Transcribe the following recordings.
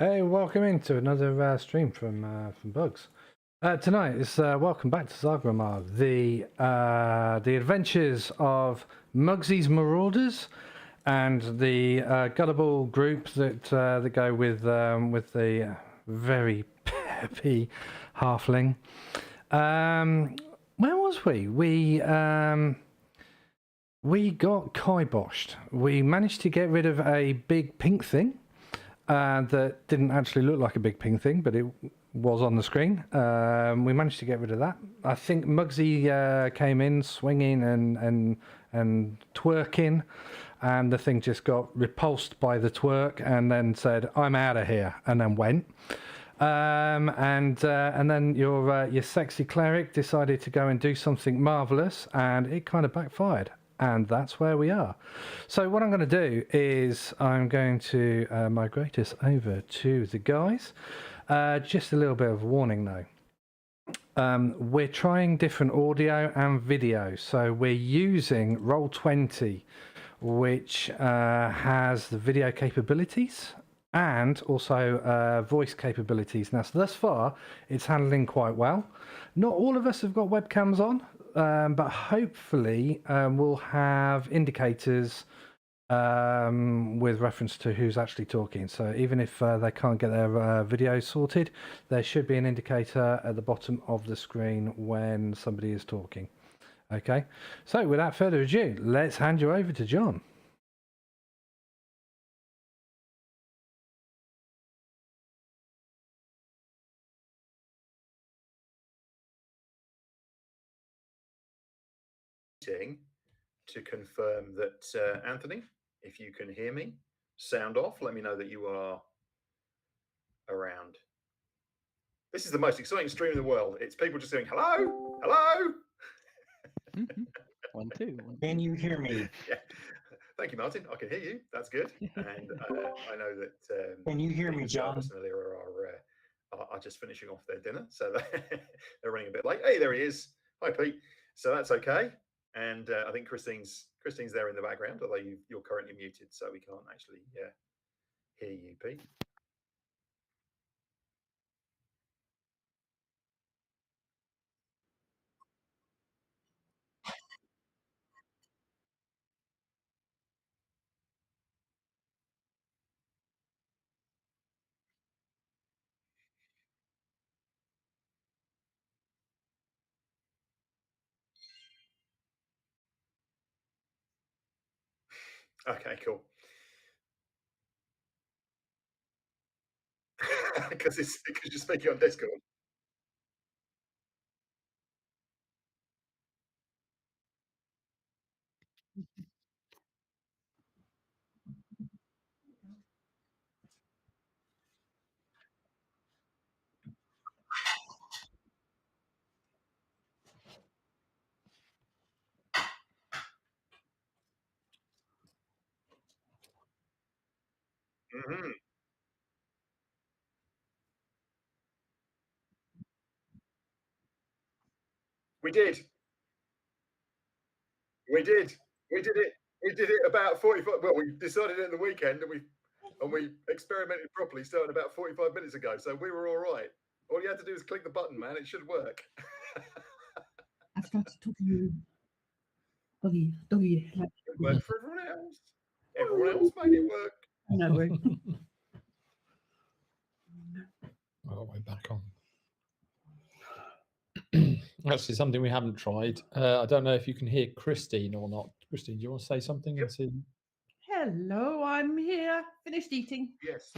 Hey, welcome into another stream from Bugs. Tonight is welcome back to Zarkamar, the adventures of Muggsy's Marauders and the gullible group that go with the very peppy halfling. Where was we? We got kiboshed. We managed to get rid of a big pink thing. That didn't actually look like a big pink thing, but it was on the screen. We managed to get rid of that. I think Muggsy came in swinging and twerking, and the thing just got repulsed by the twerk and then said, "I'm out of here," and then went. And then your sexy cleric decided to go and do something marvelous, and it kind of backfired. And that's where we are. So what I'm going to do is I'm going to migrate us over to the guys. Just a little bit of warning though. We're trying different audio and video. So we're using Roll20, which has the video capabilities and also voice capabilities. Now, so thus far, it's handling quite well. Not all of us have got webcams on. But hopefully we'll have indicators with reference to who's actually talking. So even if they can't get their video sorted, there should be an indicator at the bottom of the screen when somebody is talking. Okay, so without further ado, let's hand you over to John. To confirm that Anthony, if you can hear me, sound off. Let me know that you are around. This is the most exciting stream in the world. It's people just saying hello, hello. 1, 2. Can you hear me? Yeah. Thank you, Martin. I can hear you. That's good. And I know that. Can you hear me, John? Are just finishing off their dinner, so they're running a bit late. Hey, there he is. Hi, Pete. So that's okay. And I think Christine's there in the background, although you're currently muted, so we can't actually hear you, Pete. Okay, cool. Because you're speaking on Discord. Mm-hmm. We did. We did. We did it. We did it about 45. Well, we decided it in the weekend, and we experimented properly starting about 45 minutes ago. So we were all right. All you had to do is click the button, man. It should work. I've got doggy. It worked for everyone else. Everyone else made it work. No. Oh, we're back on. Actually, something we haven't tried. I don't know if you can hear Christine or not. Christine, do you want to say something? Yep. Hello, I'm here. Finished eating. Yes.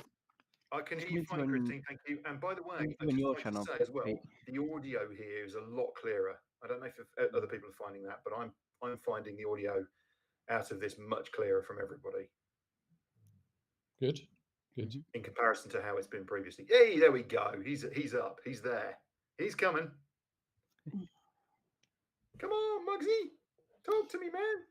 I can hear you fine, Christine. Thank you. And by the way, I just like to say as well, the audio here is a lot clearer. I don't know if other people are finding that, but I'm finding the audio out of this much clearer from everybody. Good. Good. In comparison to how it's been previously. Hey, there we go. He's up. He's there. He's coming. Come on, Muggsy. Talk to me, man.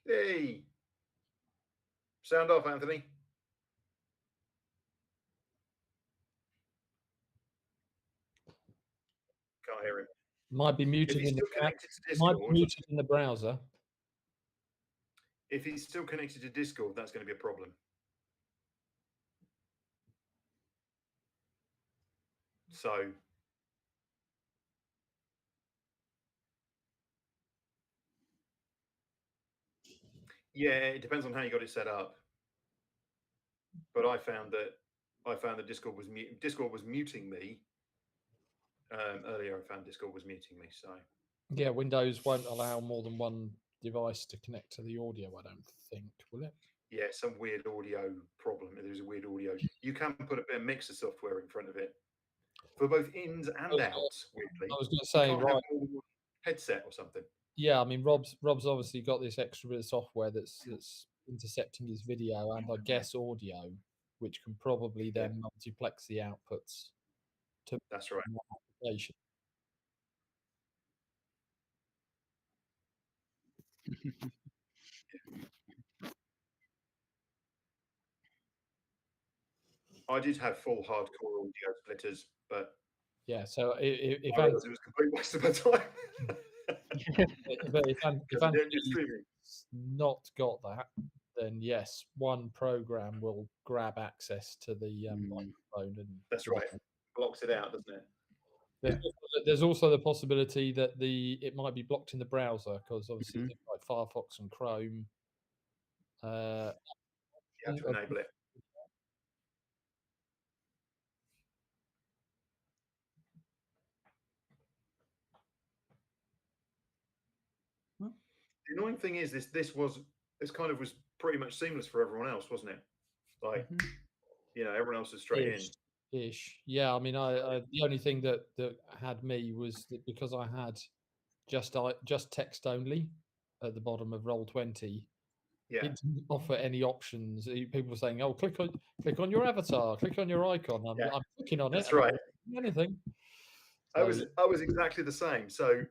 Hey. Sound off, Anthony. Can't hear him. Might be If muted he's in the still connected to might be Discord, muted in the browser. if he's still connected to Discord, that's going to be a problem. So yeah, it depends on how you got it set up. But I found that Discord was muting me. Earlier, I found Discord was muting me. So Yeah, Windows won't allow more than one device to connect to the audio, I don't think, will it? yeah, some weird audio problem. There's a weird audio. You can put a bit of mixer software in front of it for both ins and outs. Weirdly, I was going to you say, can't right, have more than one headset or something. yeah, I mean, Rob's obviously got this extra bit of software that's intercepting his video and I guess audio, which can probably then multiplex the outputs to That's right. one application. I did have full hardcore audio splitters, but Yeah, so if I realised it was a complete waste of my time. but if Because I don't do Anthony's streaming. not got that, then yes, one program will grab access to the microphone and That's right. Blocks it out, doesn't it? There's also the possibility that it might be blocked in the browser because obviously things like Firefox and Chrome. You have to enable it. The annoying thing is this kind of was pretty much seamless for everyone else, wasn't it? Like, everyone else was straight in. Ish. Yeah, I mean, I the only thing that had me was that because I had just text only at the bottom of Roll20. Yeah, It didn't offer any options. People were saying, "Oh, click on your avatar, click on your icon." I'm clicking on that's it. right. Anything. I was exactly the same. So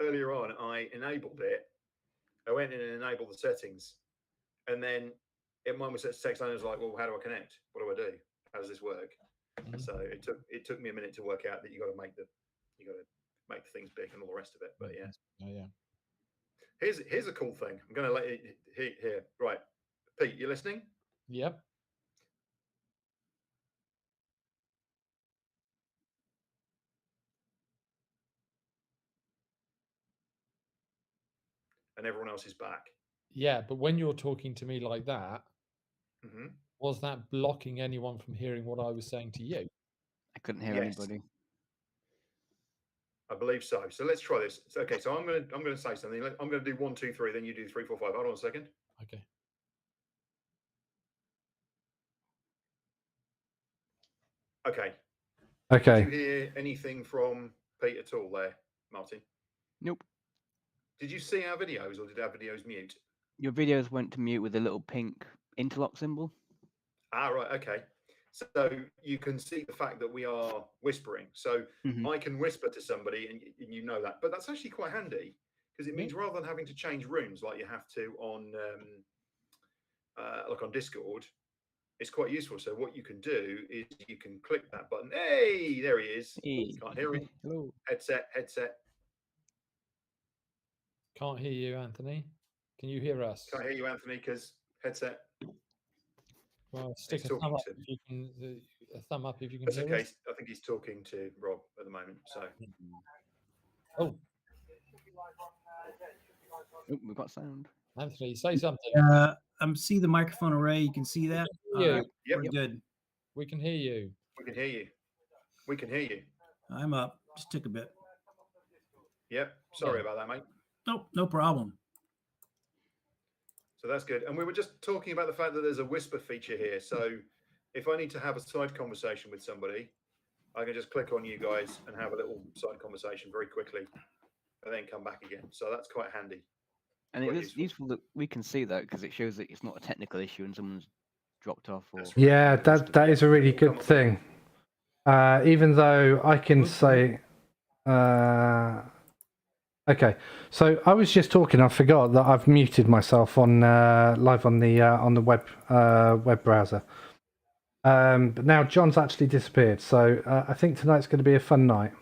earlier on, I enabled it. I went in and enabled the settings, and then mine was set to text, and I was like, "Well, how do I connect? What do I do? How does this work?" So it took me a minute to work out that you got to make the things big and all the rest of it. But yeah. Oh, yeah. Here's a cool thing. I'm going to let you here. Right, Pete, you listening? Yep. And everyone else is back. Yeah, but when you're talking to me like that, was that blocking anyone from hearing what I was saying to you? I couldn't hear anybody. I believe so. So let's try this. Okay, so I'm gonna say something. I'm gonna do 1, 2, 3. Then you do 3, 4, 5. Hold on a second. Okay. Okay. Okay. Did you hear anything from Pete at all there, Martin? Nope. Did you see our videos, or did our videos mute? Your videos went to mute with a little pink interlock symbol. Ah, right. Okay. So you can see the fact that we are whispering. So I can whisper to somebody, and you know that. But that's actually quite handy because it means rather than having to change rooms like you have to on like on Discord, it's quite useful. So what you can do is you can click that button. Hey, there he is. Hey. Can't hear him. Hello. Headset. Can't hear you, Anthony. Can you hear us? Can't hear you, Anthony, because headset. Well, stick a thumb up if you can. A thumb up if you can That's hear okay. us. I think he's talking to Rob at the moment. So. Oh. Oh, we've got sound. Anthony, say something. See the microphone array. You can see that. Yep. We're good. We can hear you. We can hear you. We can hear you. I'm up. Just took a bit. Yep. Sorry about that, mate. Nope, no problem. So that's good. And we were just talking about the fact that there's a whisper feature here. So if I need to have a side conversation with somebody, I can just click on you guys and have a little side conversation very quickly and then come back again. So that's quite handy. And it is useful that we can see that because it shows that it's not a technical issue and someone's dropped off. Or yeah, that is a really good thing. Even though I can say, Okay, so I was just talking. I forgot that I've muted myself on live on the web browser. But now John's actually disappeared, so I think tonight's going to be a fun night.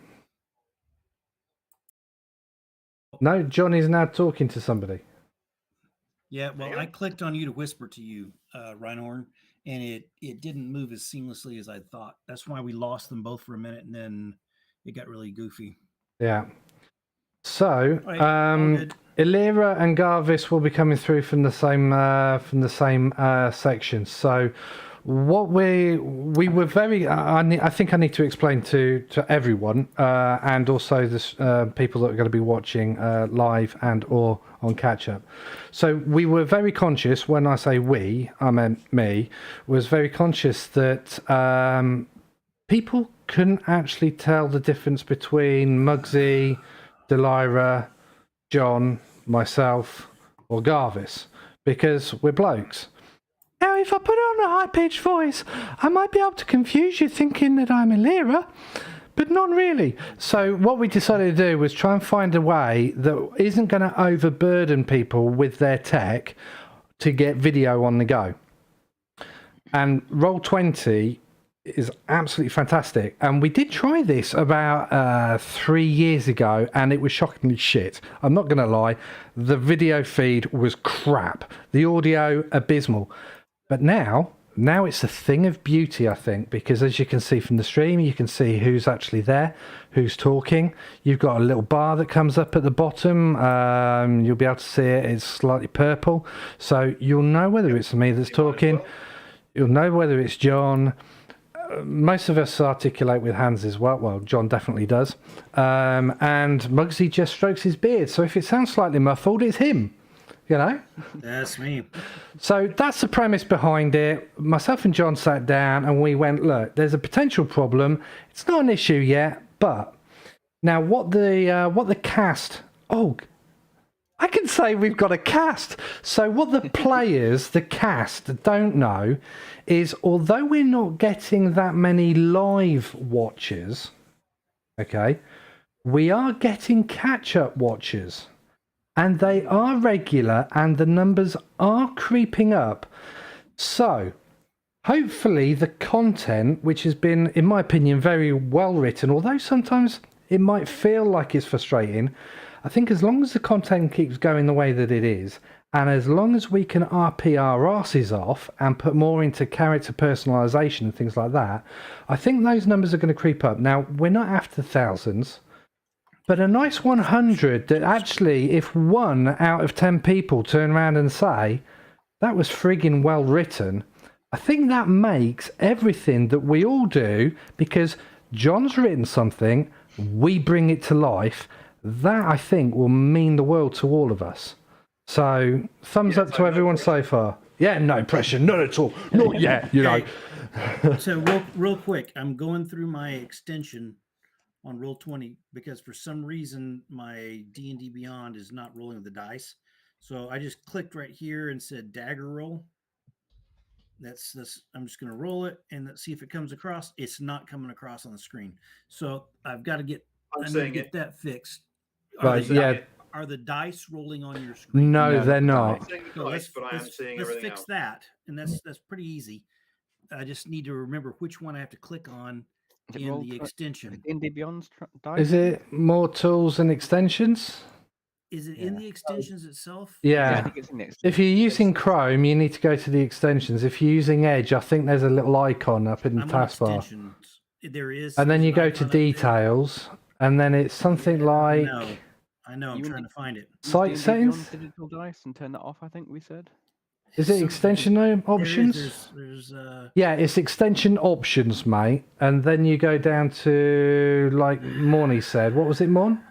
No, John is now talking to somebody. Yeah, well, I clicked on you to whisper to you, Reinhorn, and it didn't move as seamlessly as I thought. That's why we lost them both for a minute, and then it got really goofy. Yeah. So, All good. Illyra and Garvis will be coming through from the same section. So, what we were very, I think I need to explain to everyone, and also the people that are going to be watching live and or on catch up. So we were very conscious. When I say we, I meant me. Was very conscious that people couldn't actually tell the difference between Muggsy, Delira, John, myself, or Garvis because we're blokes. Now, if I put on a high-pitched voice, I might be able to confuse you thinking that I'm Illyra, but not really. So what we decided to do was try and find a way that isn't going to overburden people with their tech to get video on the go. And Roll20 is absolutely fantastic. And we did try this about 3 years ago, and it was shockingly shit. I'm not going to lie. The video feed was crap. The audio, abysmal. But now it's a thing of beauty, I think, because as you can see from the stream, you can see who's actually there, who's talking. You've got a little bar that comes up at the bottom. You'll be able to see it. It's slightly purple. So you'll know whether it's me that's talking. You'll know whether it's John. Most of us articulate with hands as well. Well, John definitely does. And Muggsy just strokes his beard. So if it sounds slightly muffled, it's him. You know? That's me. So that's the premise behind it. Myself and John sat down and we went, look, there's a potential problem. It's not an issue yet, but now what the cast... Oh, I can say we've got a cast. So what the players, the cast, don't know is although we're not getting that many live watchers, okay, we are getting catch-up watchers. And they are regular and the numbers are creeping up. So, hopefully the content, which has been, in my opinion, very well written, although sometimes it might feel like it's frustrating, I think as long as the content keeps going the way that it is, and as long as we can RP our asses off and put more into character personalisation and things like that, I think those numbers are going to creep up. Now, we're not after thousands. But a nice 100 that actually, if 1 out of 10 people turn around and say, that was frigging well written, I think that makes everything that we all do, because John's written something, we bring it to life, that I think will mean the world to all of us. So, thumbs up to everyone so far. Yeah, no pressure, not at all. Not yet, you know. So real quick, I'm going through my extension on Roll20 because for some reason my D&D Beyond is not rolling with the dice. So I just clicked right here and said dagger roll. That's this. I'm just going to roll it and let's see if it comes across. It's not coming across on the screen. So I've got to get that fixed. Right, yeah. Are the dice rolling on your screen? No, they're not. So let's fix that. And that's pretty easy. I just need to remember which one I have to click on in the extension. D&D Beyond's Is it more tools and extensions? Is it in the extensions itself? Yeah. I think it's in the extensions. If you're using Chrome, you need to go to the extensions. If you're using Edge, I think there's a little icon up in the taskbar. There is. And then you go to details, and then it's something like... I know. I'm trying to find it. Site settings? Digital dice and turn that off, I think we said. Is it extension options? Yeah, it's extension options, mate. And then you go down to, like Morny said, what was it, Mon?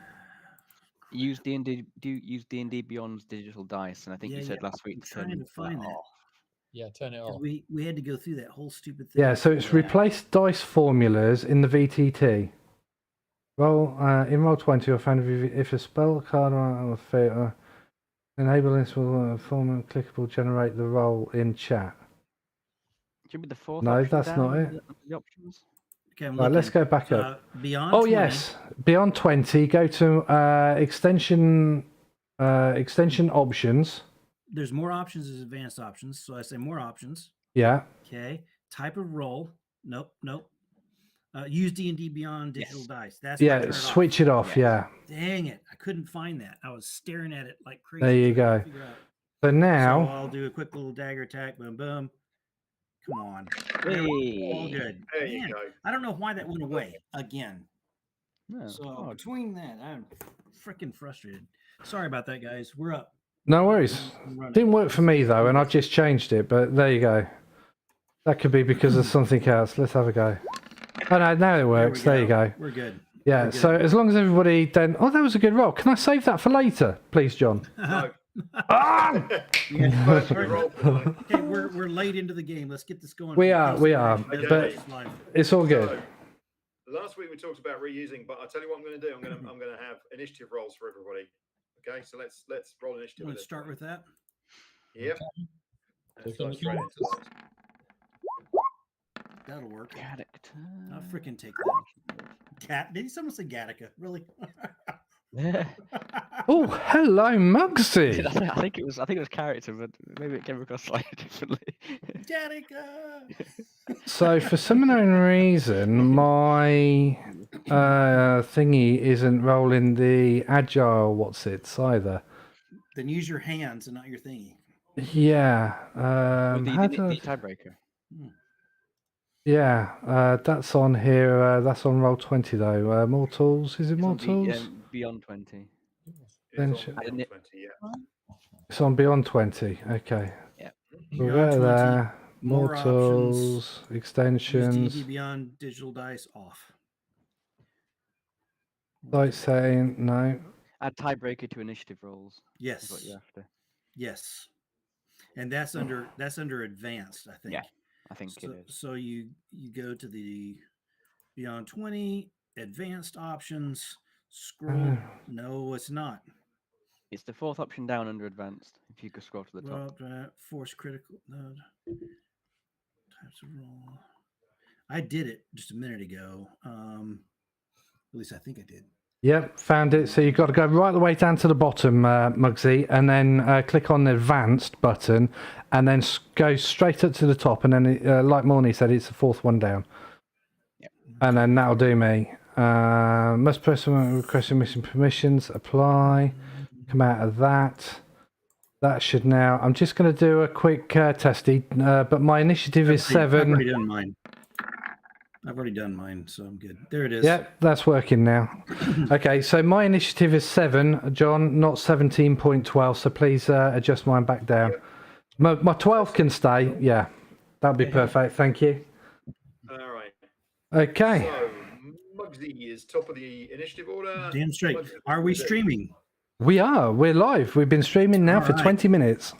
Use D&D Beyond's digital dice, and I think you said last week to turn that off. Yeah, turn it off. We had to go through that whole stupid thing. Yeah, so it's replace dice formulas in the VTT. Well, in Roll20, you'll find if a spell card or a theatre, enable this will form a clickable generate the roll in chat. Should be the fourth. No, that's not it. The options. Okay, I'm Right, looking. let's go back up. Beyond. Oh 20, yes, beyond 20. Go to extension options. There's more options as advanced options. So I say more options. Yeah. Okay. Type of roll. Nope. Use D&D Beyond digital dice. That's where I turn it Switch off. it off. Yeah. Dang it. I couldn't find that. I was staring at it like crazy. There you trying to go. figure out. So So now, I'll do a quick little dagger attack. Boom, boom. Come on. All good. There you Man, go. I don't know why that went away again. No, So odd. between that, I'm freaking frustrated. Sorry about that, guys. We're up. no worries. I'm running. Didn't work for me though, and I just changed it. But there you go. That could be because of something else. Let's have a go. Oh no, now it works. There you go. We're good. Yeah. We're good. So as long as everybody then, oh, that was a good roll. Can I save that for later, please, John? No. Ah! First we roll for the night. Okay, we're late into the game. Let's get this going. We are, Okay. but it's all good. So, last week we talked about reusing, but I'll tell you what I'm going to do. I'm going to have initiative rolls for everybody. Okay, so let's roll initiative. Let's start with that. Yep. Let's dive straight into that. That'll work. Character. I'll freaking take that. Cat? Did someone say Gattaca? Really? Oh, hello, Mugsy. I think it was character, but maybe it came across slightly differently. Gattaca! So for some unknown reason, my thingy isn't rolling the agile what's-its either. Then use your hands and not your thingy. Yeah. With how the do I- tiebreaker. Yeah, that's on here. That's on roll 20 though. More tools. Is it It's more on tools? beyond 20. Then It's on I didn't- 20, yeah. It's on beyond 20. Okay. Yeah. We'll Beyond go 20, there. More more tools, Use extensions, D&D Beyond digital dice off. light setting. No. Add tiebreaker to initiative rolls. Is what Yes. you're after. Yes. And that's under advanced, I think. Yeah, I think it is. So you go to the Beyond 20 advanced options, scroll. No, it's not. It's the fourth option down under advanced. If you could scroll to the top. Well, force critical node. Types of roll. I did it just a minute ago. At least I think I did. Yep, found it. So you've got to go right the way down to the bottom, Mugsy, and then click on the advanced button, and then go straight up to the top, and then, like Morny said, it's the fourth one down. Yep. And then that'll do me. Must press requesting missing permissions. Apply. Come out of that. That should now. I'm just going to do a quick testy, but my initiative is 7. I've already done mine. I've already done mine, so I'm good. There it is. Yep, that's working now. Okay, so my initiative is 7, John, not 17.12. So please adjust mine back down. My 12 can stay. Yeah, that'll be perfect. Thank you. All right. Okay. So Mugsy is top of the initiative order. Damn straight. Mugsy, Are we what do you do? streaming? We are. We're live. We've been streaming now All for right. 20 minutes.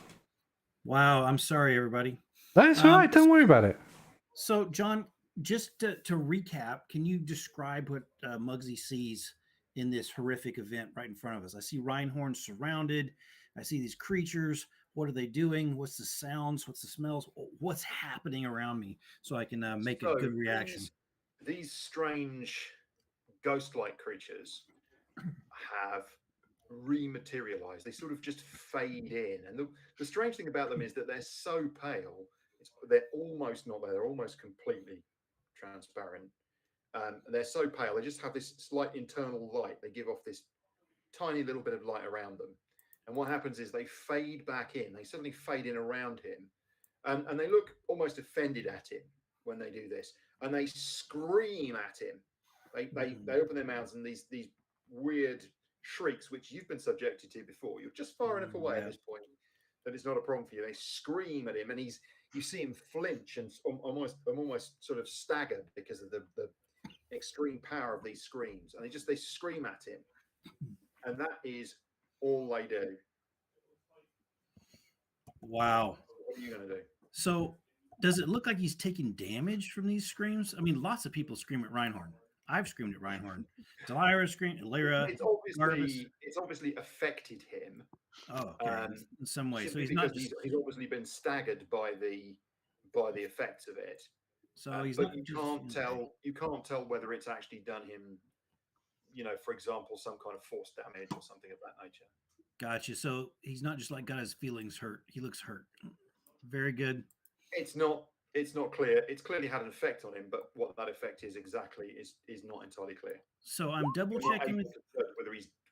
Wow, I'm sorry, everybody. That's all right. Don't worry about it. So, John, just to recap, can you describe what Mugsy sees in this horrific event right in front of us? I see Reinhorn surrounded. I see these creatures. What are they doing? What's the sounds? What's the smells? What's happening around me so I can make a So good reaction? These strange ghost-like creatures have rematerialized. They sort of just fade in. And the strange thing about them is that they're so pale. They're almost not there. They're almost completely transparent. They're so pale. They just have this slight internal light. They give off this tiny little bit of light around them. And what happens is they fade back in. They suddenly fade in around him. And they look almost offended at him when they do this. And they scream at him. They open their mouths and these weird shrieks, which you've been subjected to before. You're just far enough away at this point that it's not a problem for you. They scream at him, and you see him flinch and almost sort of stagger because of the extreme power of these screams. And they scream at him, and that is all they do. Wow. What are you going to do? So, does it look like he's taking damage from these screams? I mean, lots of people scream at Reinhorn. I've screamed at Reinhorn. Delira screamed. Lyra. It's obviously affected him. Oh, okay. In some way. So Simply he's not. because he's obviously been staggered by the effects of it. So he's but not you just, can't okay. tell. You can't tell whether it's actually done him. For example, some kind of force damage or something of that nature. Gotcha. So he's not just like got his feelings hurt. He looks hurt. Very good. It's not. It's not clear. It's clearly had an effect on him, but what that effect is exactly is not entirely clear. So I'm double We're not checking able with. to judge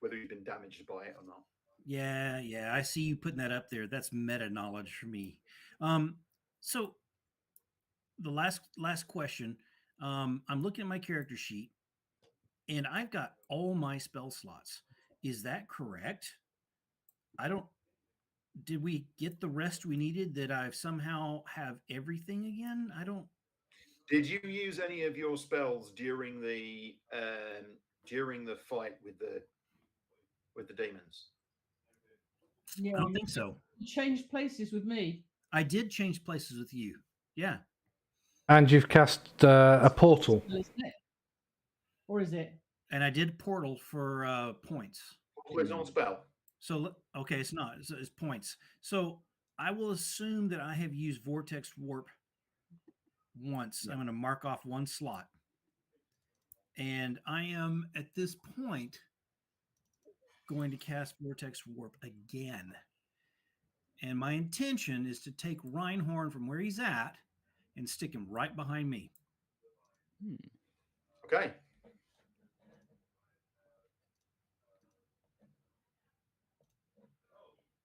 whether he's been damaged by it or not. Yeah. I see you putting that up there. That's meta knowledge for me. So the last question. I'm looking at my character sheet, and I've got all my spell slots. Is that correct? Did we get the rest we needed that I've somehow have everything again? I don't. Did you use any of your spells during the fight with the demons? Yeah, I don't think so. you changed places with me. I did change places with you. Yeah. And you've cast a portal. Isn't it? Or is it? And I did portal for points. Well, it's not a spell. So okay, it's not. It's points. So I will assume that I have used vortex warp once. I'm going to mark off one slot, and I am at this point going to cast vortex warp again. And my intention is to take Reinhorn from where he's at and stick him right behind me. Okay.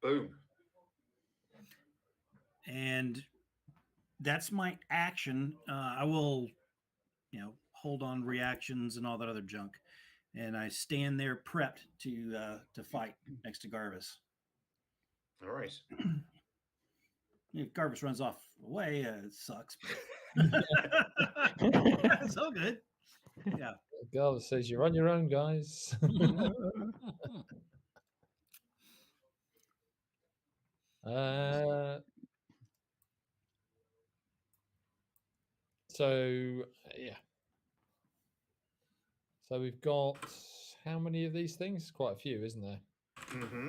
Boom. And that's my action. I will, hold on reactions and all that other junk. And I stand there prepped to fight next to Garvis. All right. If Garvis runs off away, it sucks. It's all good. Yeah. Garvis says you're on your own, guys. Yeah. So we've got how many of these things? Quite a few, isn't there? Mm-hmm.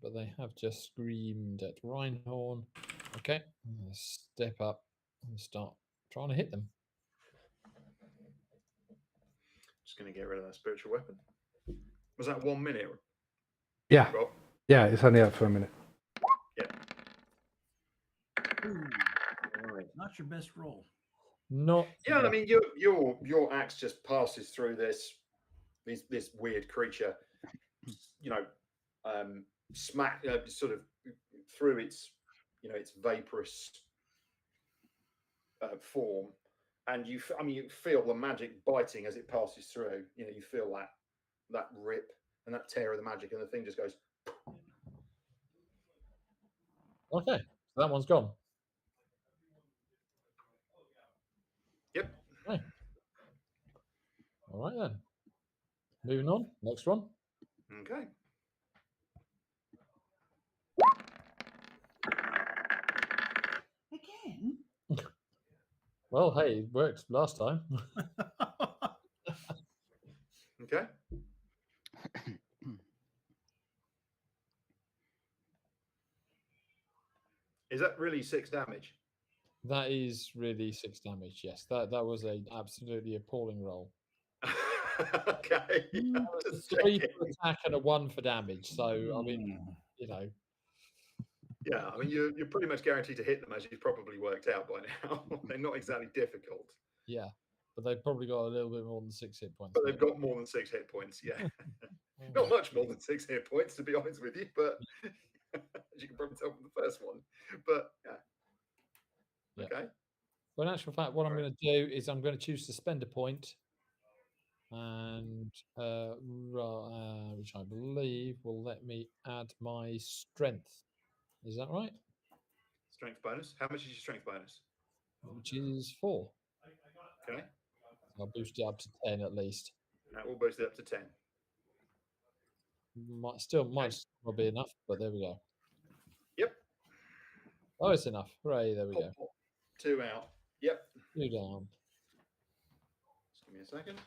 But they have just screamed at Reinhorn. Okay, step up and start trying to hit them. Just going to get rid of that spiritual weapon. Was that 1 minute? Yeah. Rob? Yeah, it's only up for a minute. Yeah. Ooh, not your best roll. Not. Yeah, I mean, your axe just passes through this weird creature, smack sort of through its vaporous form, and you feel the magic biting as it passes through. You feel that rip and that tear of the magic, and the thing just goes. Okay, so that one's gone. Yep. Okay. All right then. Moving on. Next one. Okay. Again? Well, hey, it worked last time. Okay. Is that really 6 damage? That is really 6 damage. Yes, that was a absolutely appalling roll. Okay. Yeah, just 3 checking. for attack and a 1 for damage. So I mean, Yeah, I mean you're pretty much guaranteed to hit them, as you've probably worked out by now. They're not exactly difficult. Yeah, but they've probably got a little bit more than 6 hit points. But they've got more than 6 hit points. Yeah, not much more than 6 hit points, to be honest with you. But as you can probably tell from the first one. But yeah. Okay. Well, in actual fact, what I'm going to do is I'm going to choose to spend a point, and which I believe will let me add my strength. Is that right? Strength bonus. How much is your strength bonus? Which is 4. Okay. I'll boost it up to 10 at least. That will boost it up to 10. Might not be enough, but there we go. Yep. Oh, it's enough. Hooray, there we go. 2 out. Yep. 2 down. Just give me a second.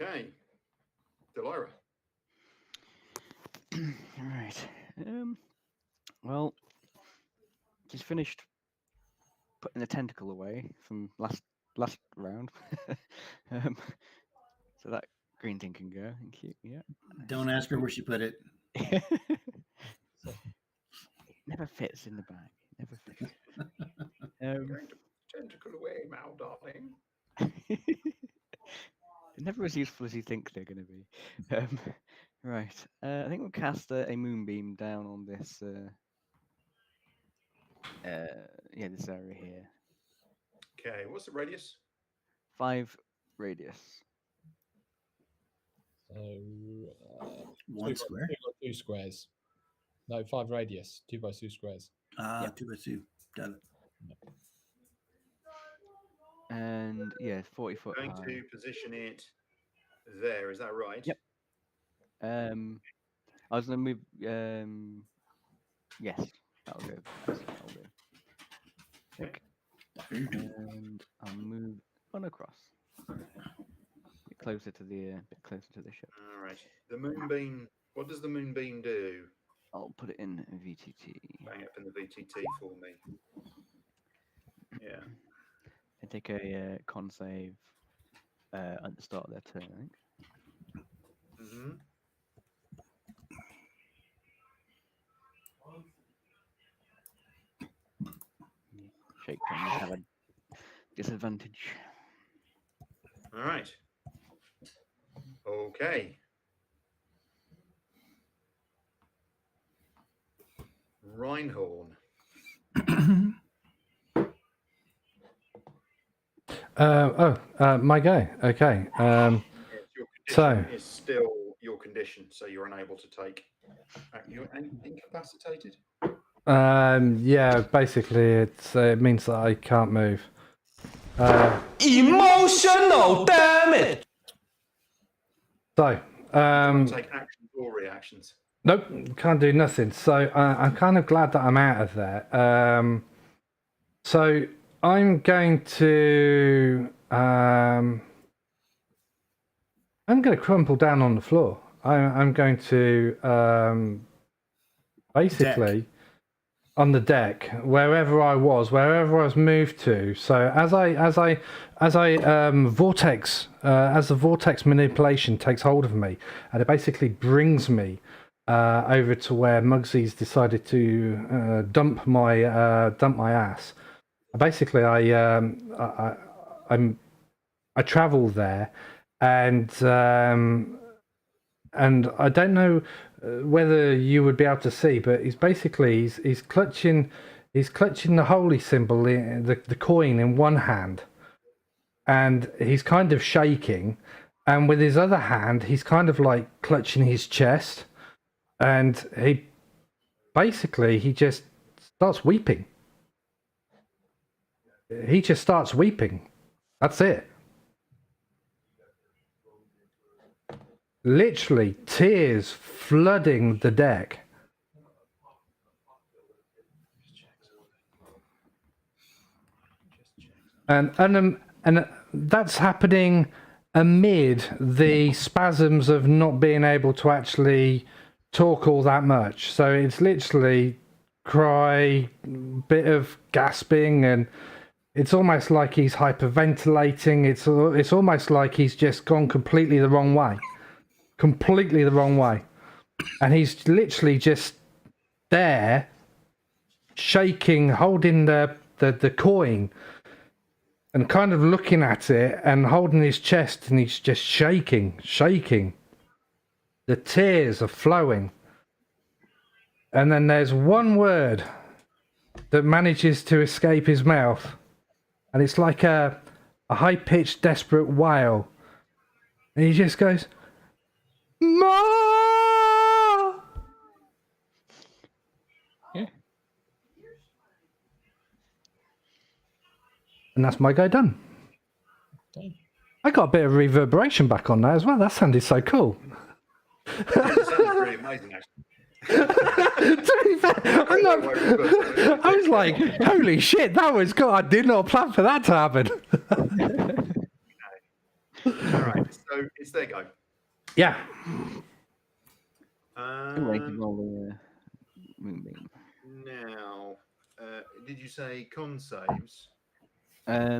Okay. Delira. All right. Well, just finished putting the tentacle away from last round. um, so that green thing can go. Thank you. Yeah. Don't ask her where she put it. It never fits in the bag. It never fits. Going to tentacle away, Mal, darling. They're never as useful as you think they're going to be. Right. I think we'll cast a moonbeam down on this. This area here. Okay, what's the radius? 5 radius. So 1 square. 2 squares. No, 5 radius. 2 by 2 squares. 2 by 2. Got it. And yeah, 40 foot Going high. to position it there. Is that right? Yep. I was going to move. Yes, that'll go. That'll do. Okay. And I'll move on across. Bit closer to the ship. All right. The moonbeam. What does the moonbeam do? I'll put it in VTT. Bang up in the VTT for me. Yeah. And take a con save at the start of their turn, I think. Mm-hmm. Shake them, you have a disadvantage. All right. Okay. Reinhorn. My go. Okay. Yes, your So- condition is still your condition, so you're unable to take. You're incapacitated. Yeah, basically, it means that I can't move. Emotional damage. So, Take actions or reactions. nope, can't do nothing. So I'm kind of glad that I'm out of there. So I'm going to crumple down on the floor. I'm going to basically on the deck, wherever I was moved to. So as the vortex manipulation takes hold of me, and it basically brings me over to where Muggsy's decided to dump my ass. Basically, I travel there, and I don't know whether you would be able to see, but he's clutching the holy symbol, the coin in one hand, and he's kind of shaking, and with his other hand he's kind of like clutching his chest, and he just starts weeping. He just starts weeping. That's it. Literally tears flooding the deck. And that's happening amid the spasms of not being able to actually talk all that much. So it's literally cry, bit of gasping, and it's almost like he's hyperventilating. It's almost like he's just gone completely the wrong way. And he's literally just there, shaking, holding the coin, and kind of looking at it and holding his chest, and he's just shaking. The tears are flowing. And then there's one word that manages to escape his mouth, and it's like a high-pitched, desperate wail. And he just goes, "Ma!" Yeah. And that's my go done. Okay. I got a bit of reverberation back on that as well. That sounded so cool. It sounds pretty amazing, actually. To be fair, I was like, holy shit, that was cool. I did not plan for that to happen. All right, so it's their go. Yeah. Ooh, I can roll the moonbeam. Now, did you say con saves? I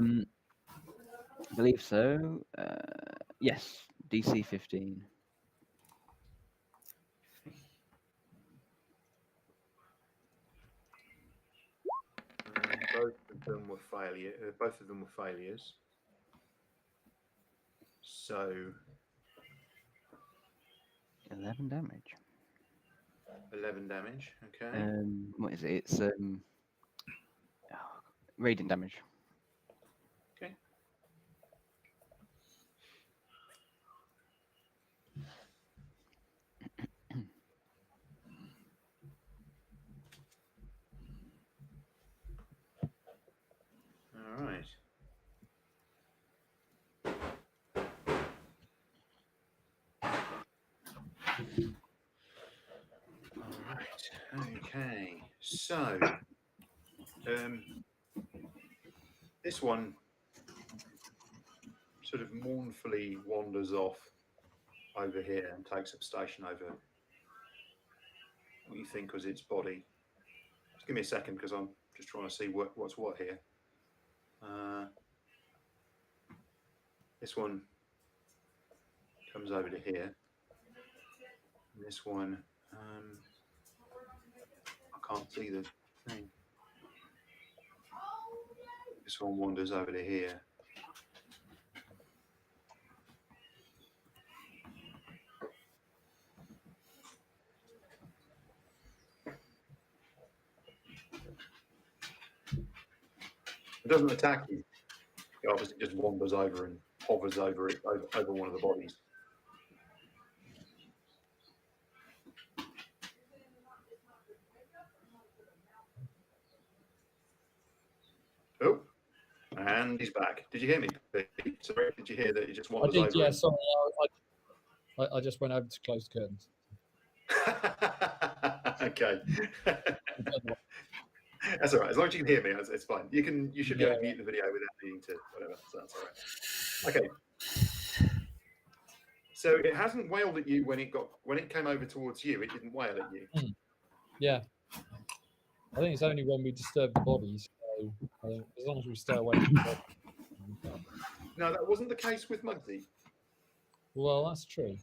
believe so. Yes, DC 15. Both of them were both of them were failures. So 11 damage. 11 damage. Okay. What is it? It's radiant damage. Okay. All right. All right. Okay. So, this one sort of mournfully wanders off over here and takes up station over what you think was its body. Just give me a second because I'm just trying to see what's what here. This one comes over to here. And this one, I can't see the thing. This one wanders over to here. It doesn't attack you. It obviously just wanders over and hovers over it, over one of the bodies. Oh, and he's back. Did you hear me, Pete? Sorry, did you hear that he just I wanders did, over? yeah. Sorry, I just went over to close the curtains. Okay. That's all right. As long as you can hear me, it's fine. You should be able to mute the video without needing to whatever. So that's all right. Okay. So it hasn't wailed at you when it came over towards you. It didn't wail at you. Yeah. I think it's only when we disturb the bodies. So I think as long as we stay away from the body. No, that wasn't the case with Muggsy. Well, that's true.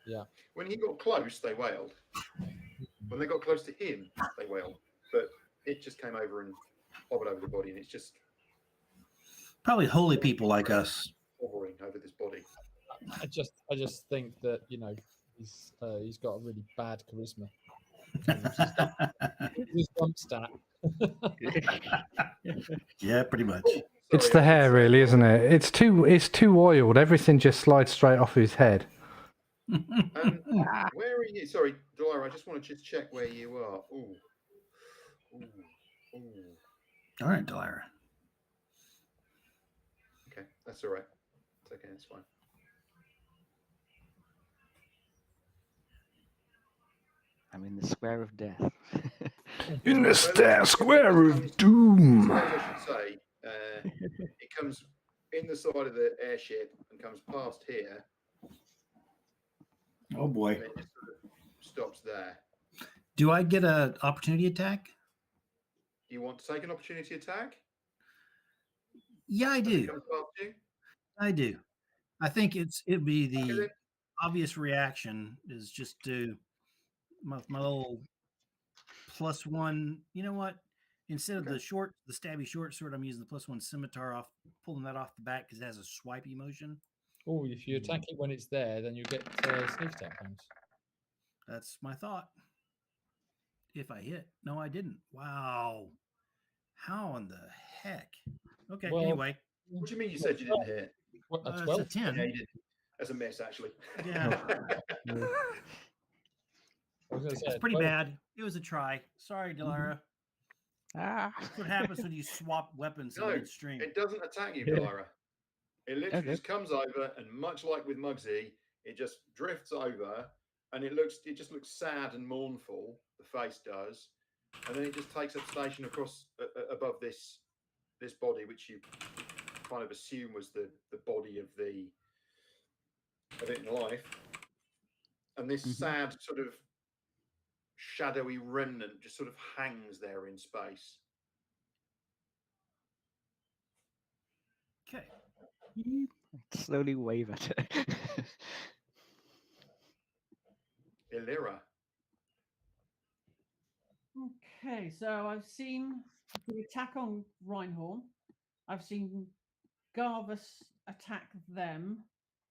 Yeah. When he got close, they wailed. When they got close to him, they wailed. But it just came over and hovered over the body, and it's just Probably holy people like us. hovering over this body. I just think that he's got a really bad charisma. His bump stat. Yeah, pretty much. It's the hair, really, isn't it? It's too oiled. Everything just slides straight off his head. Where are you? Sorry, Delilah, I just want to just check where you are. Ooh. All right, Delilah. Okay, that's all right. It's okay, it's fine. I'm in the square of death. In the square of doom. I should say, it comes in the side of the airship and comes past here. Oh boy. And it just sort of stops there. Do I get an opportunity attack? Do you want to take an opportunity attack? Yeah, I As it do. comes past you? I do. I think it'd be Okay, the then. obvious reaction is just to my little +1. You know what? Instead of the stabby short sword, I'm using the +1 scimitar off, pulling that off the back because it has a swipey motion. Oh, if you attack it when it's there, then you get sneak attack points. That's my thought. If I hit. No, I didn't. Wow. How in the heck? Okay, Well, anyway. What do you mean you said you didn't hit? What, a It's 12? a 10. Yeah, you did. That's a miss, actually. Yeah. I was going to say It's pretty bad. It was a try. Sorry, Delara. That's what happens when you swap weapons in midstream. It doesn't attack you, Delara. It literally just comes over, and much like with Muggsy, it just drifts over, and it just looks sad and mournful. The face does, and then it just takes up station across above this body, which you kind of assume was the body of the of it in life, and this sad sort of shadowy remnant just sort of hangs there in space. Okay. Slowly wave at it. Illyra. Okay, so I've seen the attack on Reinhorn. I've seen Garvus attack them,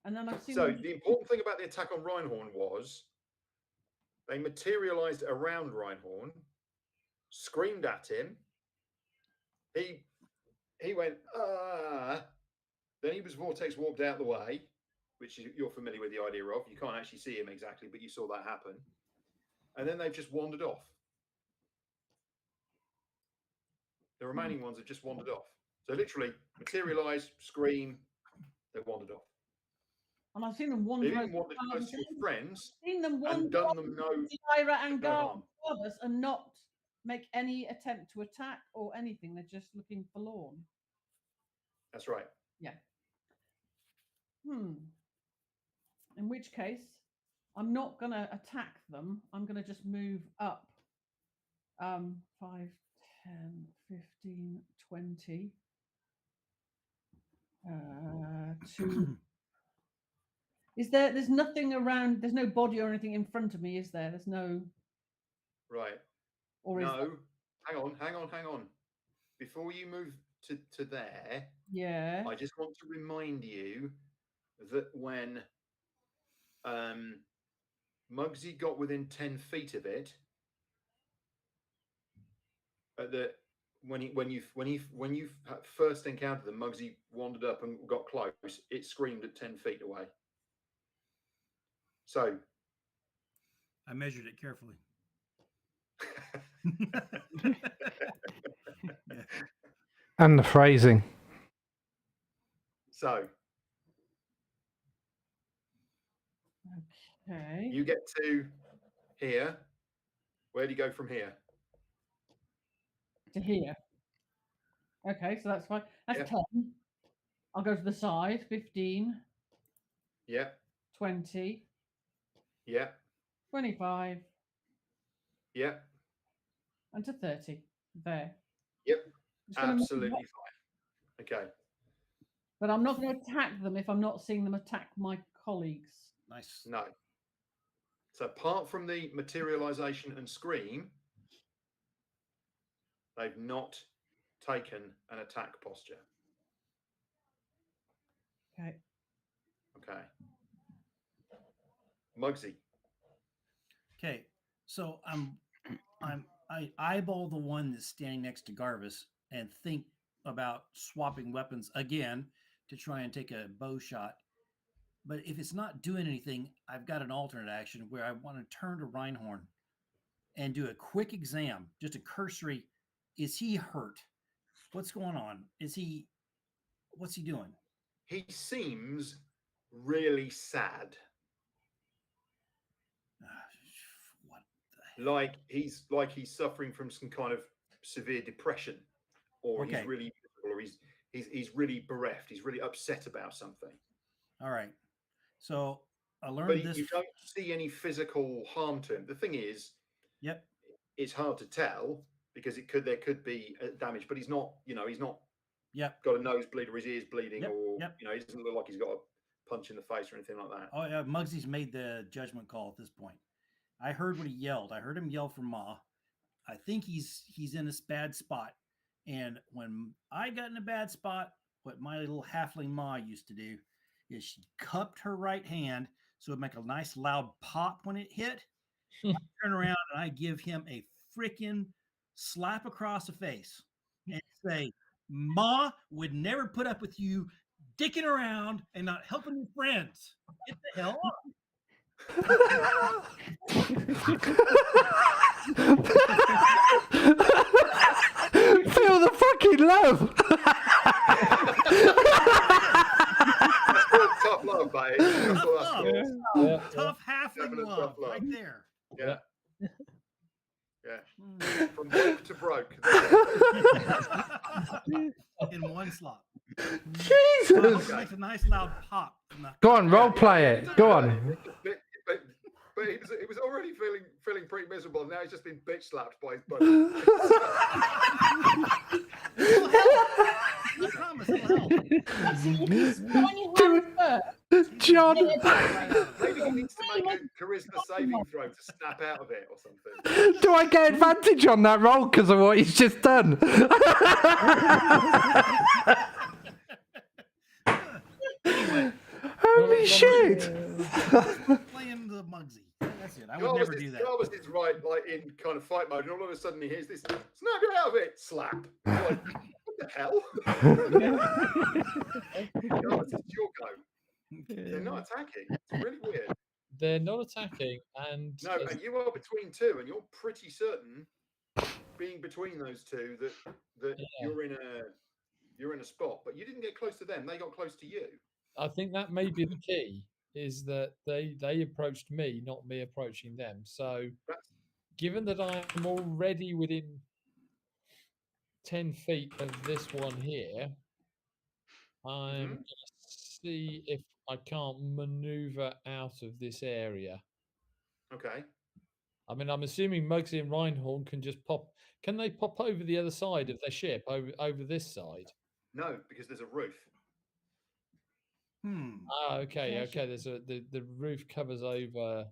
and then I've seen. So the important thing about the attack on Reinhorn was they materialized around Reinhorn, screamed at him. He went, ah. Then he was vortex warped out the way, which you're familiar with the idea of. You can't actually see him exactly, but you saw that happen. And then they've just wandered off. The remaining ones have just wandered off. So literally materialized, scream, they wandered off. And I've seen them They wander. even wandered close to your friends Seen them and wander done them no Lyra and no harm. Garvus and not make any attempt to attack or anything. They're just looking forlorn. That's right. Yeah. In which case, I'm not going to attack them. I'm going to just move up 5, 10, 15, 20 to... There's nothing around, there's no body or anything in front of me, is there? There's no... Right. Or is No. there? Hang on. Before you move to there, Yeah. I just want to remind you that when Muggsy got within 10 feet of it, when you first encountered them, Muggsy wandered up and got close. It screamed at 10 feet away. So I measured it carefully. Yeah. And the phrasing. So Okay. you get to here. Where do you go from here? To here. Okay, so that's fine. That's Yeah. 10. I'll go to the side. 15, Yeah. 20, Yeah. 25, Yeah. and to 30. There. Yep. Just gonna move Absolutely up, fine. Okay. but I'm not going to attack them if I'm not seeing them attack my colleagues. Nice. No. So apart from the materialization and scream, they've not taken an attack posture. Okay. Okay. Muggsy. Okay, so I eyeball the one that's standing next to Garvus and think about swapping weapons again to try and take a bow shot. But if it's not doing anything, I've got an alternate action where I want to turn to Reinhorn and do a quick exam, just a cursory. Is he hurt? What's going on? What's he doing? He seems really sad. What the Like he's suffering from some kind of severe depression, or Okay. he's really, or he's really bereft. He's really upset about something. All right. So I learned But this. you don't see any physical harm to him. The thing is, Yep. it's hard to tell because there could be damage, but he's not Yep. got a nosebleed or his ears bleeding, Yep, or yep. he doesn't look like he's got a punch in the face or anything like that. Oh yeah, Muggsy's made the judgment call at this point. I heard what he yelled. I heard him yell for Ma. I think he's in a bad spot. And when I got in a bad spot, what my little halfling Ma used to do is she cupped her right hand so it'd make a nice loud pop when it hit. I turn around and I give him a freaking slap across the face and say, Ma would never put up with you dicking around and not helping your friends. Get the hell up. Feel the fucking love. Tough love, mate. That's all that's Tough called. Yeah. Tough halfling Definite love, tough love. right there. Yeah. Yeah. Mm. From broke to broke. In one slot. Jesus Makes a nice loud pop. Go on, role play it. Go on. But he was already feeling pretty miserable. And now he's just been bitch slapped by his buddy. It'll help. I promise it'll help. John, Maybe he needs to make a charisma saving throw to snap out of it or something. do I get advantage on that roll because of what he's just done? Holy shit! Playing the Mugsy. That's it. I would never do that. Jarvis is right, like in kind of fight mode, and all of a sudden he hears this snap you out of it, slap. He's like, what the hell? Jarvis, it's your go. They're not attacking. It's really weird. They're not attacking, and No, and you are between two, and you're pretty certain, being between those two, that you're in a spot. But you didn't get close to them; they got close to you. I think that may be the key. Is that they approached me, not me approaching them. So, given that I'm already within 10 feet of this one here, I'm going to see if I can't maneuver out of this area. Okay. I mean, I'm assuming Muggsy and Reinhorn can just pop. Can they pop over the other side of their ship, over this side? No, because there's a roof. Ah, okay. There's the roof covers over.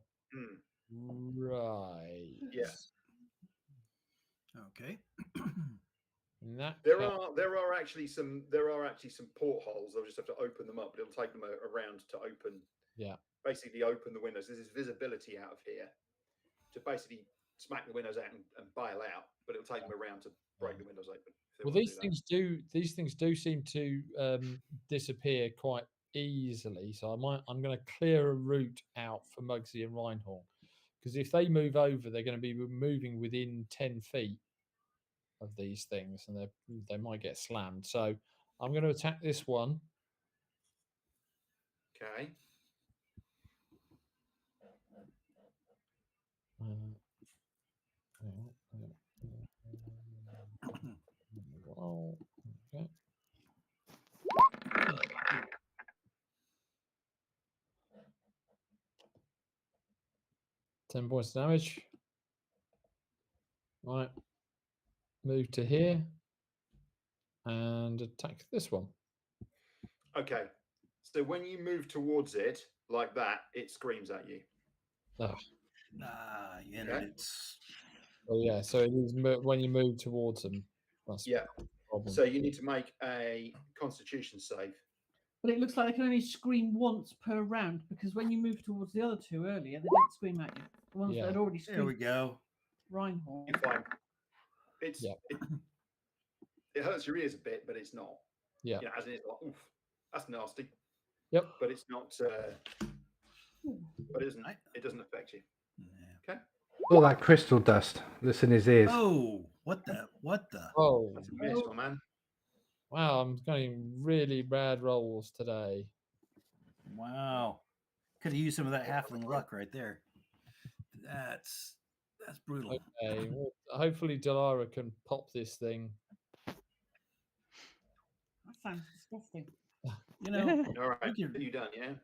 Right. Yes. Okay. There are actually some portholes. I'll just have to open them up, but it'll take them around to open. Yeah. Basically, open the windows. There's this visibility out of here to basically smack the windows out and bail out, but it'll take them around to break the windows open. Well, these things do seem to disappear quite easily. So I'm going to clear a route out for Muggsy and Reinhorn, because if they move over, they're going to be moving within 10 feet of these things, and they might get slammed. So I'm going to attack this one. Okay. Okay. 10 points of damage. Right. Move to here and attack this one. Okay. So when you move towards it like that, it screams at you. Oh. It's. Oh yeah. So it is when you move towards them. That's Yeah. the problem. So you need to make a Constitution save. But it looks like they can only scream once per round, because when you move towards the other two earlier, they didn't scream at you. The ones that had already screamed. There we go. Reinhorn. You're fine. It hurts your ears a bit, but it's not. Yeah. You know, as in it's like, oof, that's nasty. Yep. But it's not. But it doesn't affect you. Okay. All that crystal dust that's in his ears. Oh, what the? Oh, that's a miss, my man. Wow, I'm getting really bad rolls today. Wow. Could have used some of that halfling luck right there. That's brutal. Okay, well, hopefully Delara can pop this thing. That sounds disgusting. You know. All right. Are you done? Yeah.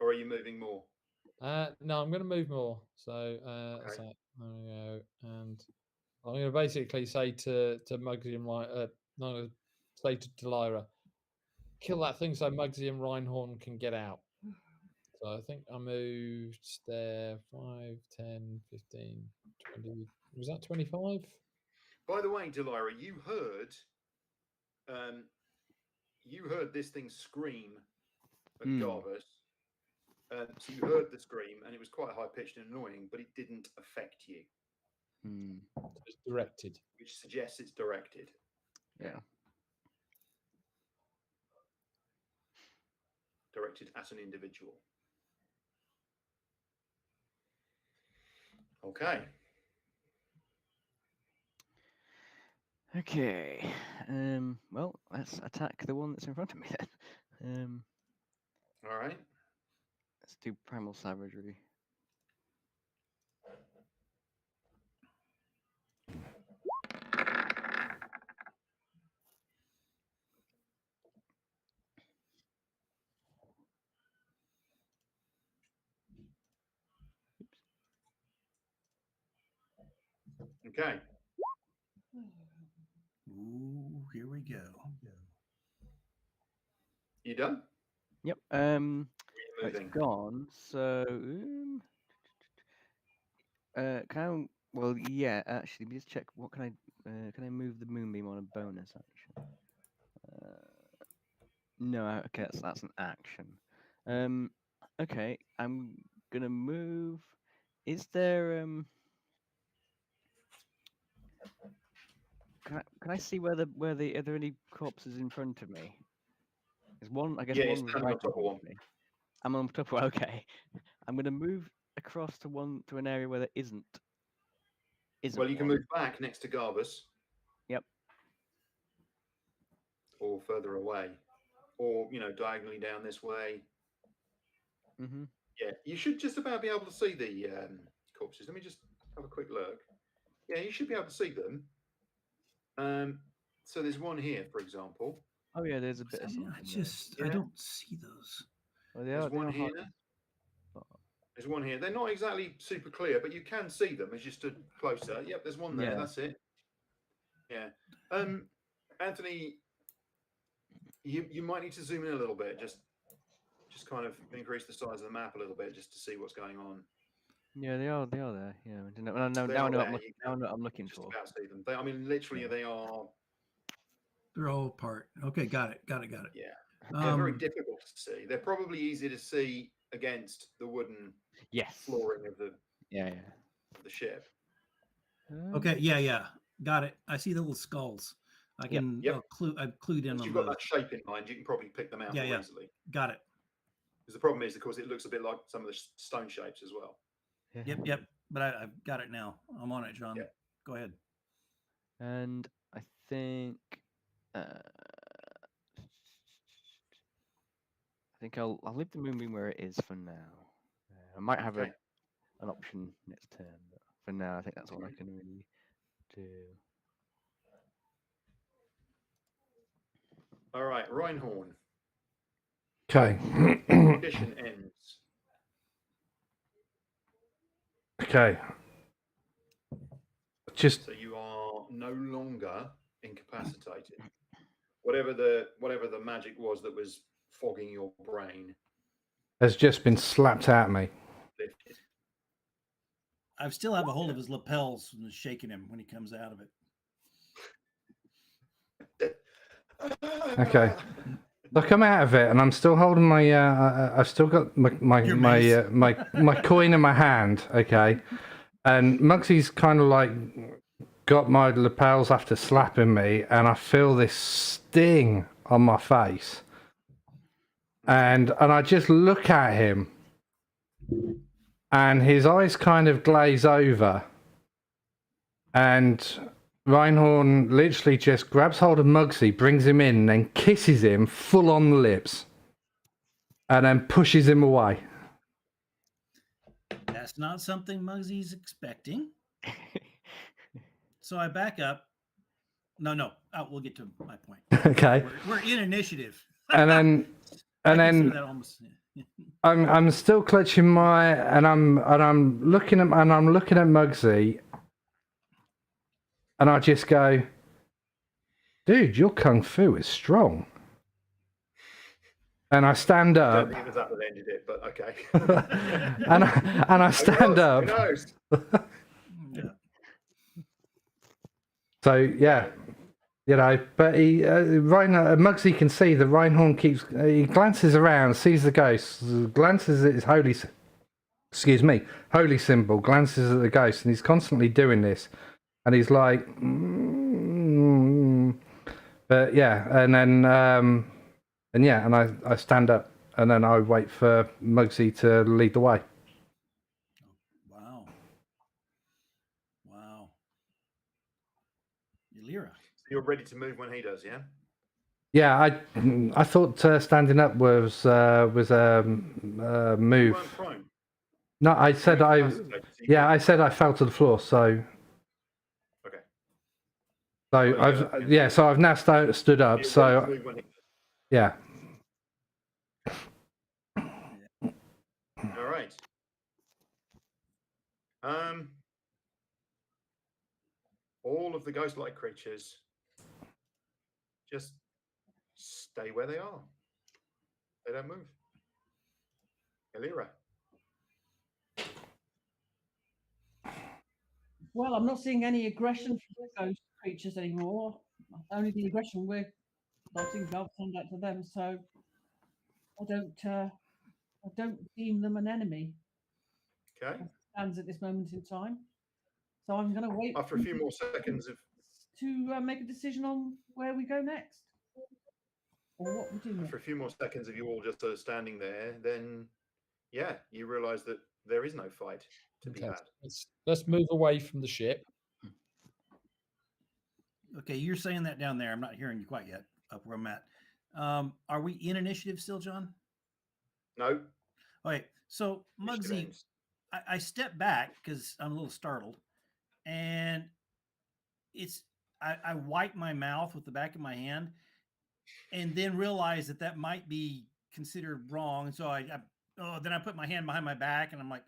Or are you moving more? No, I'm going to move more. So, so there we go. And I'm going to basically say to Muggsy and Reinhorn, I'm going to say to Delara, kill that thing so Muggsy and Reinhorn can get out. So I think I moved there 5, 10, 15, 20. Was that 25? By the way, Delara, you heard this thing scream at Jarvis. So you heard the scream, and it was quite high pitched and annoying, but it didn't affect you. It's directed, which suggests it's directed. Yeah. Directed at an individual. Okay. Okay. Well, let's attack the one that's in front of me then. All right. Let's do primal savagery. Okay. Ooh, here we go. You done? Yep. Moving. It's gone. So, can I? Well, yeah. Actually, let me just check. What can I? Can I move the moonbeam on a bonus action? No. Okay, that's an action. Okay. I'm gonna move. Is there Can I see where are there any corpses in front of me? There's one. I guess Yeah, you're one standing right on top of in front one. of me. I'm on top of. Okay. I'm gonna move across to an area where there isn't. Well, you can one. move back next to Garbus. Yep. Or further away. Or, diagonally down this way. Mm-hmm. Yeah, you should just about be able to see the corpses. Let me just have a quick look. Yeah, you should be able to see them. So there's one here, for example. Oh yeah, there's a bit of See, something. I Yeah. don't see those. Well, There's one hard here. to spot. There's one here. They're not exactly super clear, but you can see them as you stood closer. Yep, there's one there. Yeah. That's it. Yeah. Anthony, you might need to zoom in a little bit. Just kind of increase the size of the map a little bit just to see what's going on. Yeah, they are there. Yeah. Now I know They what are I'm there. looking. Now I know what I'm looking Just for. about see them. I mean, literally, Yeah. they are. They're all apart. Okay, got it. Yeah. They're very difficult to see. They're probably easier to see against the wooden flooring of the ship. Okay, yeah. Got it. I see the little skulls. I can Yep. I've clued in Once on you've got those. that shape in mind, you can probably pick them out more easily. Got it. Because the problem is, of course, it looks a bit like some of the stone shapes as well. Yep. But I've got it now. I'm on it, John. Yeah. Go ahead. And I think I'll leave the moonbeam where it is for now. I might have an option next turn, but for now, I think that's all I can really do. All right, Reinhorn. Okay. Condition ends. Okay. So you are no longer incapacitated. Whatever the magic was that was fogging your brain has just been slapped at me. lifted. I still have a hold of his lapels and shaking him when he comes out of it. Okay. I come out of it and I'm still holding my. I've still got my coin in my hand. Okay, and Muggsy's kind of like got my lapels after slapping me, and I feel this sting on my face, and I just look at him, and his eyes kind of glaze over, and Reinhorn literally just grabs hold of Muggsy, brings him in, and then kisses him full on the lips, and then pushes him away. That's not something Muggsy's expecting. So I back up. No. We'll get to my point. Okay. We're in initiative. And then I'm still clutching and I'm looking at Muggsy, and I just go, dude, your kung fu is strong. And I stand up. I don't think it was that that ended it, but okay. and I stand up. Who knows? So yeah, but Muggsy can see that Reinhorn he glances around, sees the ghost, glances at his holy symbol, glances at the ghost, and he's constantly doing this, and he's like, but yeah, and then and I stand up, and then I wait for Muggsy to lead the way. Wow. Elira. So you're ready to move when he does, yeah? Yeah, I thought standing up was a move. You weren't prone. No, I said I fell to the floor. So okay. So I've now stood up. So yeah. All right. all of the ghost-like creatures just stay where they are. They don't move. Elira. Well, I'm not seeing any aggression from those creatures anymore. Only the aggression we're letting Gov send out to them. So I don't deem them an enemy. Okay. As it stands at this moment in time. So I'm going to wait After a few more seconds of to make a decision on where we go next, or what we do next. after a few more seconds of you all just sort of standing there, then yeah, you realise that there is no fight to be had. Let's move away from the ship. Okay, you're saying that down there. I'm not hearing you quite yet up where I'm at. Are we in initiative still, John? No. Okay, so Initiative Muggsy, ends. I step back because I'm a little startled, and I wipe my mouth with the back of my hand, and then realize that might be considered wrong. And so then I put my hand behind my back, and I'm like,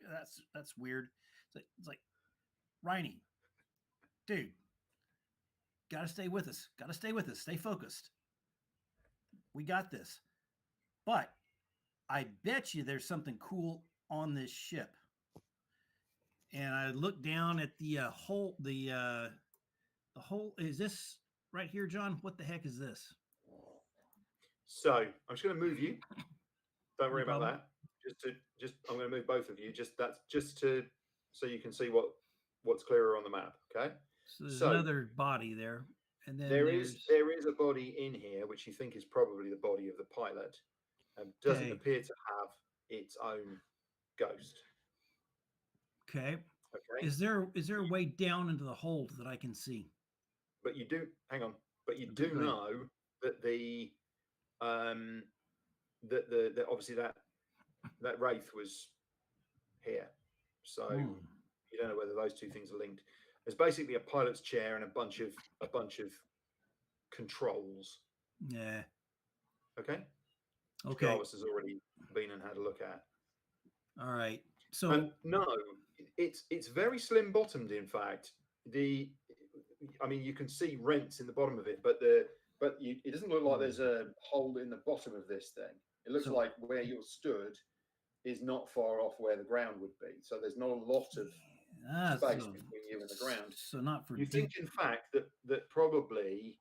that's weird. It's like, Riney, dude, gotta stay with us. Gotta stay with us. Stay focused. We got this. But I bet you there's something cool on this ship. And I look down at the hole. The hole is this right here, John? What the heck is this? So I'm just going to move you. Don't worry about problem. that. I'm going to move both of you. So you can see what's clearer on the map. Okay. So there's So- another body there, and then There is a body in here which you think is probably the body of the pilot, and doesn't Okay. appear to have its own ghost. Okay. Okay. Is there a way down into the hold that I can see? But you do hang on. But you Okay, do go ahead. know that the obviously that wraith was here. So you don't know whether those two things are linked. There's basically a pilot's chair and a bunch of controls. Yeah. Okay. Okay. Jarvis has already been and had a look at. All right. So And no, it's very slim bottomed. In fact, I mean, you can see rents in the bottom of it, but it doesn't look like there's a hole in the bottom of this thing. It looks like where you're stood is not far off where the ground would be. So there's not a lot of space between you and the ground. So not for You think, in fact, that probably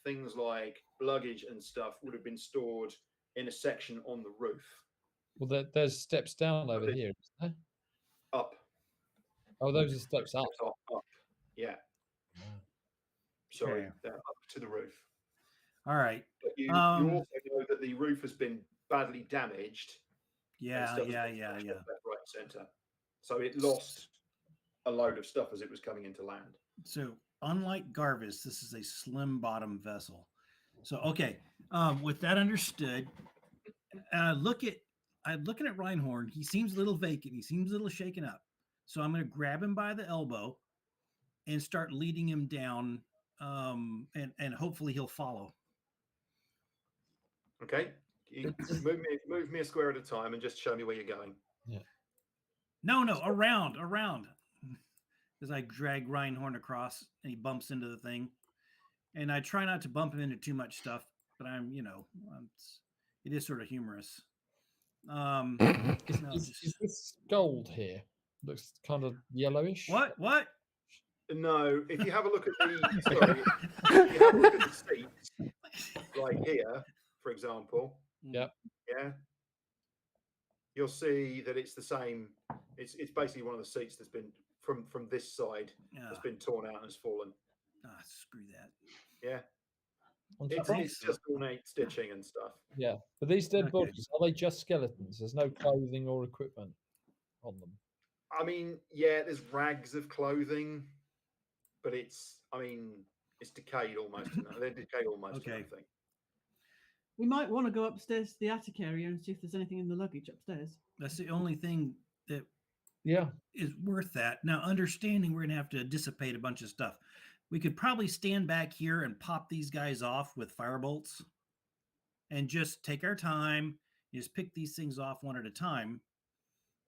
things like luggage and stuff would have been stored in a section on the roof. Well, there's steps down over here, isn't there? Up. Oh, those are steps up. Up. Yeah. Sorry, they're up to the roof. All right. But you also know that the roof has been badly damaged. Yeah. Left, right, center. So it lost a load of stuff as it was coming into land. So unlike Garvis, this is a slim bottom vessel. So okay, with that understood, I'm looking at Reinhorn. He seems a little vacant. He seems a little shaken up. So I'm going to grab him by the elbow and start leading him down, and hopefully he'll follow. Okay, you move me a square at a time and just show me where you're going. Yeah. No, around. As I drag Reinhorn across, and he bumps into the thing, and I try not to bump him into too much stuff, but it is sort of humorous. Is this gold here? Looks kind of yellowish. What? No, if you have a look at if you have a look at the seats, like here, for example. Yep. Yeah. You'll see that it's the same. It's basically one of the seats that's been from this side that's been torn out and has fallen. Screw that. Yeah. On It's top of- just ornate stitching and stuff. Yeah, but these dead Okay. bodies, are they just skeletons? There's no clothing or equipment on them. I mean, yeah, there's rags of clothing, but it's decayed almost. They're decayed almost. Okay. I think. We might want to go upstairs to the attic area and see if there's anything in the luggage upstairs. That's the only thing that Yeah. is worth that. Now, understanding we're going to have to dissipate a bunch of stuff. We could probably stand back here and pop these guys off with firebolts and just take our time, just pick these things off one at a time,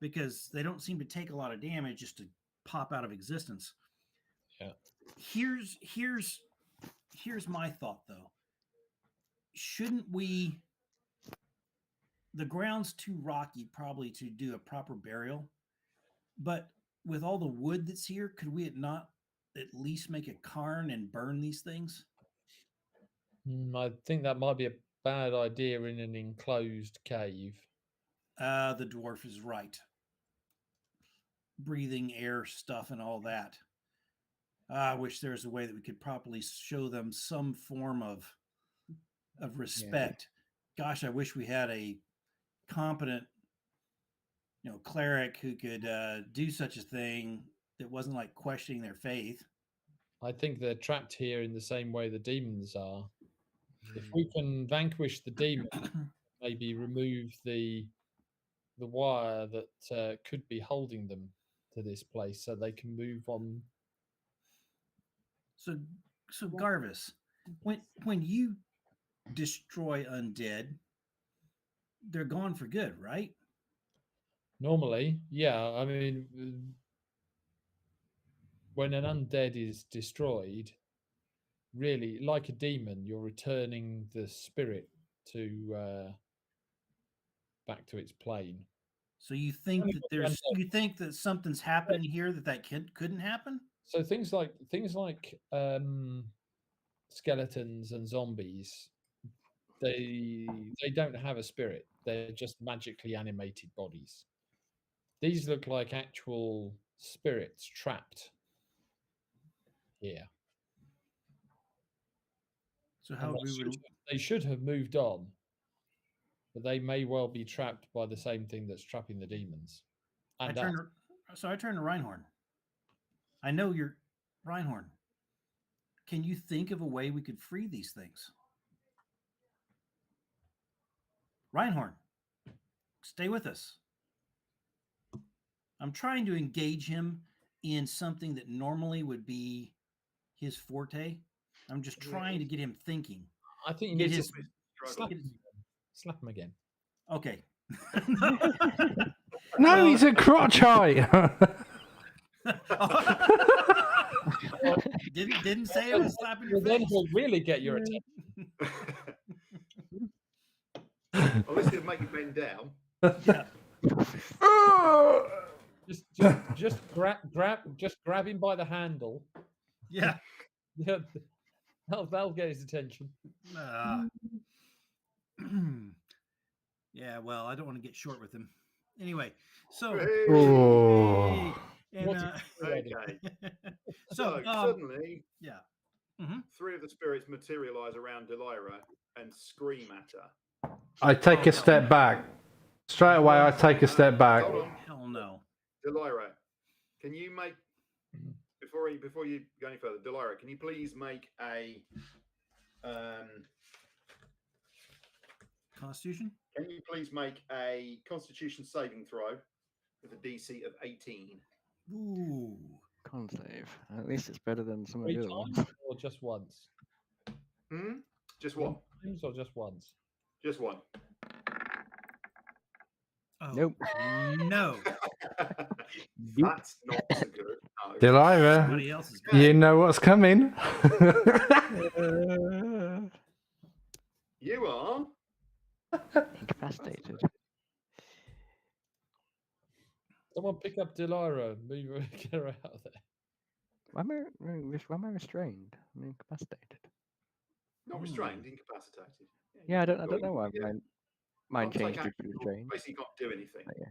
because they don't seem to take a lot of damage just to pop out of existence. Here's my thought though. Shouldn't we? The ground's too rocky probably to do a proper burial, but with all the wood that's here, could we not at least make a cairn and burn these things? I think that might be a bad idea in an enclosed cave. The dwarf is right. Breathing air stuff and all that. I wish there was a way that we could properly show them some form of respect. Gosh, I wish we had a competent, cleric who could do such a thing that wasn't like questioning their faith. I think they're trapped here in the same way the demons are. If we can vanquish the demon, maybe remove the wire that could be holding them to this place, so they can move on. So Garvis, when you destroy undead, they're gone for good, right? Normally, yeah. I mean, when an undead is destroyed, really, like a demon, you're returning the spirit to back to its plane. So you think that something's happening here that couldn't happen? So things like skeletons and zombies, they don't have a spirit. They're just magically animated bodies. These look like actual spirits trapped here. So how they should have moved on, but they may well be trapped by the same thing that's trapping the demons. I turn to Reinhorn. I know you're Reinhorn. Can you think of a way we could free these things? Reinhorn, stay with us. I'm trying to engage him in something that normally would be his forte. I'm just trying to get him thinking. I think you need to slap him again. Okay. No, he's a crotch height. Didn't say I was slapping your Then face. he'll really get your attention. Well, this could make you bend down. Yeah. Just grab him by the handle. Yeah. Yeah, that'll get his attention. Yeah, well, I don't want to get short with him. Anyway, so Oh. Okay. so suddenly, yeah. 3 of the spirits materialize around Delira and scream at her. I take a step back. Straight away, I take a step back. Hold on. Hell no. Delira, can you make before you go any further, Delira, can you please make a Constitution? Can you please make a Constitution saving throw with a DC of 18? Ooh. Con save. At least it's better than some of 3 the other ones. times or just once? Just one. 3 times or just once? Just one. Oh, Nope. No. That's not so good. No. Delira, Somebody else is you know what's coming. You are Incapacitated. Someone pick up Delira and move her, get her out of there. Why am I restrained? I'm incapacitated. not restrained, incapacitated. Yeah, I don't got- know why yeah. mine Can't take changed to action, restrained. Basically, can't do anything. Oh, yeah.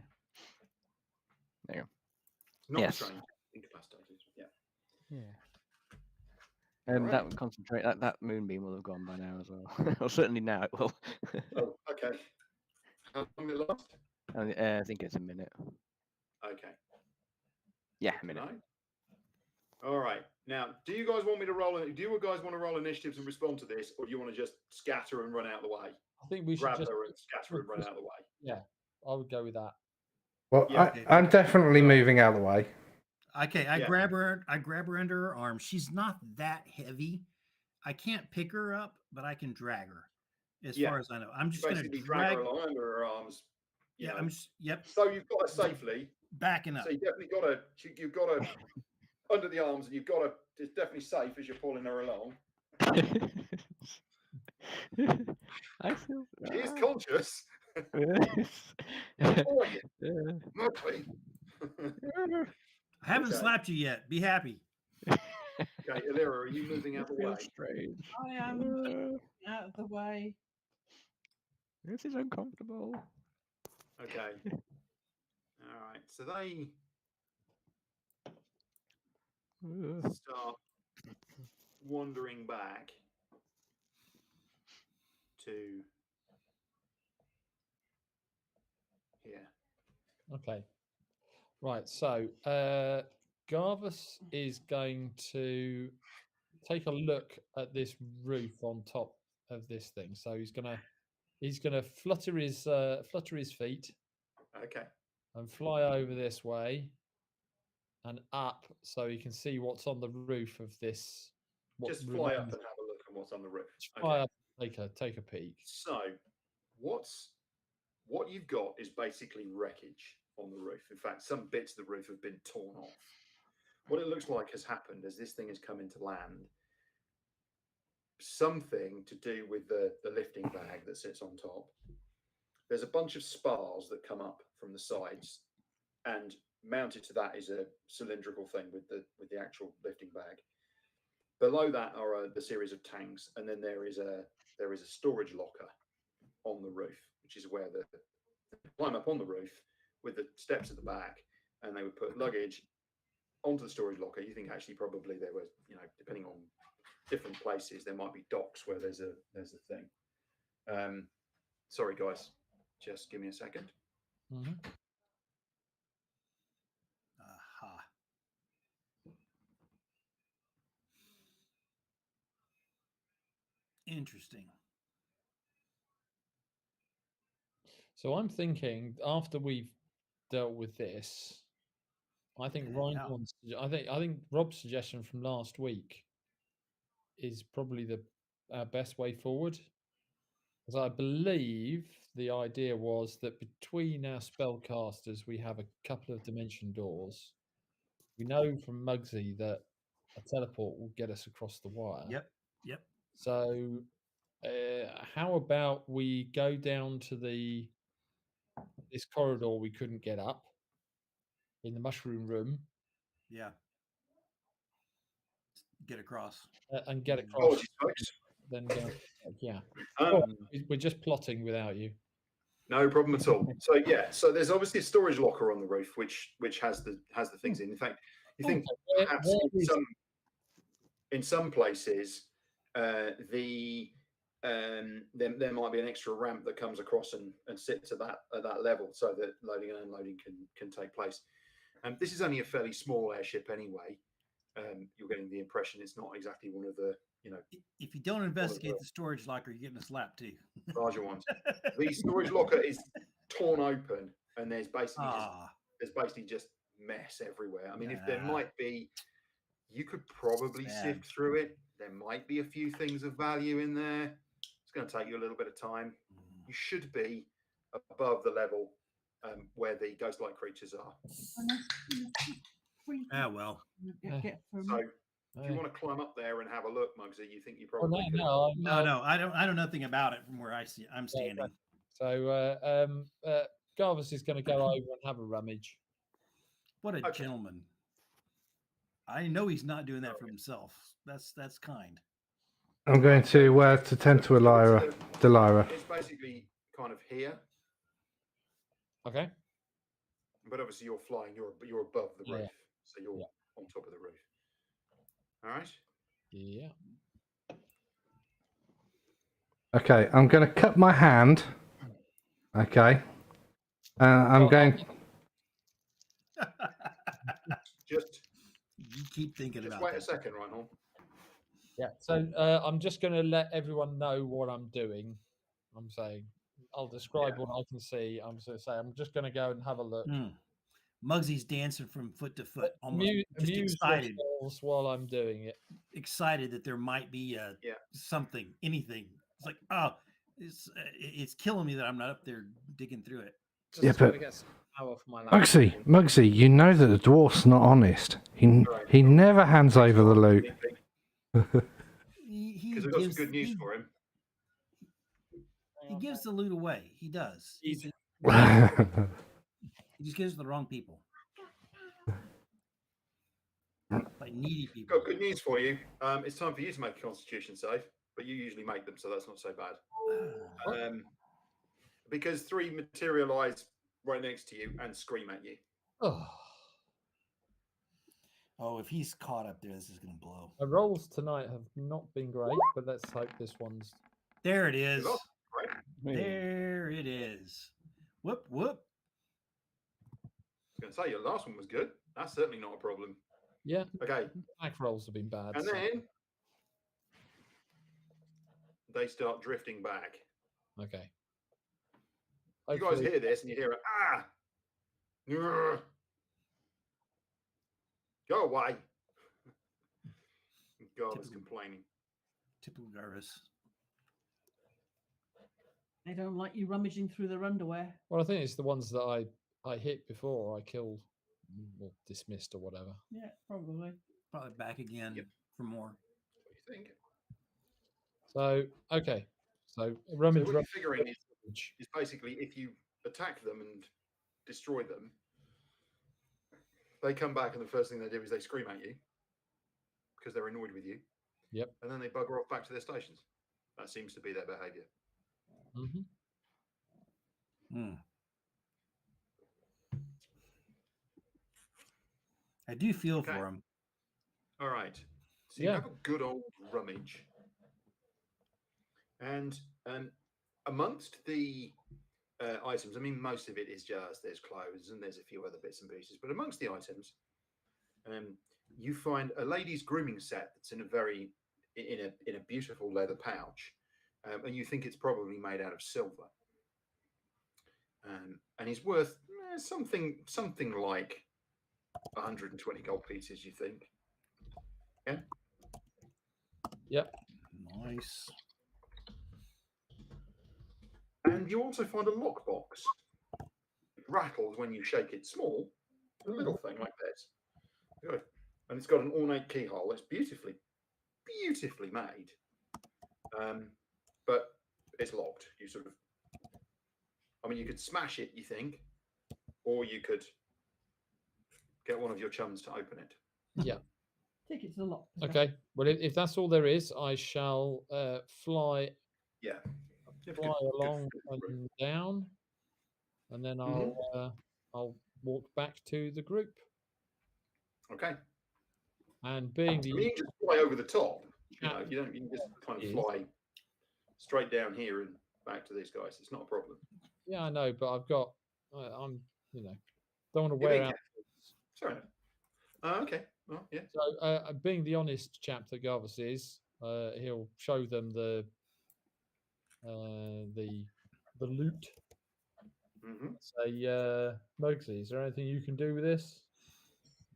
There you go. Not Yes. restrained, incapacitated. Yeah. Yeah. And Alright. that would concentrate. That moonbeam will have gone by now as well. Well, certainly now it will. Oh, okay. How long will it last? I think it's a minute. Okay. Yeah, a minute. Right. All right. Now, do you guys want me to roll? Do you guys want to roll initiatives and respond to this, or do you want to just scatter and run out the way? I think we should Grab just. her and scatter and run out the way. Yeah, I would go with that. Well, Yeah. I'm definitely moving out of the way. Okay, I Yeah. grab her under her arm. She's not that heavy. I can't pick her up, but I can drag her. As Yeah. far as I know. I'm just gonna Basically, drag her along under her arms. you Yeah, know. I'm just yep. So you've got her safely. Backing up. So you definitely got to. You've got to under the arms, and you've got to. It's definitely safe as you're pulling her along. I feel. She is conscious. Yeah. Oh, yeah. Muggsy. I haven't Okay. slapped you yet. Be happy. Okay, Illyra, are you moving out of the way? Feels strange. I am out of the way. This is uncomfortable. Okay. All right. So they start wandering back to here. Okay. Right. So Garvus is going to take a look at this roof on top of this thing. So he's gonna flutter his feet Okay. and fly over this way and up, so he can see what's on the roof of this. Just fly up and have a look at what's on the roof. Fly up, take a peek. So, what you've got is basically wreckage on the roof. In fact, some bits of the roof have been torn off. What it looks like has happened as this thing has come into land. Something to do with the lifting bag that sits on top. There's a bunch of spars that come up from the sides, and mounted to that is a cylindrical thing with the actual lifting bag. Below that are the series of tanks, and then there is a storage locker on the roof, which is where they climb up on the roof with the steps at the back, and they would put luggage onto the storage locker. You think actually probably there was, depending on different places, there might be docks where there's a thing. Sorry guys, just give me a second. Mm-hmm. Aha. Interesting. So I'm thinking after we've dealt with this, I think I think Rob's suggestion from last week is probably the best way forward. Because I believe the idea was that between our spellcasters, we have a couple of dimension doors. We know from Muggsy that a teleport will get us across the wire. Yep. So how about we go down to this corridor we couldn't get up in the mushroom room? Yeah. Get across. And get across. Apologies, folks. Then go. Yeah. Um, We're just plotting without you. No problem at all. So yeah, so there's obviously a storage locker on the roof, which has the things in. In fact, you think perhaps in some places there might be an extra ramp that comes across and sits at that level, so that loading and unloading can take place. This is only a fairly small airship anyway. You're getting the impression it's not exactly one of the If you don't investigate the storage locker, you're getting a slap too. larger ones. The storage locker is torn open, and there's basically just mess everywhere. I mean, if there might be, you could probably sift through it. There might be a few things of value in there. It's going to take you a little bit of time. You should be above the level where the ghost-like creatures are. Well. So if you want to climb up there and have a look, Muggsy, you think you probably could. No, I don't know nothing about it from where I'm standing. So Garvus is going to go over and have a rummage. What a gentleman. I know he's not doing that for himself. That's kind. I'm going to tend to Delira. It's basically kind of here. Okay. But obviously you're flying. You're above the roof, so you're on top of the roof. All right. Yeah. Okay, I'm going to cut my hand. Okay. I'm going. Just you keep thinking about. Just wait a second, Reinhold. Yeah. So I'm just going to let everyone know what I'm doing. I'm saying I'll describe what I can see. I'm going to say I'm just going to go and have a look. Muggsy's dancing from foot to foot, almost just excited while I'm doing it. Excited that there might be something, anything. It's like, it's killing me that I'm not up there digging through it. Yeah, but power for my lap. Mugsy, you know that the dwarf's not honest. He never hands over the loot. He Because we've got some gives good news for him. he gives the loot away. He does. He just gives it to the wrong people. Like needy people. Got good news for you. It's time for you to make a Constitution save, but you usually make them, so that's not so bad. Because 3 materialise right next to you and scream at you. Oh, if he's caught up there, this is going to blow. My rolls tonight have not been great, but let's hope this one's. There it is. Right? There it is. Whoop, whoop. I was going to say, your last one was good. That's certainly not a problem. Yeah. Okay. Back rolls have been bad. And so- then they start drifting back. Okay. You guys Hopefully- hear this and you hear it. Ah! Grr. Go away. Garvis complaining. Typical Garvis. They don't like you rummaging through their underwear. Well, I think it's the ones that I hit before I killed or dismissed or whatever. Yeah, probably. Probably back again for more. What do you think? So, okay. So, So rummage. what you're figuring is rummage. basically if you attack them and destroy them, they come back and the first thing they do is they scream at you because they're annoyed with you. Yep. And then they bugger off back to their stations. That seems to be their behaviour. I do feel Okay. for him. All right. So you have a good old rummage. And amongst the items, I mean, most of it is just there's clothes and there's a few other bits and pieces. But amongst the items, you find a lady's grooming set that's in a beautiful leather pouch, and you think it's probably made out of silver. And is worth something like 120 gold pieces, you think? Yeah. Yep. Nice. And you also find a lockbox. It rattles when you shake it. Small, a little thing like this. Good. And it's got an ornate keyhole. It's beautifully made. But it's locked. You sort of, I mean, you could smash it, you think, or you could get one of your chums to open it. Yeah. Take it to the lock. Okay. Well, if that's all there is, I shall fly. Yeah. Fly along and down, and then I'll walk back to the group. Okay. And being the I mean, you can just fly over the top. You know, you can just kind of fly straight down here and back to these guys. It's not a problem. Yeah, I know, but I've got I'm don't want to wear out. Fair enough. Okay. Well, yeah. So being the honest chap that Garvis is, he'll show them the loot. Say, Moxie, is there anything you can do with this?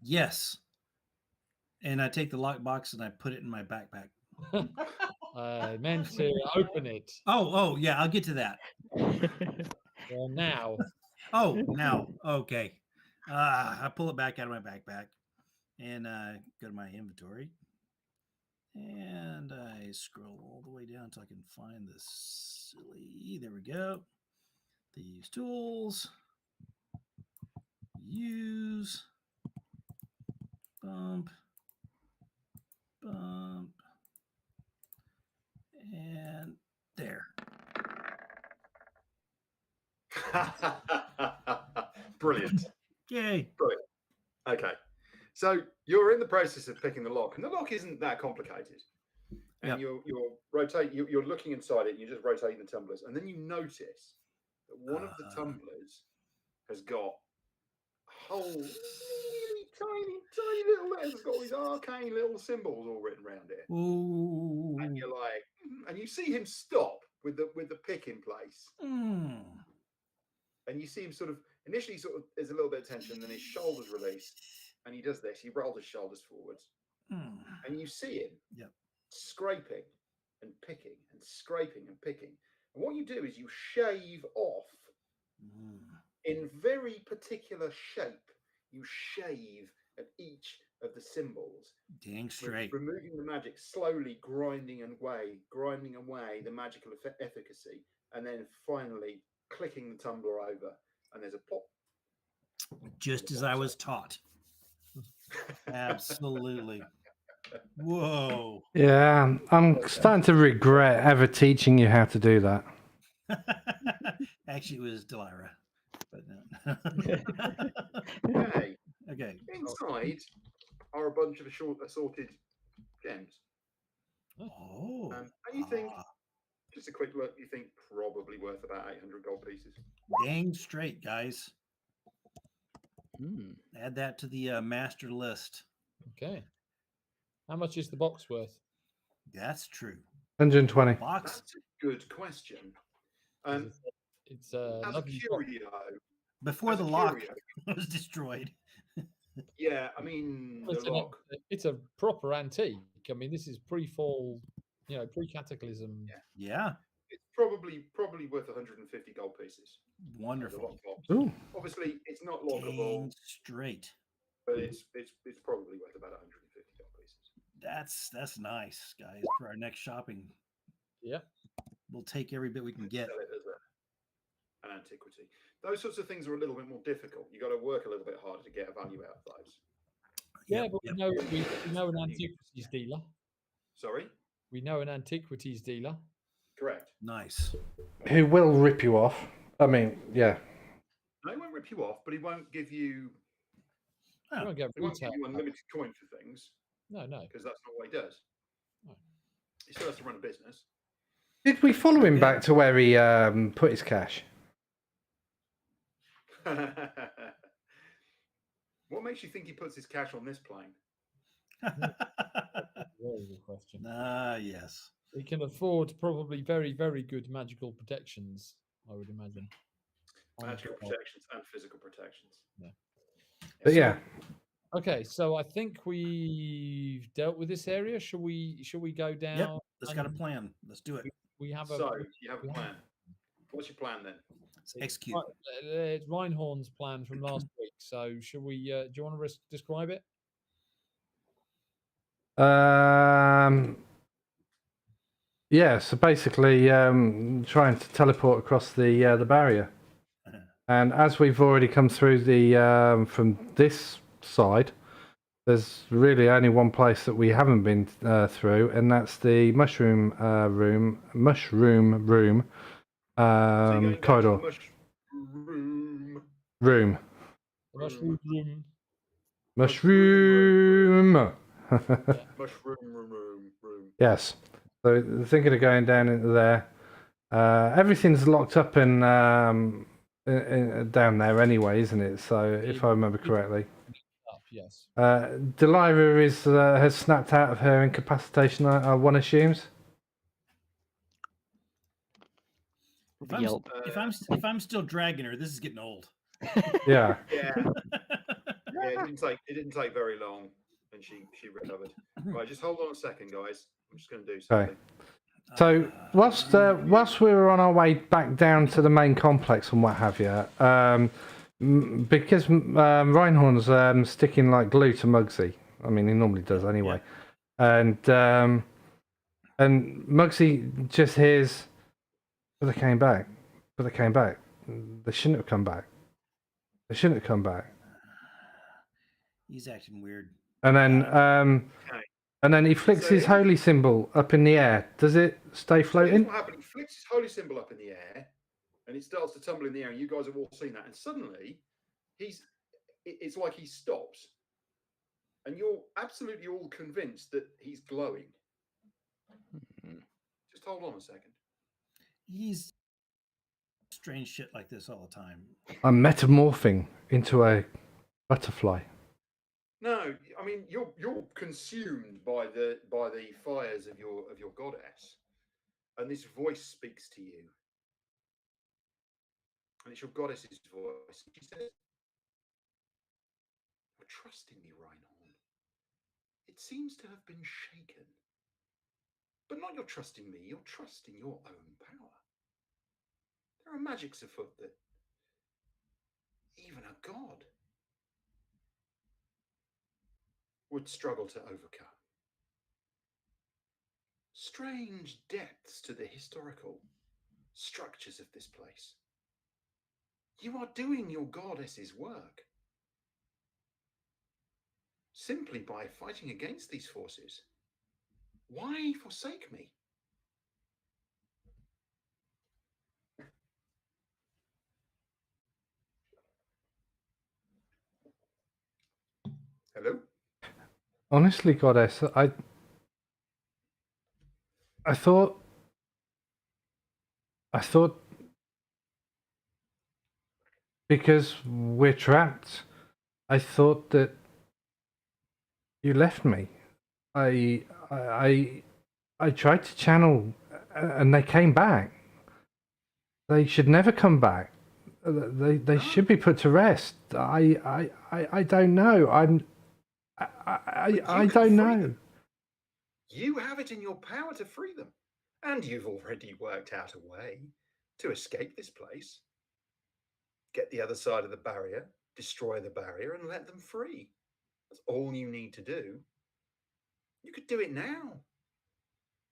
Yes. And I take the lockbox and I put it in my backpack. I meant to open it. Oh, yeah, I'll get to that. Well, now. Oh, now. Okay. I pull it back out of my backpack and go to my inventory. And I scroll all the way down until I can find this silly. There we go. These tools. Use. Bump. And there. Brilliant. Yay. Brilliant. Okay. So you're in the process of picking the lock, and the lock isn't that complicated. And you're looking inside it, and you're just rotating the tumblers, and then you notice that one of the tumblers has got a whole really tiny little letters. It's got these arcane little symbols all written around it. Ooh. And you're like, and you see him stop with the pick in place. And you see him initially there's a little bit of tension, then his shoulders release, and he does this. He rolls his shoulders forwards, and you see him scraping and picking and scraping and picking. And what you do is you shave off in very particular shape. You shave at each of the symbols, Dang straight. removing the magic slowly, grinding away the magical efficacy, and then finally clicking the tumbler over, and there's a pop. Just as I was taught. Absolutely. Whoa. Yeah, I'm starting to regret ever teaching you how to do that. Actually, it was Delira. But no. Okay. Okay. Inside are a bunch of assorted gems. Oh. And you think, just a quick look, you think probably worth about 800 gold pieces. Dang straight, guys. Hmm. Add that to the master list. Okay. How much is the box worth? That's true. 120. Box. That's a good question. It's As a lovely box. curio, Before as the a lock curio, was destroyed. yeah, I mean, the lock. It's a proper antique. I mean, this is pre-fall, pre-cataclysm. Yeah. It's probably worth 150 gold pieces. The Wonderful. lock box. Ooh. Obviously, it's not Dang lockable, straight. but it's probably worth about 150 gold pieces. That's nice, guys. For our next shopping, Yeah. we'll take every bit we can get. Sell it as an antiquity. Those sorts of things are a little bit more difficult. You got to work a little bit harder to get a value out of those. Yeah, Yep, but yep. we know an antiquities dealer. Sorry? We know an antiquities dealer. Correct. Nice. Who will rip you off? I mean, yeah. No, he won't rip you off, but he won't give you You don't get he won't give retail. you unlimited coin for things No. because that's not what he does. No. He still has to run a business. Did we follow him back to where he put his cash? What makes you think he puts his cash on this plane? Very good question. Yes. We can afford probably very, very good magical protections, I would imagine. Magical protections and physical protections. Yeah. But yeah. Okay, so I think we've dealt with this area. Shall we go down? Yep. Let's got a plan. Let's do it. We have So you have a plan. What's your plan then? Execute. It's Reinhorn's plan from last week. So shall we? Do you want to describe it? Yeah. So basically, trying to teleport across the barrier, and as we've already come through the from this side, there's really only one place that we haven't been through, and that's the mushroom room. So you're going Corridor. to the mushroom. Room. The mushroom room. Mushroom. Mushroom room. Yes. So thinking of going down into there. Everything's locked up in down there anyway, isn't it? So if I remember correctly. Yes. Delira has snapped out of her incapacitation. One assumes. If I'm still dragging her, this is getting old. Yeah. Yeah. Yeah. It didn't take very long, and she recovered. Right. Just hold on a second, guys. I'm just going to do something. So whilst we were on our way back down to the main complex and what have you, because Reinhorn's sticking like glue to Muggsy. I mean, he normally does anyway, and Muggsy just hears, "But they came back. But they came back. They shouldn't have come back. They shouldn't have come back." He's acting weird. And then he flicks his holy symbol up in the air. Does it stay floating? What happened? He flicks his holy symbol up in the air, and it starts to tumble in the air. And you guys have all seen that. And suddenly, it's like he stops, and you're absolutely all convinced that he's glowing. Just hold on a second. He's strange shit like this all the time. I'm metamorphing into a butterfly. No, I mean you're consumed by the fires of your goddess, and this voice speaks to you, and it's your goddess's voice. She says, "You're trusting me, Reinhorn. It seems to have been shaken, but not you're trusting me. You're trusting your own power. There are magics afoot that even a god would struggle to overcome. Strange depths to the historical structures of this place. You are doing your goddess's work simply by fighting against these forces. Why forsake me? Hello? Honestly, goddess, I thought because we're trapped, I thought that you left me. I tried to channel, and they came back. They should never come back. They should be put to rest. I don't know. I don't know. You have it in your power to free them, and you've already worked out a way to escape this place. Get the other side of the barrier, destroy the barrier, and let them free. That's all you need to do. You could do it now.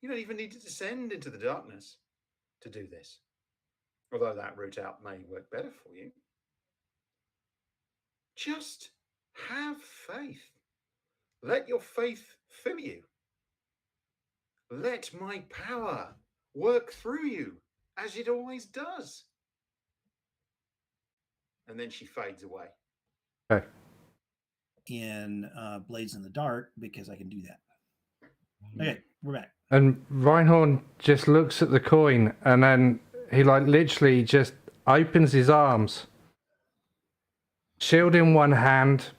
You don't even need to descend into the darkness to do this, although that route out may work better for you. Just have faith. Let your faith fill you. Let my power work through you as it always does. And then she fades away. Okay. In Blades in the Dark, because I can do that. Okay, we're back. And Reinhorn just looks at the coin, and then he literally just opens his arms, shield in one hand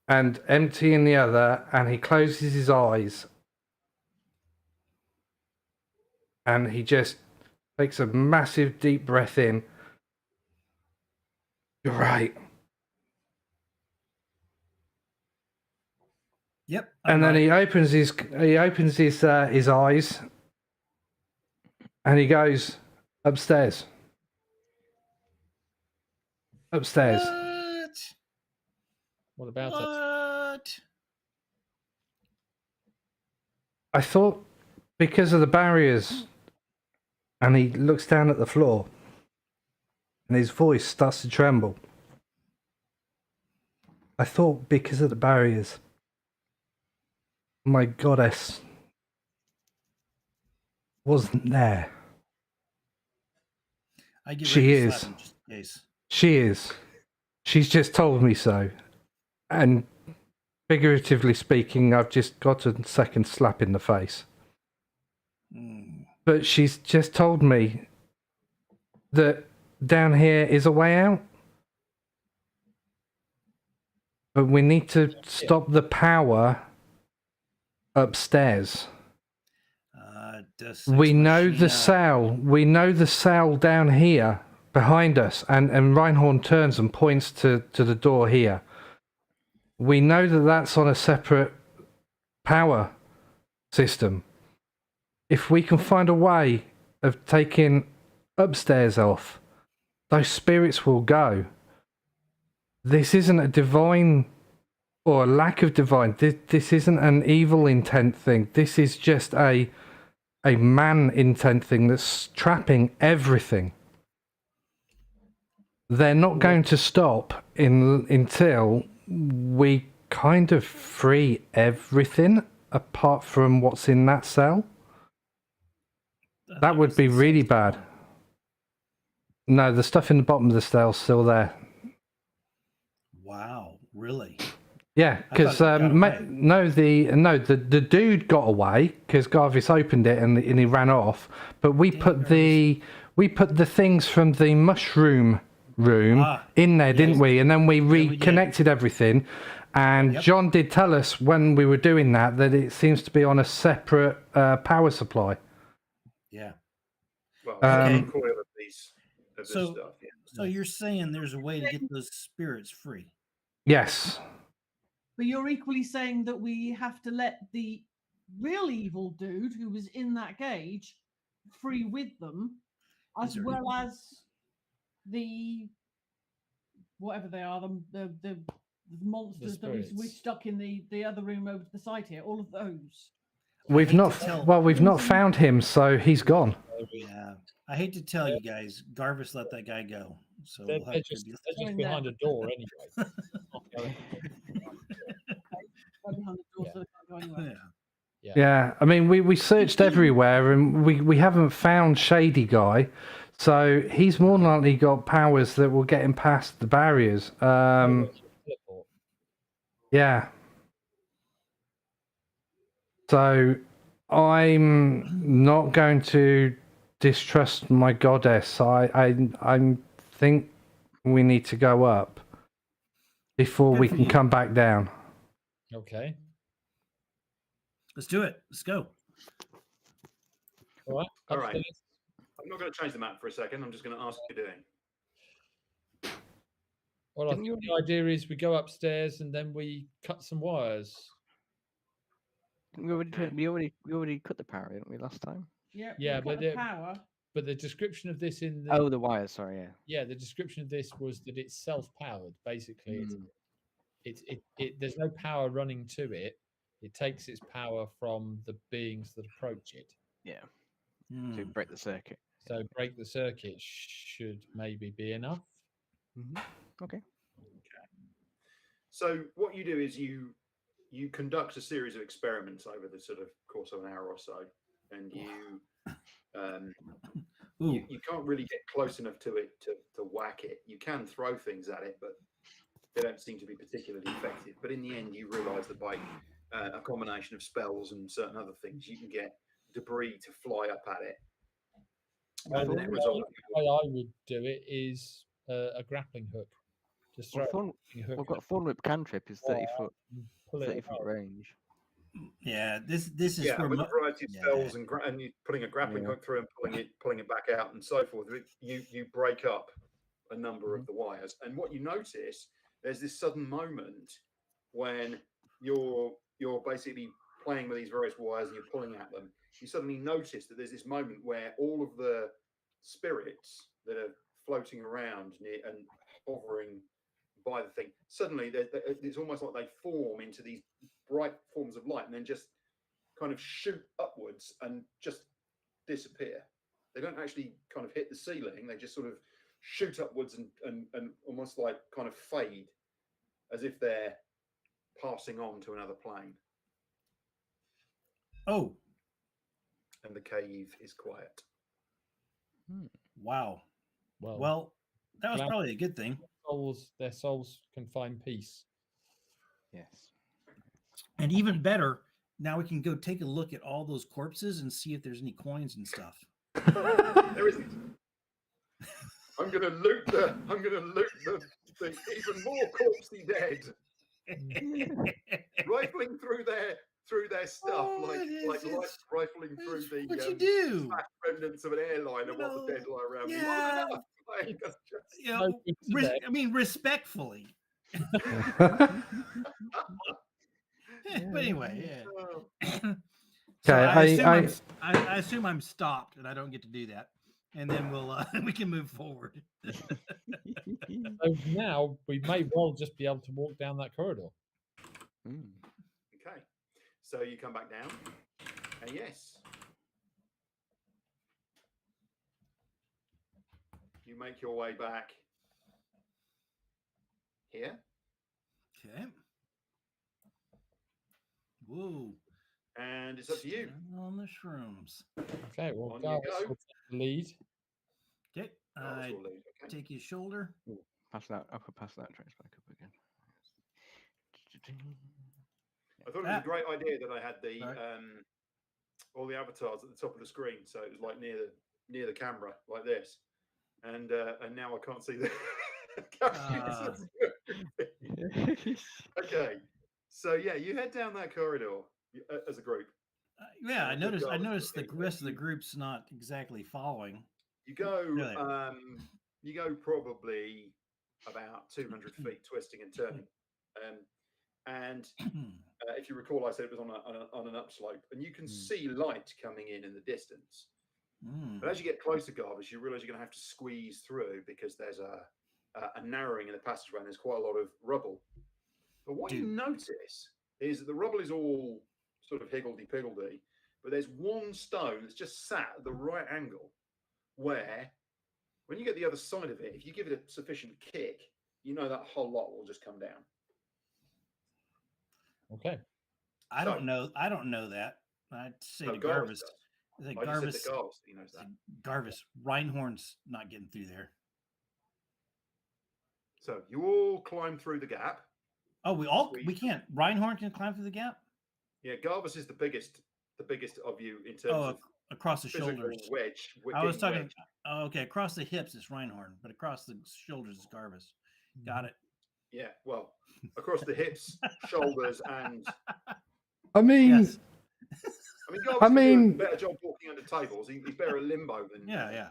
and empty in the other, and he closes his eyes, and he just takes a massive deep breath in. You're right. Yep. And then he opens his eyes, and he goes upstairs. Upstairs. What about it? What? I thought because of the barriers, and he looks down at the floor, and his voice starts to tremble. I thought because of the barriers, my goddess wasn't there. I get She ready to is. slap him just in case. She is. She's just told me so. And figuratively speaking, I've just got a second slap in the face. But she's just told me that down here is a way out. But we need to stop the power upstairs. We know the cell. We know the cell down here behind us. And Reinhorn turns and points to the door here. We know that that's on a separate power system. If we can find a way of taking upstairs off, those spirits will go. This isn't a divine or a lack of divine. This isn't an evil intent thing. This is just a man intent thing that's trapping everything. They're not going to stop until we kind of free everything apart from what's in that cell. That would be really bad. No, the stuff in the bottom of the cell's still there. Wow, really? Yeah, because the dude got away because Garvis opened it and he ran off. But we put the things from the mushroom room in there, didn't we? And then we reconnected everything. And John did tell us when we were doing that it seems to be on a separate power supply. Yeah. Well, Okay. coil of this stuff. Yeah. So you're saying there's a way to get those spirits free? Yes. But you're equally saying that we have to let the real evil dude who was in that cage free with them, as well as the whatever they are, the monsters that we spirits. stuck in the other room over to the side here. All of those. We've hate not to tell- we've not found him, so he's gone. Yeah, I hate to tell you guys, Garvis let that guy go. So They're, we'll have they're to just, be- they're just in there. behind a door anyway. Right behind the door, Yeah. so they can't go anywhere. yeah. Yeah, I mean, we searched everywhere and we haven't found Shady Guy, so he's more than likely got powers that will get him past the barriers. Teleport. Yeah. So I'm not going to distrust my goddess. I think we need to go up before Good we for can you. come back down. Okay. Let's do it. Let's go. All right. All right. upstairs. I'm not going to change the map for a second. I'm just going to ask what you're doing. Well, I Didn't think you the idea is we go upstairs and then we cut some wires. We already cut the power, didn't we, last time? Yeah, Yeah, we cut but the the- power. But the description of this in the Oh, the wires. Sorry, yeah. the description of this was that it's self-powered. Basically, Mm. it there's no power running to it. It takes its power from the beings that approach it. Yeah. Hmm. To break the circuit. So break the circuit should maybe be enough. Okay. So what you do is you conduct a series of experiments over the sort of course of an hour or so, and Ooh. you can't really get close enough to it to whack it. You can throw things at it, but they don't seem to be particularly effective. But in the end, you realise that by a combination of spells and certain other things, you can get debris to fly up at it. And the net result. The way I would do it is a grappling hook. Just throw Well, a grappling hook we've got at Thorn Whip cantrip is 30 foot, and pull it 30 foot out. range. Yeah, this is Yeah, where with a variety of yeah. spells and you putting a grappling Yeah. hook through and pulling it back out and so forth. You break up a number of the wires, and what you notice, there's this sudden moment when you're basically playing with these various wires and you're pulling at them. You suddenly notice that there's this moment where all of the spirits that are floating around near and hovering by the thing, suddenly it's almost like they form into these bright forms of light and then just kind of shoot upwards and just disappear. They don't actually kind of hit the ceiling, they just sort of shoot upwards and almost like kind of fade as if they're passing on to another plane. Oh, And the cave is quiet. wow. Well, Well, that was glad- probably a good thing. their souls can find peace. Yes. And even better, now we can go take a look at all those corpses and see if there's any coins and stuff. There isn't. I'm gonna loot the even more corpsey dead, rifling through their stuff Oh, like it's- rifling through It's the what you do. smashed remnants of an airliner while the dead lie around me. yeah. Not enough. Like, You know, No good today. I mean, respectfully. But anyway, oh, yeah. So Okay, I assume I'm stopped and I don't get to do that, and then we'll we can move forward. So now we may well just be able to walk down that corridor. Mm. okay. So you come back down, and yes, you make your way back here. Okay. Whoa. And it's up to you. Standing on the shrooms. Okay, well, On you Garvis go. will take the lead. Okay. I Will lead, okay. take his shoulder. Pass that. I could pass that trace back up again. I thought it was a great idea that I had the Right. all the avatars at the top of the screen, so it was like near the camera, like this, and now I can't see the characters. Okay, so yeah, you head down that corridor as a group. Yeah, I Good noticed. I job. noticed the Okay, rest of the you- group's not exactly following. You go, Really? you go probably about 200 feet, twisting and turning, and if you recall, I said it was on an upslope, and you can see light coming in the distance. Mm. But as you get closer, Garvis, you realise you're going to have to squeeze through because there's a a narrowing in the passageway, and there's quite a lot of rubble. But what you Dude. notice is that the rubble is all sort of higgledy-piggledy, but there's one stone that's just sat at the right angle where, when you get the other side of it, if you give it a sufficient kick, you know that whole lot will just come down. Okay. I So- don't know. I don't know that. I'd say No, to Garvis Garvis. does. I think I just Garvis. said to Garvis that he knows that. Garvis. Reinhorn's not getting through there. So you all climb through the gap. Oh, we can't. Reinhorn can climb through the gap. Yeah, Garvis is the biggest of you in terms Oh, of across the physical shoulders. wedge. I was getting talking. wedged. Oh, okay, across the hips is Reinhorn, but across the shoulders is Garvis. Got it. Yeah, well, across the hips, shoulders, and I mean, Yes. I mean, Garvis I can do a mean- better job walking under tables. He's better at limbo than Yeah.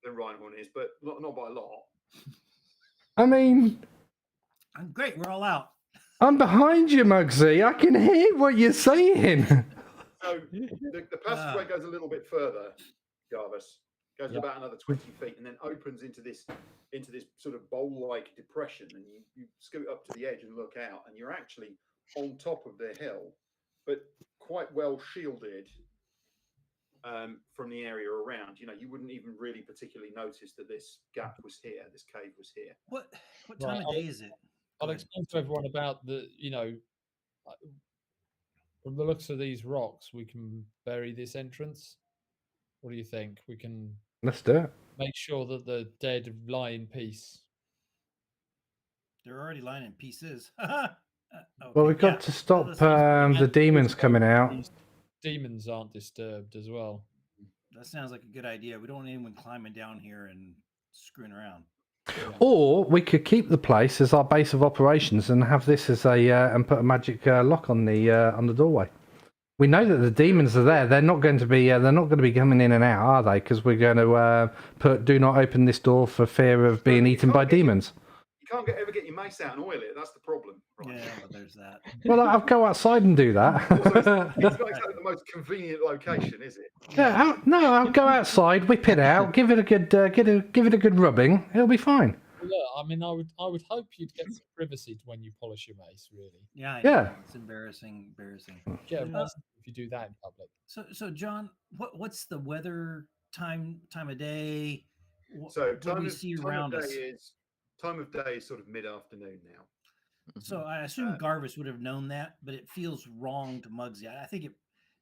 than Reinhorn is, but not by a lot. I mean, I'm great. We're all out. I'm behind you, Muggsy. I can hear what you're saying. So the passageway goes a little bit further, Garvis. Goes Yeah. about another 20 feet and then opens into this sort of bowl-like depression, and you scoot up to the edge and look out, and you're actually on top of the hill, but quite well shielded from the area around. You know, you wouldn't even really particularly notice that this gap was here, this cave was here. What time Right, of day is it? I'll Go ahead. explain to everyone about from the looks of these rocks, we can bury this entrance. What do you think? We can Let's do it. make sure that the dead lie in peace. They're already lying in pieces. Well, we've got to stop the And demons also coming out. these demons aren't disturbed as well. That sounds like a good idea. We don't want anyone climbing down here and screwing around. Or we could keep the place as our base of operations and have this as and put a magic lock on the doorway. We know that the demons are there. They're not going to be coming in and out, are they? Because we're going to put "Do not open this door for fear of being eaten by demons." You can't ever get your mace out and oil it. That's the problem. Right? Yeah, but there's that. Well, I'll go outside and do that. Also, it's not exactly the most convenient location, is it? Yeah, I'll go outside, whip it out, give it a good give it a good rubbing. It'll be fine. Well, look, I mean, I would hope you'd get some privacy when you polish your mace. Really, Yeah. I Yeah. know. It's embarrassing. yeah. Uh, Imagine if you do that in public. So John, what's the weather time of day? So What do we see around us? Time of day is sort of mid-afternoon now. So I assume Garvis would have known that, but it feels wrong to Muggsy. I think it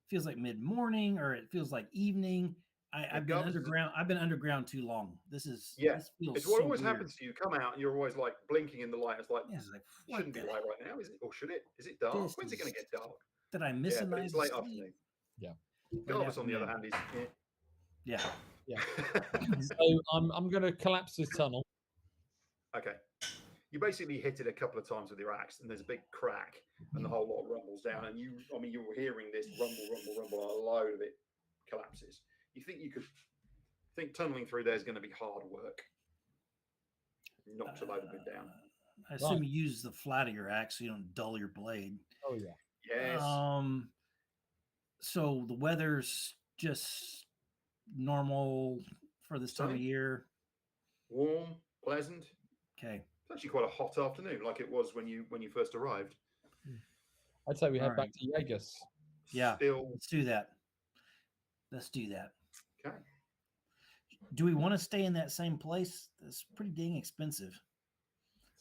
feels like mid-morning or it feels like evening. I've been Garvis is- underground. I've been underground too long. This Yeah, feels it's what so always weird. happens to you. You come out and you're always like blinking in the light. It's like, Yeah, it's like, what shouldn't be the light right now, is it? Or should it? Is it dark? This When's it going is- to get dark? Did I miss Yeah, a but night? it's of late sleep? afternoon. Yeah. Garvis, on the other hand, is Yeah. So I'm going to collapse this tunnel. okay. You basically hit it a couple of times with your axe, and there's a big crack, and the whole lot rumbles down. And you were hearing this rumble, and a load of it collapses. You think tunneling through there is going to be hard work. Knocks a load of it down. I assume Right. you use the flat of your axe so you don't dull your blade. Oh yeah. Yes. So the weather's just normal for this time of Sunny. year. Warm, pleasant. Okay. It's actually quite a hot afternoon, like it was when you first arrived. I'd say we head All back to Vegas. Yeah. Still Let's do that. okay. Do we want to stay in that same place? That's pretty dang expensive.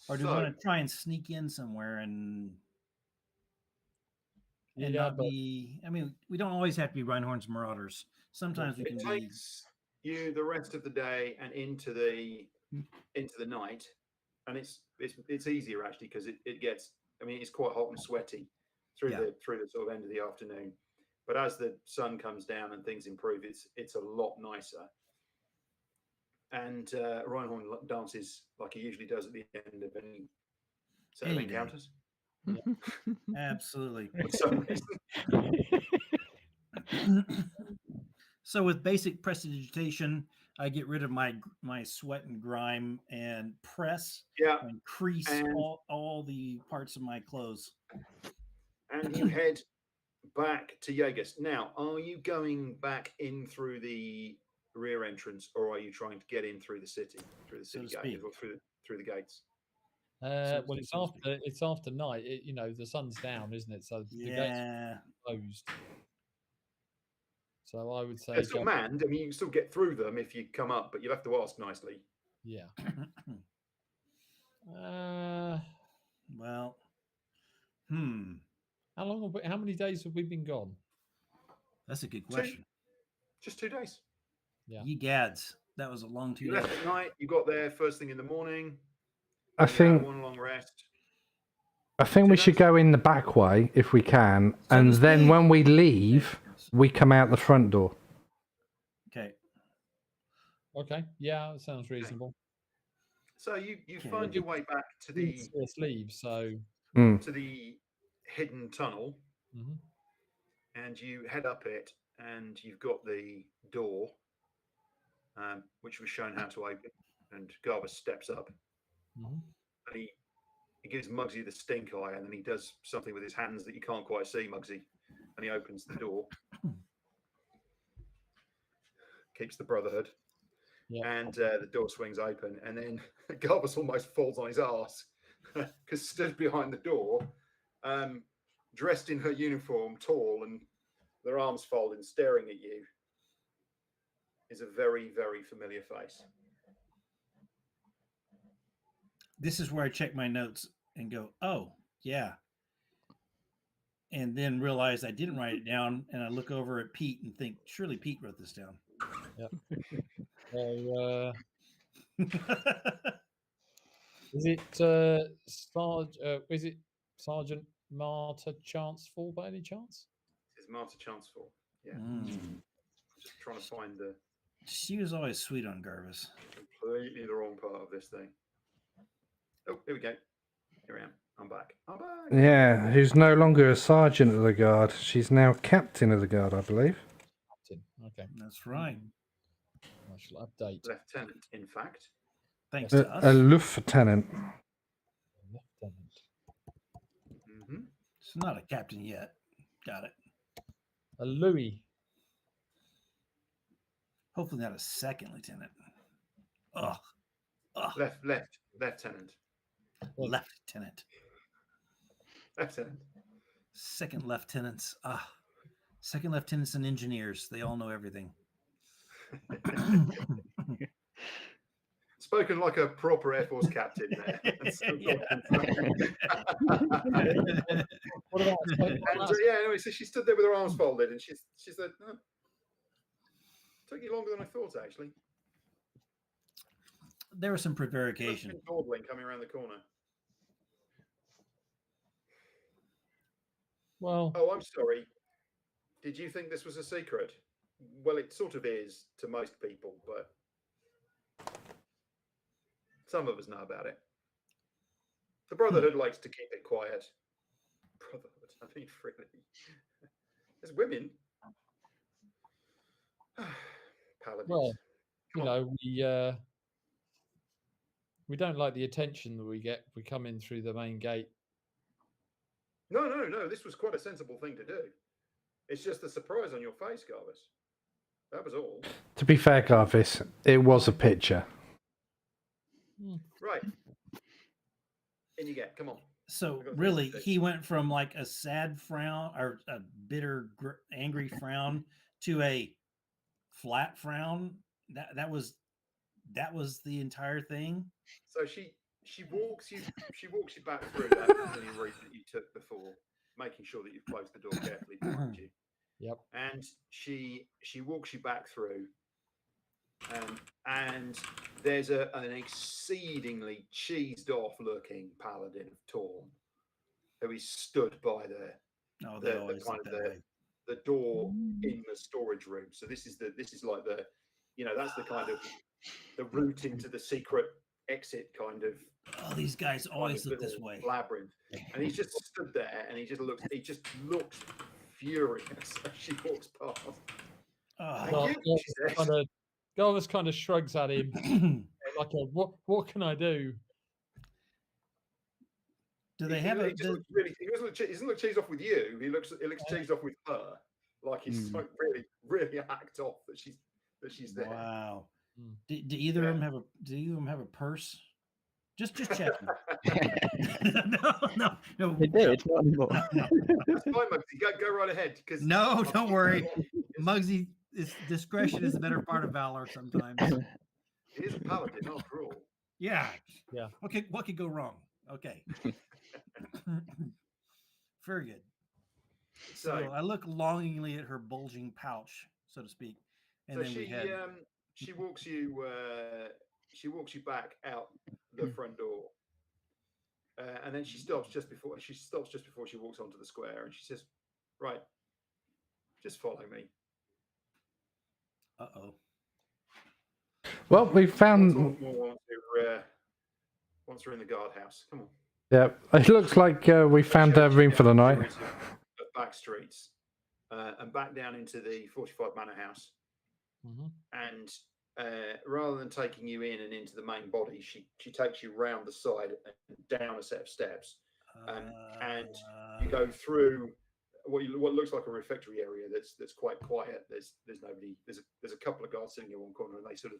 Or do we So, want to try and sneak in somewhere and Yeah, not but be? I mean, we don't always have to be Reinhorn's Marauders. Sometimes we can it be. takes you the rest of the day and into the night, and it's easier actually because it gets. I mean, it's quite hot and sweaty through Yeah. the sort of end of the afternoon, but as the sun comes down and things improve, it's a lot nicer. And Reinhorn dances like he usually does at the end of any set of Any day. encounters. Absolutely. For some reason. So with basic prestidigitation, I get rid of my sweat and grime and press Yeah, and crease And- all the parts of my clothes. and you head back to Vegas. Now, are you going back in through the rear entrance, or are you trying to get in through the city So to gate, speak. or through the gates? Well, so it's to speak. after night. The sun's down, isn't it? So the gates Yeah. are closed. So I would say, They're still manned. I mean, you can still get through them if you come up, but you'll have to ask nicely. yeah. Well, How many days have we been gone? that's a good question. Just 2 days. Yeah. Ye gads, that was a long 2 You days. left at night. You got there first thing in the morning. I then you had think one long rest. I think we should go in the back way if we can, So and to then speak. when we leave, we come out the front door. Okay. Okay. Yeah, that sounds reasonable. So you Okay. find your way back to We the didn't see us leave, so hidden tunnel, mhm. and you head up it, and you've got the door, which was shown how to open. And Garvis steps up, Mhm. and he gives Muggsy the stink eye, and then he does something with his hands that you can't quite see, Muggsy, and he opens the door. Keeps the brotherhood. Yeah. And the door swings open, and then Garvis almost falls on his ass because stood behind the door, dressed in her uniform, tall and their arms folded, staring at you, is a very, very familiar face. This is where I check my notes and go, oh, yeah. And then realize I didn't write it down. And I look over at Pete and think, surely Pete wrote this down. So, is it Sergeant Marta Chanceful by any chance? It's Marta Chanceful. Yeah. Just trying to find the She was always sweet on Garvis. completely the wrong part of this thing. Oh, here we go. Here I am. I'm back. Yeah, who's no longer a sergeant of the guard. She's now captain of the guard, I believe. Captain. Okay. That's right. I shall update. Lieutenant, in fact. Thanks to us. A lieutenant. Lieutenant. Mm-hmm. It's not a captain yet. Got it. A Louis. Hopefully not a second lieutenant. Ugh. Lieutenant. Lieutenant. Lieutenant. Second lieutenants. Second lieutenants and engineers. They all know everything. Spoken like a proper Air Force captain there. What about Anyway, so she stood there with her arms folded, and she said, oh, took you longer than I thought, actually. There was some prevarication. Dawdling coming around the corner. Well, oh, I'm sorry. Did you think this was a secret? Well, it sort of is to most people, but some of us know about it. The Brotherhood likes to keep it quiet. Brotherhood, I mean, really. There's women. Paladins. Well, we don't like the attention that we get if we come in through the main gate. No. This was quite a sensible thing to do. It's just the surprise on your face, Garvis. That was all. To be fair, Garvis, it was a picture. Right. In you get. Come on. So really, he went from like a sad frown or a bitter, angry frown to a flat frown. That was the entire thing. So she walks you back through that familiar route that you took before, making sure that you've closed the door carefully behind you. Yep. And she walks you back through, and there's an exceedingly cheesed off looking paladin of Torm who is stood by the door in the storage room. So this is like the, that's the kind of the route into the secret exit kind of. Oh, these guys always look this way. Labyrinth, and he's just stood there, and he just looks furious as she walks past. Garvis kind of shrugs at him like, "What can I do?" Do they have a? He doesn't look cheesed off with you. He looks cheesed off with her. Like he's like really, really hacked off that she's that she's there. Wow. Mm. Do either Yeah. of them have a? Do either of them have a purse? Just checking. no. They did, not anymore. No. That's fine, Muggsy. Go right ahead. Because No, don't worry. Muggsy, discretion is the better part of valor sometimes. He is a paladin after all. Yeah. Yeah. What could go wrong? Okay. Very good. So So, I look longingly at her bulging pouch, so to speak, and so then we head. she walks you back out the front door, and then she stops just before she walks onto the square, and she says, "Right, just follow me." Uh-oh. Well, we found. Once we're in the guardhouse, come on. Yeah, it looks like we found a room for the night. Back streets, and back down into the 45 Manor House. Mm-hmm. And rather than taking you in and into the main body, she takes you round the side and down a set of steps, and you go through what looks like a refectory area that's quite quiet. There's nobody. There's a couple of guards sitting in one corner, and they sort of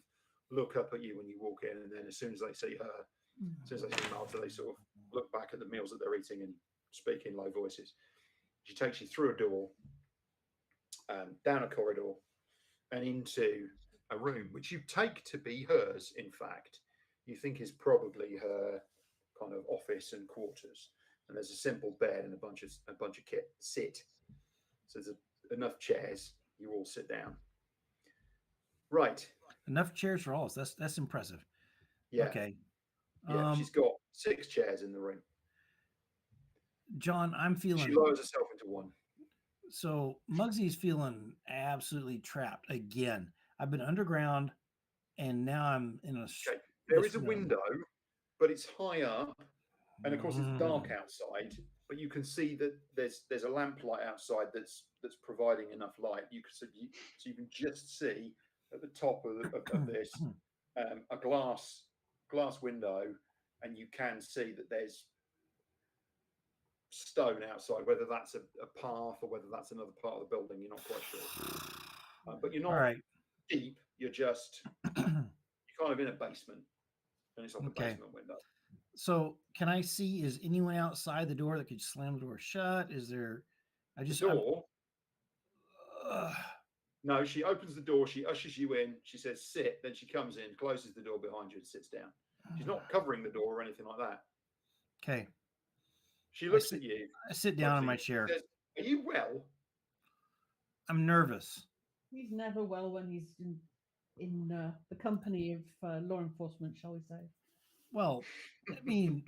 look up at you when you walk in, and then as soon as they see her, as soon as they see Malta, they sort of look back at the meals that they're eating and speak in low voices. She takes you through a door, down a corridor, and into a room which you take to be hers. In fact, you think is probably her kind of office and quarters. And there's a simple bed and a bunch of kit. Sit. So there's enough chairs. You all sit down. Right. Enough chairs for all of us. That's impressive. Yeah. Okay. Yeah. She's got 6 chairs in the room. John, I'm feeling. She lowers herself into one. So Muggsy's feeling absolutely trapped again. I've been underground, and now I'm in a. Okay. There is a window, but it's high up, and of course it's dark outside. But you can see that there's a lamplight outside that's providing enough light. So you can just see at the top of this a glass window, and you can see that there's stone outside. Whether that's a path or whether that's another part of the building, you're not quite sure. But you're not deep. You're just you're kind of in a basement, and it's like a basement window. So can I see? Is anyone outside the door that could slam the door shut? Is there? The door. No, she opens the door. She ushers you in. She says, "Sit." Then she comes in, closes the door behind you, and sits down. She's not covering the door or anything like that. Okay. She looks at you. I sit down in my chair. Says, "Are you well?" I'm nervous. He's never well when he's in the company of law enforcement, shall we say? Well, I mean,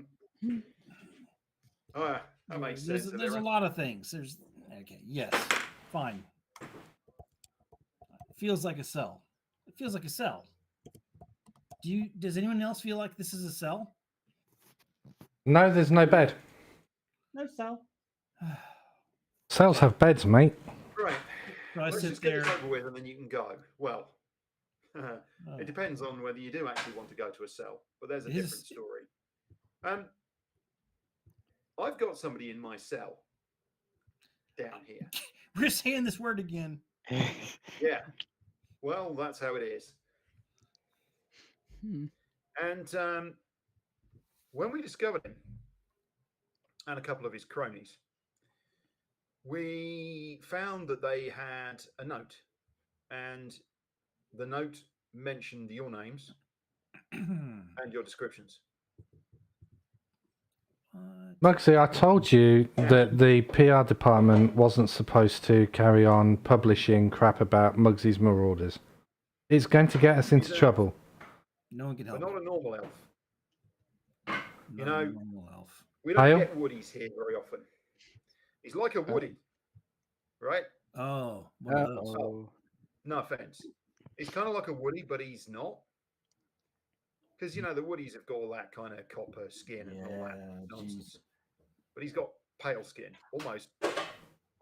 that makes sense. There's a lot of things. Yes, fine. It feels like a cell. It feels like a cell. Does anyone else feel like this is a cell? No, there's no bed. No cell. Cells have beds, mate. Right. So Let's just get this over with, and then you can go. Well, it depends on whether you do actually want to go to a cell, but there's a different story. I've got somebody in my cell down here. We're saying this word again. Yeah. Well, that's how it is. And when we discovered him and a couple of his cronies, we found that they had a note, and the note mentioned your names and your descriptions. Muggsy, I told you that the PR department wasn't supposed to carry on publishing crap about Muggsy's marauders. It's going to get us into trouble. No one can help. But not a normal elf. You know, normal elf. We don't get woodies here very often. He's like a woody, right? Oh, no offense. He's kind of like a woody, but he's not. Because, you know, the woodies have got all that kind of copper skin and all that nonsense. But he's got pale skin, almost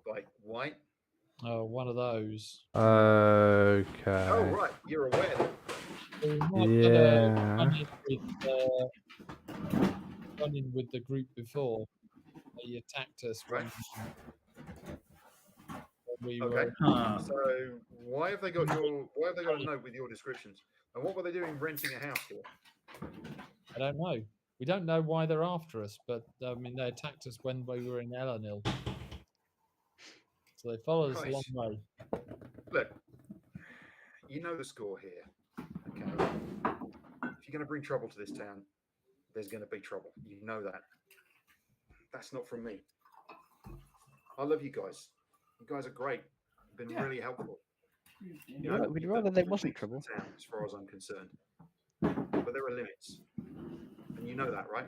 like white. Oh, one of those. Okay. Oh, right. You're aware. Yeah. Running with the group before. He attacked us when we Okay. were. So why have they got a note with your descriptions? And what were they doing renting a house here? I don't know. We don't know why they're after us, but I mean, they attacked us when we were in Elenil. So they followed us a long Right. way. Look, you know the score here. Okay. If you're going to bring trouble to this town, there's going to be trouble. You know that. That's not from me. I love you guys. You guys are great. You've been really helpful. You know, We'd you've rather done there good wasn't things for the trouble. town, as far as I'm concerned. But there are limits, and you know that, right?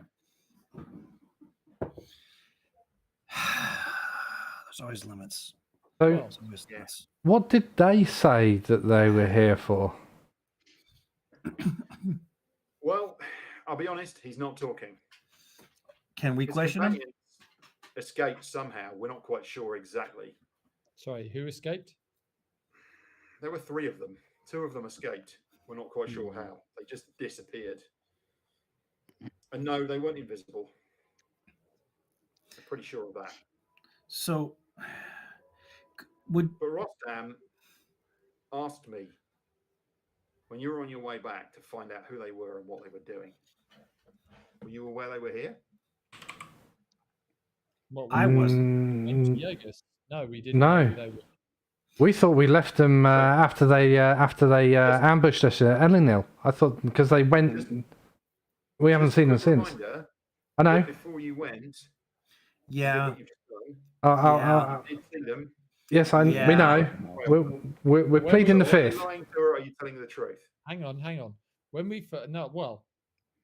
There's always limits. So, Well, There's always Yeah. limits. what did they say that they were here for? Well, I'll be honest. He's not talking. Can we His question him? companions escaped somehow. We're not quite sure exactly. sorry, who escaped? There were 3 of them. 2 of them escaped. We're not quite sure how. They just disappeared. And no, they weren't invisible. I'm pretty sure of that. So, would But Rostam asked me when you were on your way back to find out who they were and what they were doing. Were you aware they were here? What, I we wasn't. went to Mm, Jaegers? No, we didn't No. know who they were. we thought we left them after they ambushed us at Elenil. I thought because they went. We haven't Just a seen them quick since. reminder I know. that before you went, you did Yeah. what you've just done. Yeah. You did see them. Yes, we Yeah. know. We're When pleading the So are you fifth. lying to her, or are you telling the truth? Hang on. When we no, well,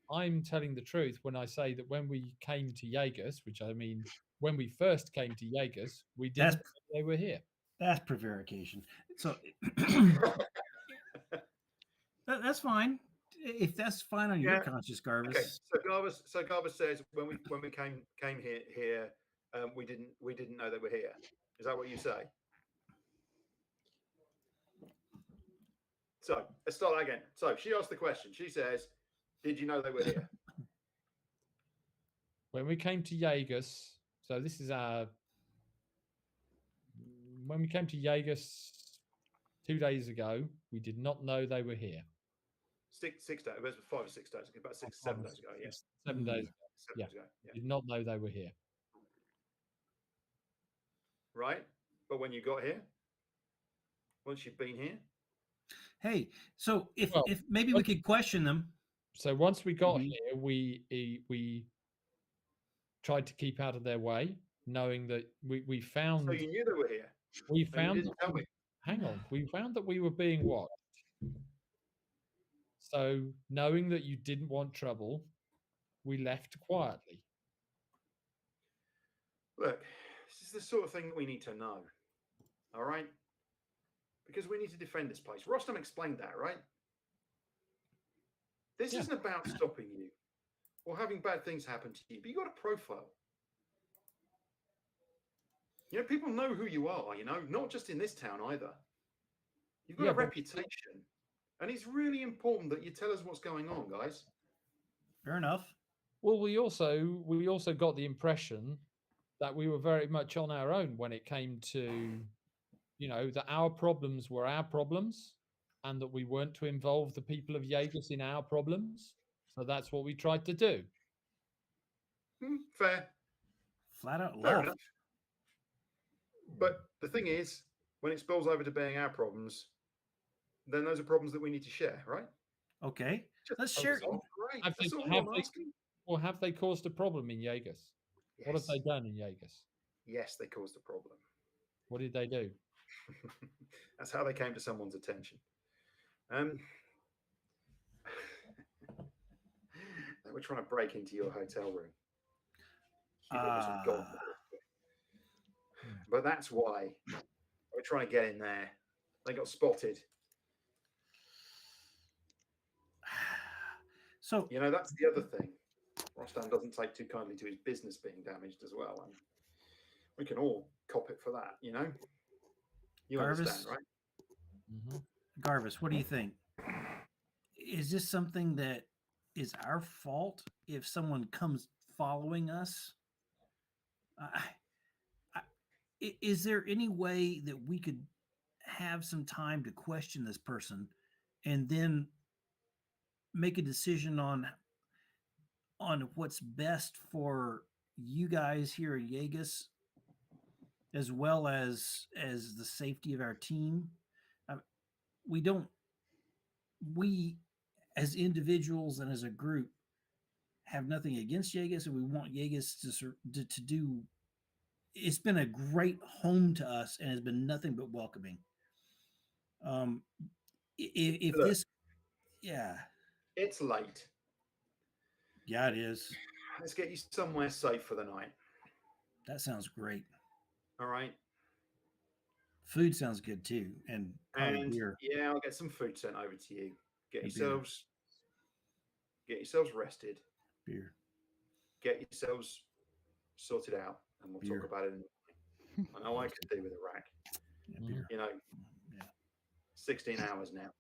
I'm telling the truth when I say that when we came to Jaegers, which I mean, when we first came to Jaegers, we didn't That's know they were here. that's prevarication. So that's fine. If that's fine on your Yeah. conscience, Okay. Garvis. So Garvis says when we came here, we didn't know they were here. Is that what you say? So let's start that again. So she asked the question. She says, "Did you know they were here?" When we came to Jaegers, so this is our. When we came to Jaegers 2 days ago, we did not know they were here. 6 days. It was 5 or 6 days. About 6, 7 days ago. Yeah. 7 days ago. 7 Yeah. days ago. Yeah. Did not know they were here. Right. But when you got here, once you've been here, Hey, so if Well, maybe we could question them. So once we got Mhm. here, we tried to keep out of their way, knowing that we found so you knew they were here. we And you found didn't tell me. hang on, we found that we were being watched. So knowing that you didn't want trouble, we left quietly. Look, this is the sort of thing that we need to know. All right? Because we need to defend this place. Rostam explained that, right? This Yeah. isn't about stopping you or having bad things happen to you, but you got a profile. You know, people know who you are, you know, not just in this town either. You've got Yeah, a but- reputation. And it's really important that you tell us what's going on, guys. Fair enough. Well, we also got the impression that we were very much on our own when it came to, that our problems were our problems, and that we weren't to involve the people of Jaegers in our problems. So that's what we tried to do. Fair. Flat out Fair love. enough. But the thing is, when it spills over to being our problems, then those are problems that we need to share, right? Okay. Just Let's focus share. on. Great. Have That's they- all have I'm they- asking. Or have they caused a problem in Jaegers? What have Yes. they done in Jaegers? Yes, they caused a problem. What did they do? That's how they came to someone's attention. They were trying to break into your hotel room. You've obviously gone for it. But that's why they were trying to get in there. They got spotted. So You know, that's the other thing. Rostam doesn't take too kindly to his business being damaged as well. And we can all cop it for that, you know? You understand, Jarvis? right? Mhm. Garvis, what do you think? Is this something that is our fault if someone comes following us? Is there any way that we could have some time to question this person and then make a decision on what's best for you guys here at Yegas, as well as the safety of our team? We don't, we as individuals and as a group have nothing against Yegas, and we want Yegas to do. It's been a great home to us and has been nothing but welcoming. If Look, this, yeah, it's late. yeah, it is. Let's get you somewhere safe for the night. That sounds great. All right. Food sounds good too, and probably And beer. yeah, I'll get some food sent over to you. Get And beer. yourselves rested. Beer. Get yourselves sorted out, and we'll Beer. talk about it in the morning. I know I could do with a rack. Yeah, beer. You know, Yeah. 16 hours now.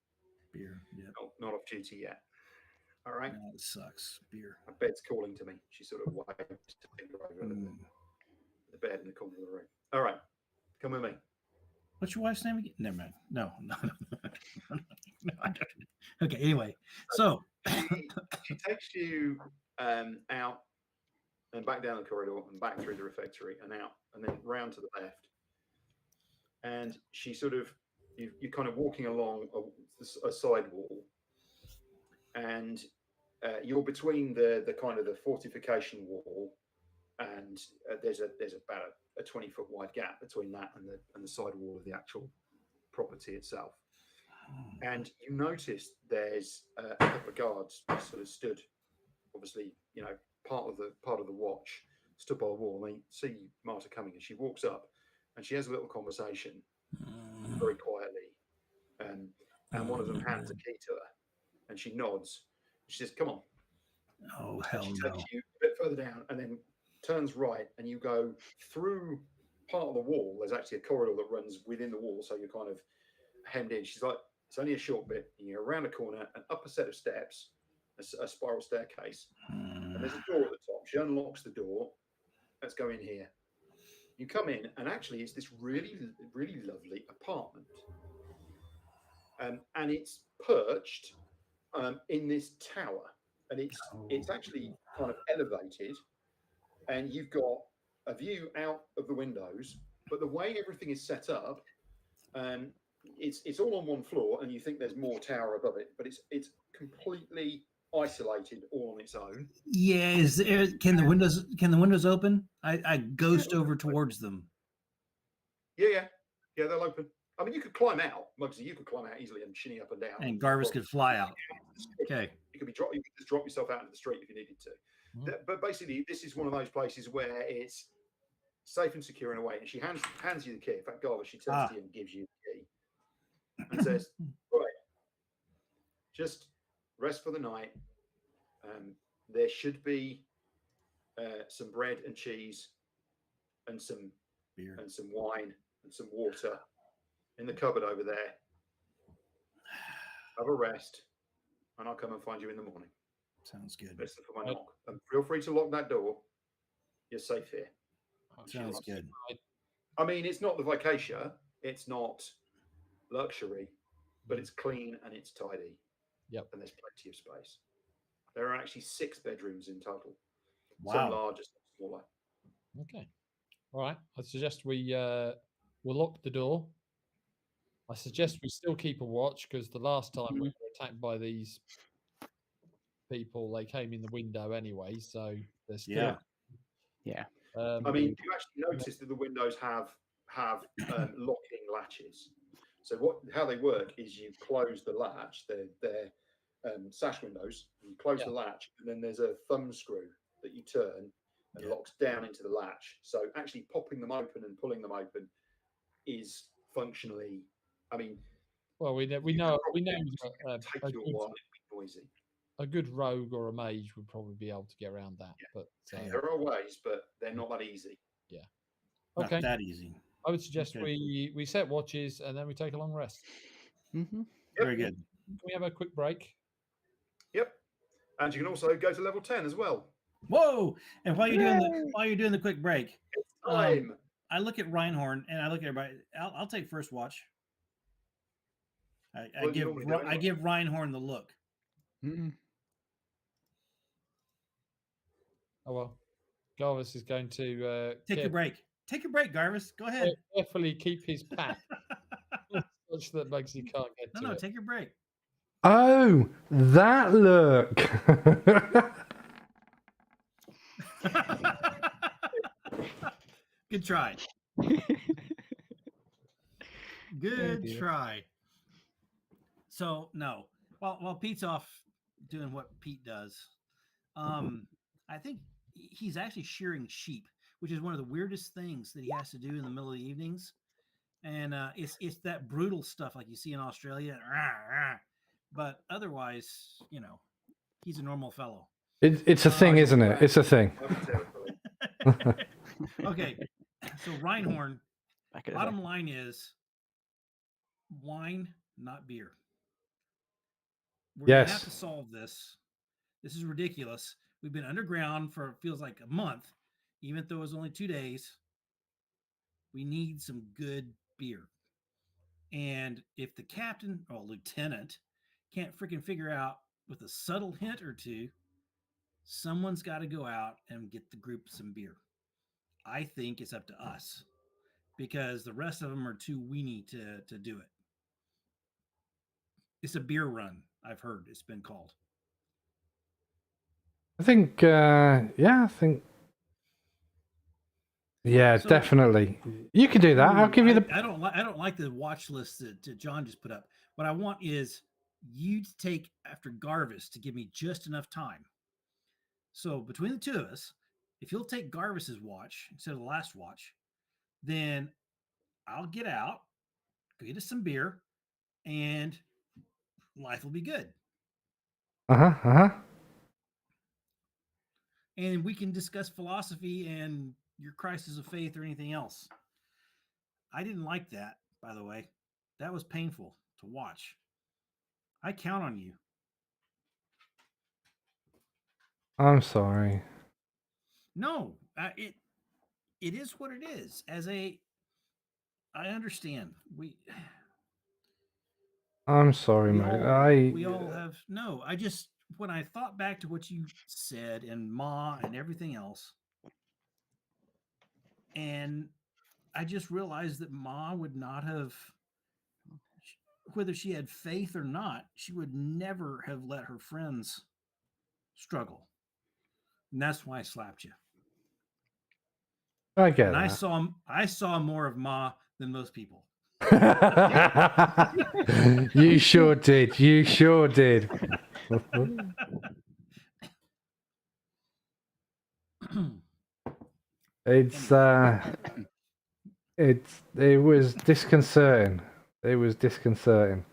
Beer. Yeah. Not off duty yet. All right. No, it sucks. Beer. My bed's calling to me. She sort of wiped to finger over Mm. the bed in the corner of the room. All right. Come with me. What's your wife's name again? Never mind. No, I don't. Okay. Anyway, so She takes you out and back down the corridor and back through the refectory and out and then round to the left. And she sort of, you're kind of walking along a side wall, and you're between the kind of the fortification wall, and there's about a 20-foot wide gap between that and the side wall of the actual property itself. And you notice there's a couple of guards sort of stood, obviously, you know, part of the watch, stood by the wall. And they see Marta coming, and she walks up, and she has a little conversation very quietly. And one of them hands a key to her, and she nods. She says, "Come on." oh And hell she no. takes you a bit further down, and then turns right, and you go through part of the wall. There's actually a corridor that runs within the wall, so you're kind of hemmed in. She's like, it's only a short bit. You're around a corner, an upper set of steps, a spiral staircase, and there's a door at the top. She unlocks the door. Let's go in here. You come in, and actually, it's this really, really lovely apartment, and it's perched in this tower, and it's actually kind of elevated, and you've got a view out of the windows. But the way everything is set up, it's all on one floor, and you think there's more tower above it, but it's completely isolated, all on its own. Yeah, is there? Can the windows open? I ghost over towards them. Yeah, they'll open. I mean, you could climb out, Muggsy. You could climb out easily and shinny up and down. And Garvis could fly out. Okay. You could just drop yourself out into the street if you needed to. But basically, this is one of those places where it's safe and secure in a way. And she hands you the key. In fact, Garvis, she turns to you and gives you the key and says, "Right, just rest for the night. There should be some bread and cheese and some Beer. and some wine and some water in the cupboard over there. Have a rest, and I'll come and find you in the morning. Sounds good. Listen for my knock. And feel free to lock that door. You're safe here." Sounds good. I mean, it's not the Vacatia. It's not luxury, but it's clean and it's tidy. Yep. And there's plenty of space. There are actually 6 bedrooms in total. Wow. Some larger, some smaller. Okay. All right. I suggest we'll lock the door. I suggest we still keep a watch, because the last time we were attacked by these people, they came in the window anyway. So they're still. Yeah. I mean, you actually notice that the windows have locking latches. So how they work is you close the latch. They're sash windows. You close the latch, and then there's a thumb screw that you turn and locks down into the latch. So actually popping them open and pulling them open is functionally, I mean, well, we know take you a while, it'd be noisy. a good rogue or a mage would probably be able to get around that. Yeah. But There are ways, but they're not that easy. Not okay, that easy. I would suggest Okay. we set watches and then we take a long rest. Mm-hmm. Very good. Can we have a quick break? Yep. And you can also go to level 10 as well. Whoa! And while you're doing the quick break, Time. I look at Reinhorn and I look at everybody. I'll take first watch. I What do you normally do anyway? give Reinhorn the look. Mm. Oh well. Garvis is going to Take your break. Take your break, Garvis. Go ahead. carefully keep his path such that Bugsy can't get to No, it. take your break. Oh, that look. Good try. Good dear. try. So no, while Pete's off doing what Pete does, I think he's actually shearing sheep, which is one of the weirdest things that he has to do in the middle of the evenings. And it's that brutal stuff like you see in Australia. But otherwise, you know, he's a normal fellow. It's a thing, isn't it? It's a thing. Okay, so Reinhorn, Back at it bottom line is wine, not beer. We're gonna have Yes. to solve this. This is ridiculous. We've been underground for feels like a month, even though it was only 2 days. We need some good beer. And if the captain or lieutenant can't freaking figure out with a subtle hint or two, someone's got to go out and get the group some beer. I think it's up to us because the rest of them are too weenie to do it. It's a beer run, I've heard it's been called. I think, yeah, So- definitely. You can do that. I'll give you the. I don't like the watch list that John just put up. What I want is you to take after Garvis to give me just enough time. So between the two of us, if you'll take Garvis's watch instead of the last watch, then I'll get out, go get us some beer, and life will be good. And we can discuss philosophy and your crisis of faith or anything else. I didn't like that, by the way. That was painful to watch. I count on you. I'm sorry. No, it is what it is. I understand. I'm sorry, mate. We all have no. I just when I thought back to what you said and Ma and everything else, and I just realized that Ma would not have, whether she had faith or not, she would never have let her friends struggle, and that's why I slapped you. I get And that. I saw more of Ma than most people. You sure did. You sure did. It's it was disconcerting. It was disconcerting.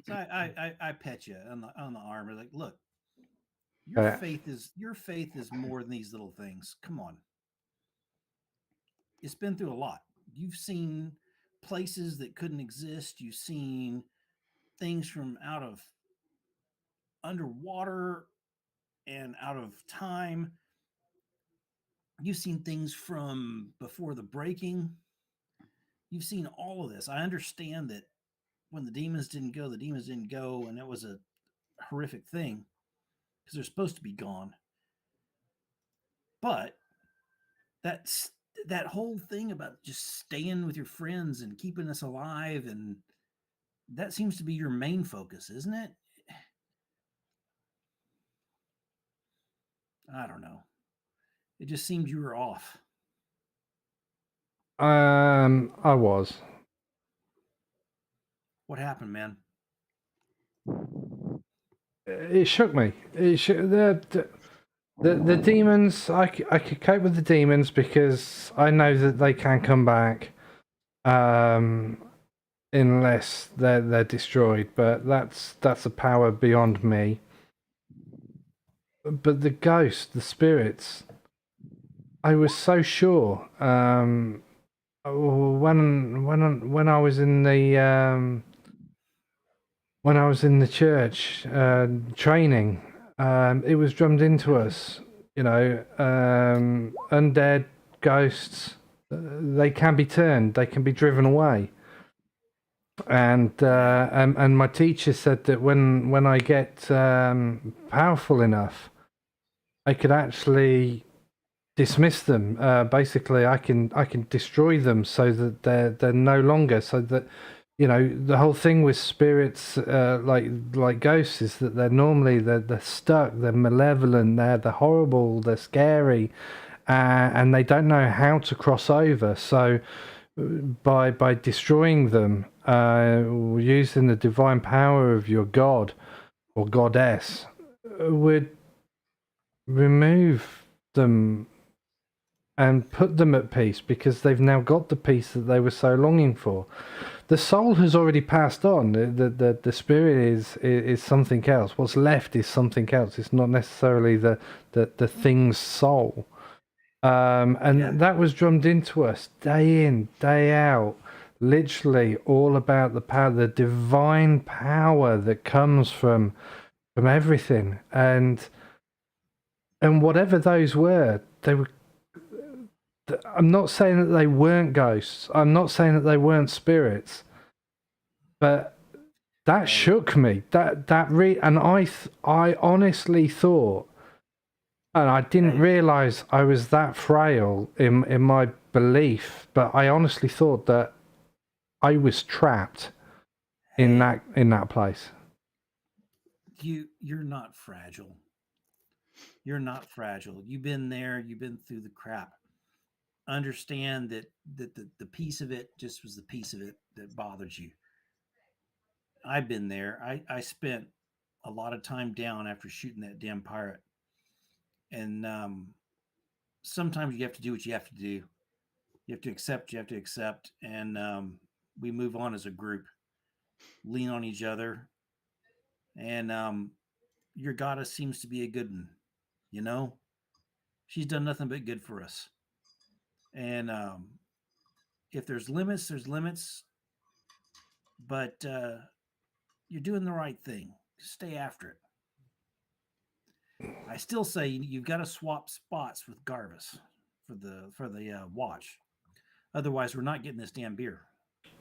So I pet you on the arm. Like, look, your faith is more than these little things. Come on. It's been through a lot. You've seen places that couldn't exist. You've seen things from out of underwater and out of time. You've seen things from before the breaking. You've seen all of this. I understand that when the demons didn't go, and it was a horrific thing because they're supposed to be gone. But that whole thing about just staying with your friends and keeping us alive, and that seems to be your main focus, isn't it? I don't know. It just seemed you were off. I was. What happened, man? It shook me. The demons. I could cope with the demons because I know that they can come back, unless they're destroyed. But that's a power beyond me. But the ghosts, the spirits, I was so sure. When I was in the when I was in the church training, it was drummed into us undead ghosts, they can be turned, they can be driven away. And my teacher said that when I get powerful enough, I could actually dismiss them. Basically, I can destroy them so that they're no longer. So that the whole thing with spirits, like ghosts, is that they're stuck, they're malevolent, they're horrible, they're scary, and they don't know how to cross over. So by destroying them, using the divine power of your god or goddess, would remove them and put them at peace, because they've now got the peace that they were so longing for. The soul has already passed on. The spirit is something else. What's left is something else. It's not necessarily the thing's soul. And that was drummed into us day in, day out. Literally all about the power, the divine power that comes from everything. And whatever those were, they were. I'm not saying that they weren't ghosts. I'm not saying that they weren't spirits. But that shook me. And I honestly thought, and I didn't realize I was that frail in my belief, but I honestly thought that I was trapped in that place. You're not fragile. You're not fragile. You've been there. You've been through the crap. Understand that the piece of it just was the piece of it that bothered you. I've been there. I spent a lot of time down after shooting that damn pirate. And sometimes you have to do what you have to do. You have to accept. And we move on as a group, lean on each other. And your goddess seems to be a good one. She's done nothing but good for us. And if there's limits, there's limits. But you're doing the right thing. Stay after it. I still say you've got to swap spots with Garvis for the watch. Otherwise, we're not getting this damn beer.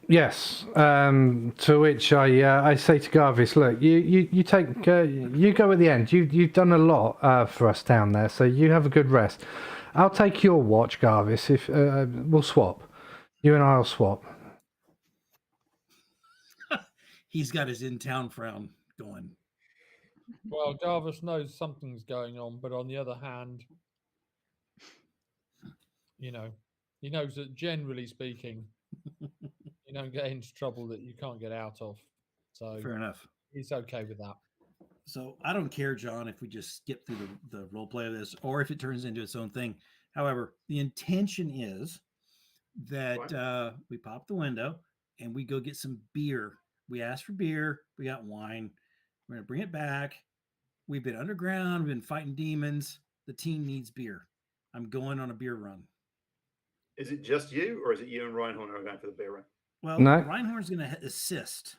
Yes. To which I say to Garvis, look, you take you go at the end. You've done a lot for us down there, so you have a good rest. I'll take your watch, Garvis. If we'll swap, you and I'll swap. He's got his in-town frown going. Well, Garvis knows something's going on, but on the other hand, he knows that generally speaking, you don't get into trouble that you can't get out of. So Fair enough. He's okay with that. So I don't care, John, if we just skip through the role play of this or if it turns into its own thing. However, the intention is that we pop the window and we go get some beer. We asked for beer. We got wine. We're going to bring it back. We've been underground. We've been fighting demons. The team needs beer. I'm going on a beer run. Is it just you, or is it you and Reinhorn who are going for the beer run? Well, No. Reinhorn's going to assist,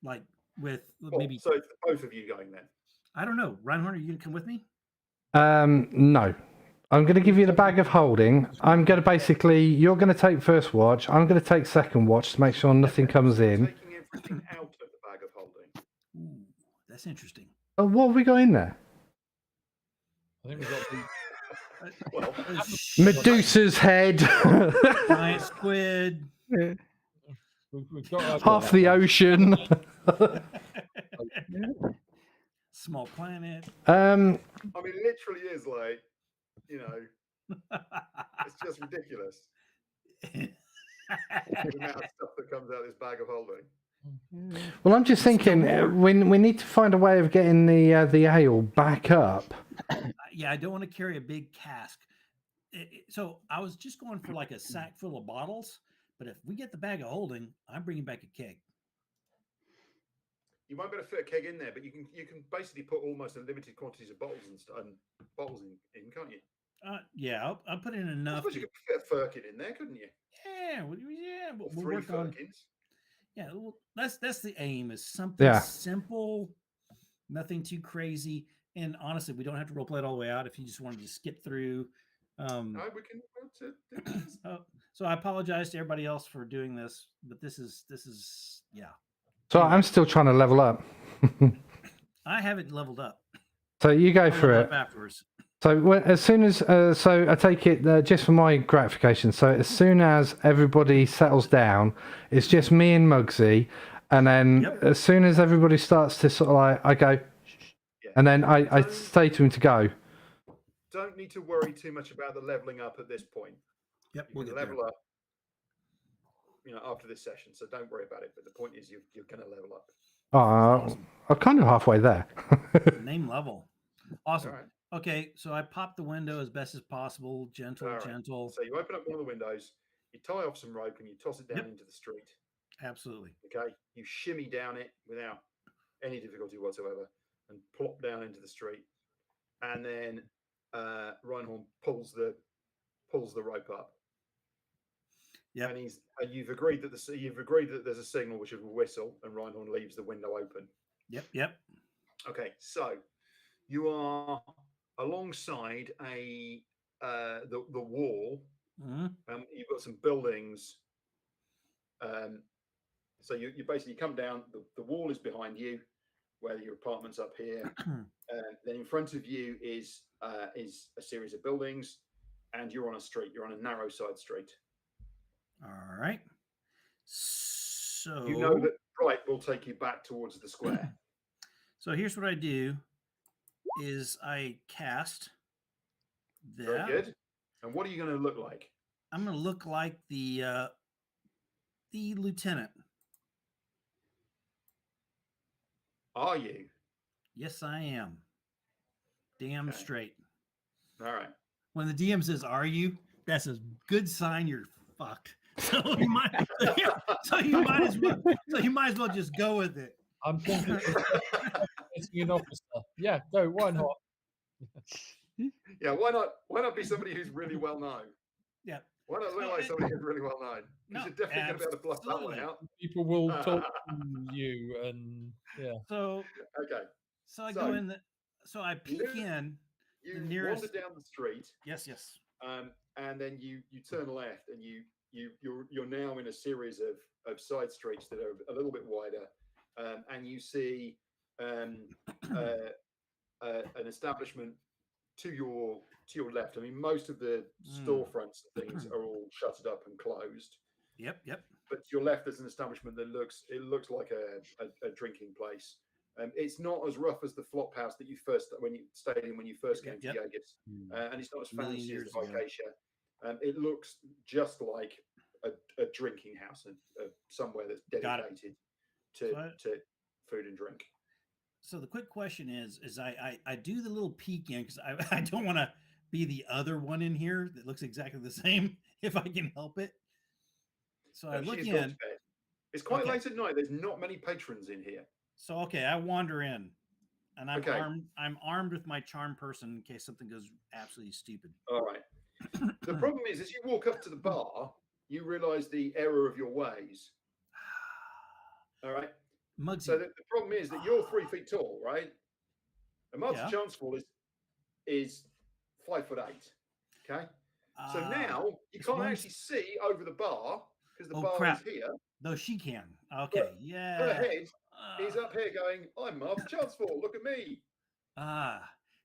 like with Well, maybe. so it's both of you going then. I don't know. Reinhorn, are you going to come with me? No. I'm going to give you the bag of holding. I'm going to basically, you're going to take first watch. I'm going to take second watch to make sure nothing comes in. Taking everything out of the bag of holding. Ooh, that's interesting. Oh, what have we got in there? I think we've got the Well, Medusa's head. Giant squid. we've got Half the ocean. Small planet. I mean, literally is like, it's just ridiculous. The amount of stuff that comes out of this bag of holding. Well, I'm just thinking we need to find a way of getting the ale back up. Yeah, I don't want to carry a big cask. So I was just going for like a sack full of bottles. But if we get the bag of holding, I'm bringing back a keg. You won't be able to fit a keg in there, but you can basically put almost unlimited quantities of bottles and bottles in, can't you? Yeah, I'll put in I enough. suppose you could fit a firkin in there, couldn't you? Yeah, Or we'll three work on. firkins. Yeah, well, that's the aim. Is something Yeah. simple, Nothing too crazy. And honestly, we don't have to roleplay it all the way out if you just wanted to skip through. No, we can do this. So I apologize to everybody else for doing this, but this is yeah. So Anyway. I'm still trying to level up. I haven't leveled up. So you go I'll for level it. up afterwards. So as soon as, so I take it just for my gratification. So as soon as everybody settles down, it's just me and Muggsy, and then Yep. as soon as everybody starts to sort of like, I go, Yeah. and then I say to him to go. Don't need to worry too much about the leveling up at this point. Yep, You we'll can get there. level up, after this session. So don't worry about it. But the point is, you're going to level up. Oh, I'm kind of halfway there. Name level. Awesome. All right. Okay, so I pop the window as best as possible. Gentle, All right. gentle. So you open up one of the windows, you tie off some rope, and you toss it down Yep. into the street. Absolutely. Okay. You shimmy down it without any difficulty whatsoever, and plop down into the street. And then Reinhorn pulls the rope up. Yep. And you've agreed that there's a signal, which is a whistle, and Reinhorn leaves the window open. Yep. Okay, so you are alongside the wall. Mm-hmm. You've got some buildings. So you basically come down. The wall is behind you, where your apartment's up here. Then in front of you is a series of buildings, and you're on a street. You're on a narrow side street. All right. So You know that right will take you back towards the square. So here's what I do: is I cast that. Very good. And what are you going to look like? I'm going to look like the lieutenant. Are you? Yes, I am. Damn Okay. straight. All right. When the DM says, "Are you?" that's a good sign you're fucked. So you might as well just go with it. I'm thinking it's an officer. Yeah, go. Why not? Yeah, why not? Why not be somebody who's really well known? Yeah. Why not look like somebody who's really well known? No, You're definitely going to be able to bluff that one absolutely. out. People will talk to you, and yeah. So Okay. I go in so I peek in You the nearest. wander down the street, Yes. and then you turn left, and you're now in a series of side streets that are a little bit wider, and you see an establishment to your left. I mean, most of the storefronts and things are all shuttered up and closed. Yep. But to your left, there's an establishment that looks like a drinking place. It's not as rough as the flop house that you stayed in when you first came to Jaegers, and it's not as Million fancy as years the ago. Vicatia. It looks just like a drinking house, and somewhere that's dedicated to food and drink. So the quick question is I do the little peek in because I don't want to be the other one in here that looks exactly the same if I can help it. So I look She's gone in. to bed. It's quite Okay. late at night. There's not many patrons in here. So I wander in, and I'm Okay. armed. I'm armed with my charm person in case something goes absolutely stupid. All right. The problem is, as you walk up to the bar, you realise the error of your ways. All right. Muggsy. So the problem is that you're 3 feet tall, right? And Master Yeah. Chanceful is 5'8". Okay. So now you it's can't one- actually see over the bar because the Oh, bar crap. is here. Though she can. Okay. Her Yeah. head is up here going, "I'm Master Chanceful. Look at me."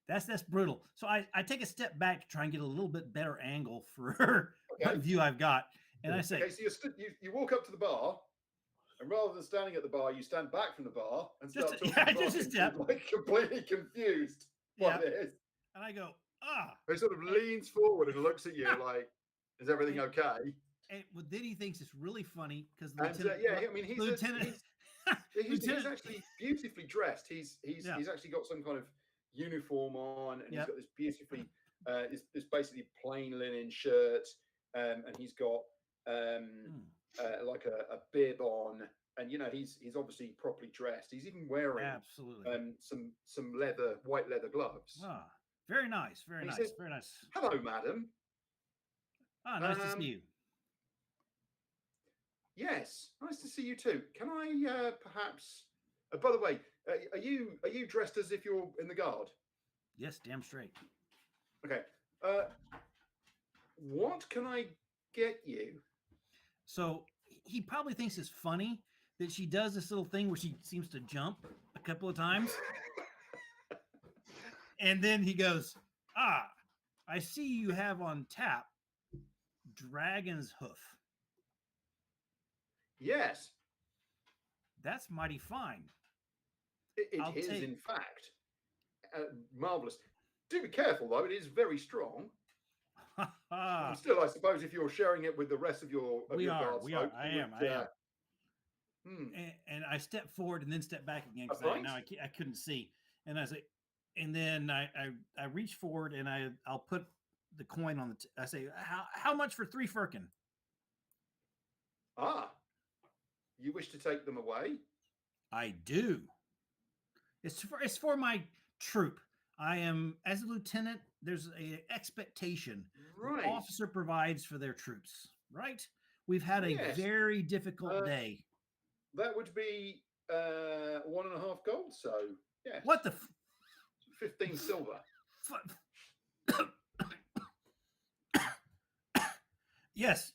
That's brutal. So I take a step back to try and get a little bit better angle for what view I've got, and I say, Okay, so you walk up to the bar, and rather than standing at the bar, you stand back from the bar and start talking to just a Martin, step. who's, like completely confused what it is. and I go, He sort of leans forward and looks at you like, "Is everything okay?" And then he thinks it's really funny because I mean, he's Lieutenant- actually beautifully dressed. He's actually got some kind of uniform on, and he's got this beautifully this basically plain linen shirt, and he's got like a bib on, and he's obviously properly dressed. He's even wearing absolutely some white leather gloves. Very nice, very And he nice, says, very nice. "Hello, madam. Nice to see you." Yes, nice to see you too. Can I perhaps? By the way, Are you dressed as if you're in the guard? Yes, damn straight. Okay. What can I get you? So he probably thinks it's funny that she does this little thing where she seems to jump a couple of times. And then he goes, I see you have on tap Dragon's Hoof. Yes. That's mighty fine. It I'll is, take- in fact, marvelous. Do be careful, though. It is very strong. Still, I suppose if you're sharing it with the rest of your guards, we are. I am. Hmm. And I step forward and then step back again because Right. I couldn't see. And I say, and then I reach forward and I'll put the coin on I say, how much for 3 firkin? You wish to take them away? I do. It's for my troop. I am, as a lieutenant, there's an expectation Right. the officer provides for their troops, right? We've had a Yes. very difficult day. That would be 1.5 gold. So, yeah. What the 15 silver. Yes,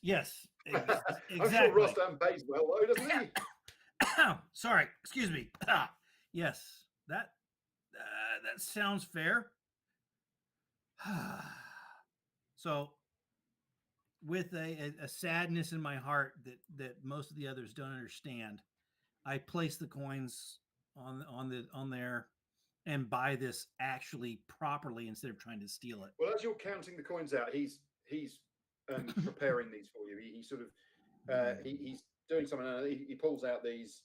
exactly. I'm sure Rostam pays well, though, doesn't he? Sorry, excuse me. Yes, that sounds fair. So, with a sadness in my heart that most of the others don't understand, I place the coins on there and buy this actually properly instead of trying to steal it. Well, as you're counting the coins out, he's preparing these for you. He sort of he's doing something. He pulls out these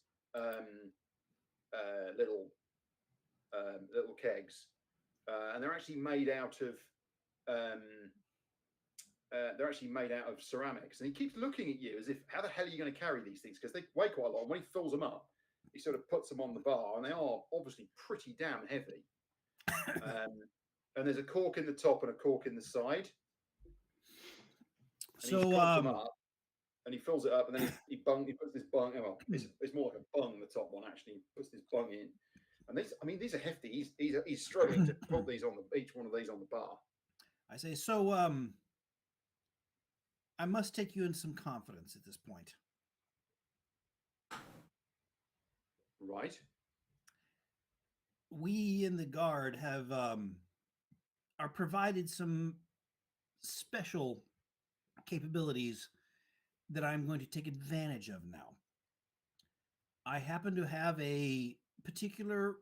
little kegs, and they're actually made out of ceramics. And he keeps looking at you as if, how the hell are you going to carry these things? Because they weigh quite a lot. When he fills them up, he sort of puts them on the bar, and they are obviously pretty damn heavy. And there's a cork in the top and a cork in the side. And So he's cut them up, and he fills it up, and then he puts this bung. Well, it's more like a bung. The top one actually he puts this bung in, and these are hefty. He's struggling to put these on each one of these on the bar. I say, so I must take you in some confidence at this point. Right. We in the guard have are provided some special capabilities that I'm going to take advantage of now. I happen to have a particular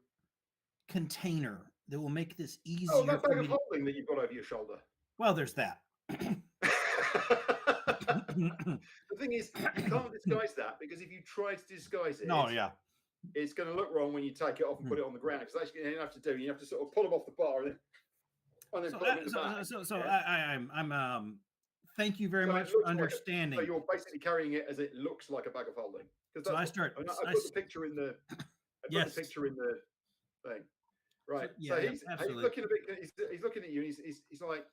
container that will make this easier. Oh, that for bag me of holding that you've got over your shoulder. Well, there's that. The thing is, you can't disguise that, because if you try to disguise it, it's going to look wrong when you take it off and put it on the ground. Because that's what you have to do. You have to sort of pull them off the bar and then put them in the bag. I'm thank you very much for understanding. So you're basically carrying it as it looks like a bag of holding. So I put the picture in the. I put the picture in the thing. Right. So he's looking a bit. He's looking at you. And he's like,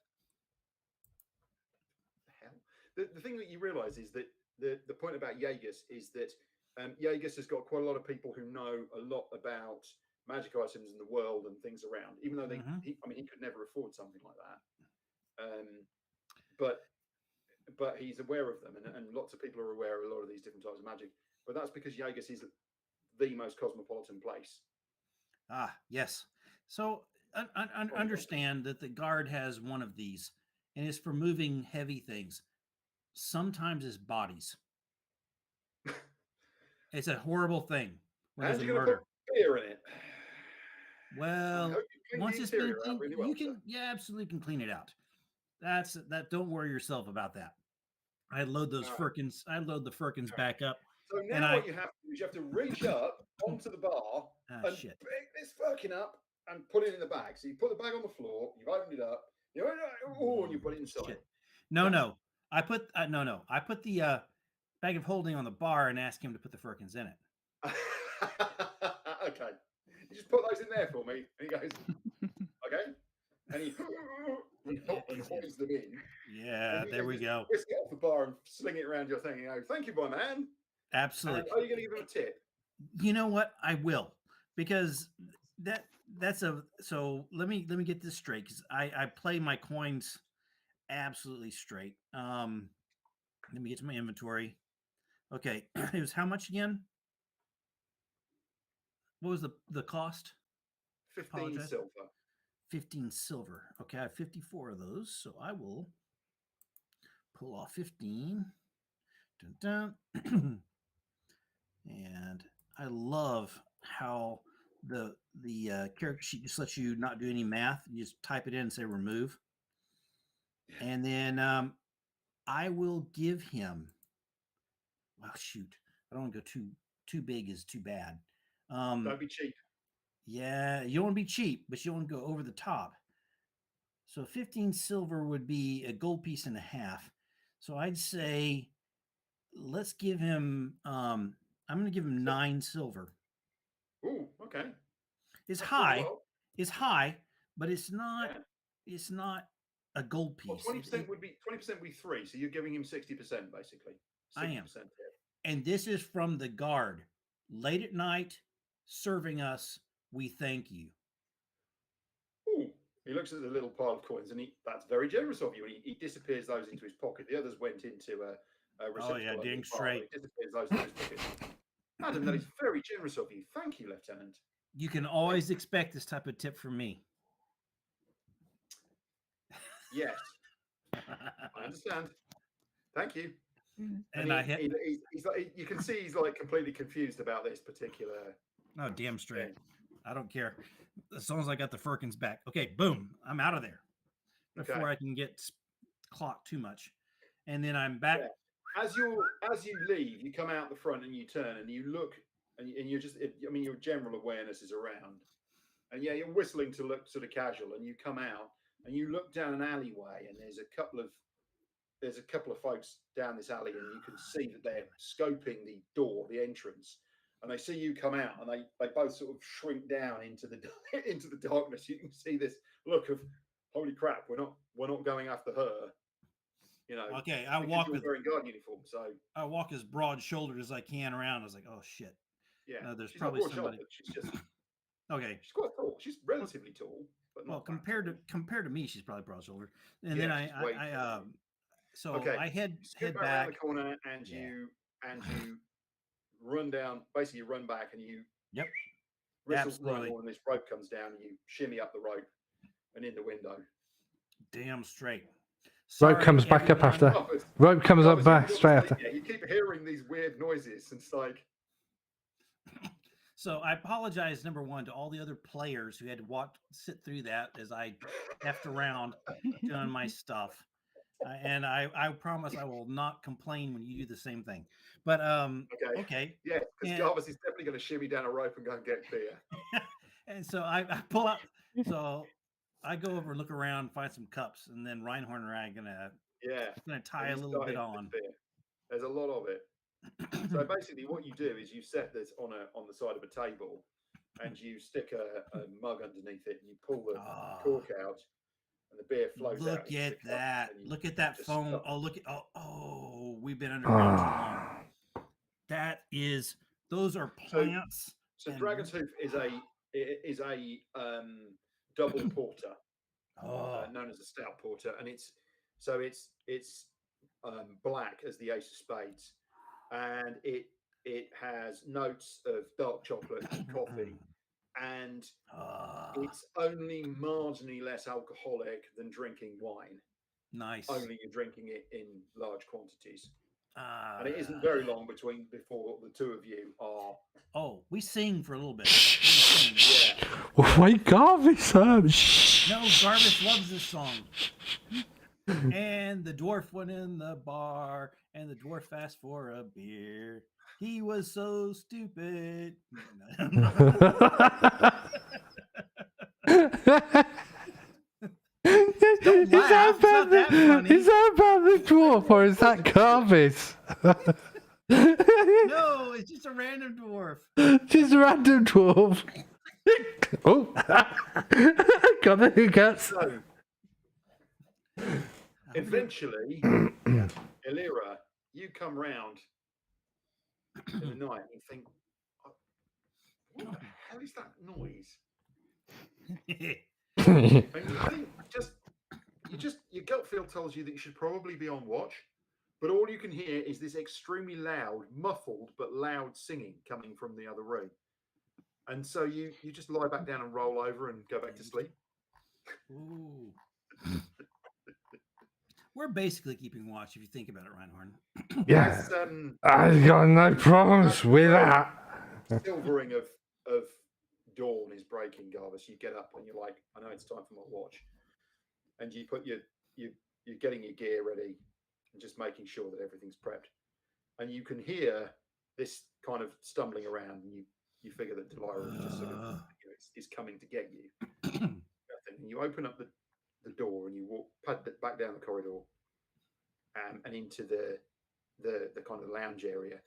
the hell. The thing that you realise is that the point about Jaegers is that Jaegers has got quite a lot of people who know a lot about magic items in the world and things around. Even though he could never afford something like that. But he's aware of them, and lots of people are aware of a lot of these different types of magic. But that's because Jaegers is the most cosmopolitan place. Yes. So understand that the guard has one of these, and it's for moving heavy things. Sometimes it's bodies. It's a horrible thing when there's a murder. Put beer in it. Well, once it's been cleaned, you can absolutely can clean it out. That. Don't worry yourself about that. I load those firkins. I load the firkins back up. So now what you have to do is you have to reach up onto the bar and pick this firkin up and put it in the bag. So you put the bag on the floor. You've opened it up. And you put it inside. Shit. No. I put the bag of holding on the bar and ask him to put the firkins in it. Okay. You just put those in there for me. And he goes, okay. And he holds them in. Yeah, there we go. Whisk it off the bar and sling it around your thing and go, thank you, my man. Absolutely. And are you going to give him a tip? You know what? I will. because that's a so let me get this straight because I play my coins absolutely straight. Let me get to my inventory. Okay, it was how much again? What was the cost? 15 Apologize. silver. 15 silver. Okay, I have 54 of those, so I will pull off 15. Dun, dun. And I love how the character sheet just lets you not do any math. You just type it in and say remove. And then I will give him. Well, shoot, I don't want to go too big is too bad. Don't be cheap. Yeah, you don't want to be cheap, but you don't want to go over the top. So 15 silver would be a gold piece and a half. So I'd say let's give him I'm going to give him 9 silver. Ooh, okay. It's That's pretty high. well. It's high, but it's not Yeah. it's not a gold Well, piece. 20% would be 3. So you're giving him 60% basically. 60% I am. here. And this is from the guard. Late at night, serving us, we thank you. Ooh. He looks at the little pile of coins and that's very generous of you. And he disappears those into his pocket. The others went into a receptacle. Oh yeah, under dang the bar, straight. but he disappears those into his pocket. Adam, that is very generous of you. Thank you, Lieutenant. You can always expect this type of tip from me. Yes, I understand. Thank you. And he's like, you can see he's like completely confused about this particular. Oh, damn straight. I don't care. As long as I got the Firkins back. Okay, boom. I'm out of there before I can get clocked too much. And then I'm back. Yeah. As you leave, you come out the front and you turn and you look and you're just. I mean, your general awareness is around, and yeah, you're whistling to look sort of casual, and you come out and you look down an alleyway, and there's a couple of folks down this alley, and you can see that they're scoping the door, the entrance, and they see you come out, and they both sort of shrink down into the into the darkness. You can see this look of holy crap, we're not going after her. You know, okay, I walk with wearing guard uniform, so I walk as broad shouldered as I can around. I was like, oh shit. Yeah, there's she's probably not somebody. she's just okay. She's quite tall. She's relatively tall, but not compared to me, she's probably broad shouldered. And yeah, then I head back back around the corner and you run down. Basically, you run back and you absolutely. and this rope comes down. And you shimmy up the rope and in the window. Damn straight. Rope comes back up after. Rope comes up back straight after. Yeah, you keep hearing these weird noises. And it's like. So I apologize, number one, to all the other players who had to sit through that as I effed around doing my stuff. And I promise I will not complain when you do the same thing. But okay. Yeah, because Jarvis is definitely going to shimmy down a rope and go and get beer. And so I pull out. So I go over and look around, find some cups, and then Reinhorn and I are gonna tie a little bit on. There's a lot of it. So basically, what you do is you set this on the side of a table, and you stick a mug underneath it, and you pull the cork out, and the beer flows out. Look at that! Look at that foam! Oh, look at we've been underground too long. Those are plants. So Dragon's Hoof is a double porter, known as a stout porter, and it's black as the ace of spades. And it has notes of dark chocolate and coffee, and it's only marginally less alcoholic than drinking wine. Nice. Only you're drinking it in large quantities, and it isn't very long before the two of you are. Oh, we sing for a little bit. Yeah. Wait, Garvis. No, Garvis loves this song. And the dwarf went in the bar, and the dwarf asked for a beer. He was so stupid. Don't laugh. Is that about the dwarf or is that Garvis? No, it's just a random dwarf. Just a random dwarf. Oh, got the hiccups. So, eventually, Elira, you come round in the night and you think, what the hell is that noise? And you think your gut feel tells you that you should probably be on watch, but all you can hear is this extremely loud, muffled but loud singing coming from the other room. And so you just lie back down and roll over and go back to sleep. Ooh. We're basically keeping watch if you think about it, Reinhorn. Yeah, It's, I've got no problems with that. silvering of dawn is breaking, Garvis. You get up and you're like, I know it's time for my watch. And you put you're getting your gear ready and just making sure that everything's prepped. And you can hear this kind of stumbling around, and you figure that Delilah just sort of is coming to get you. And you open up the door and you walk back down the corridor and into the kind of lounge area.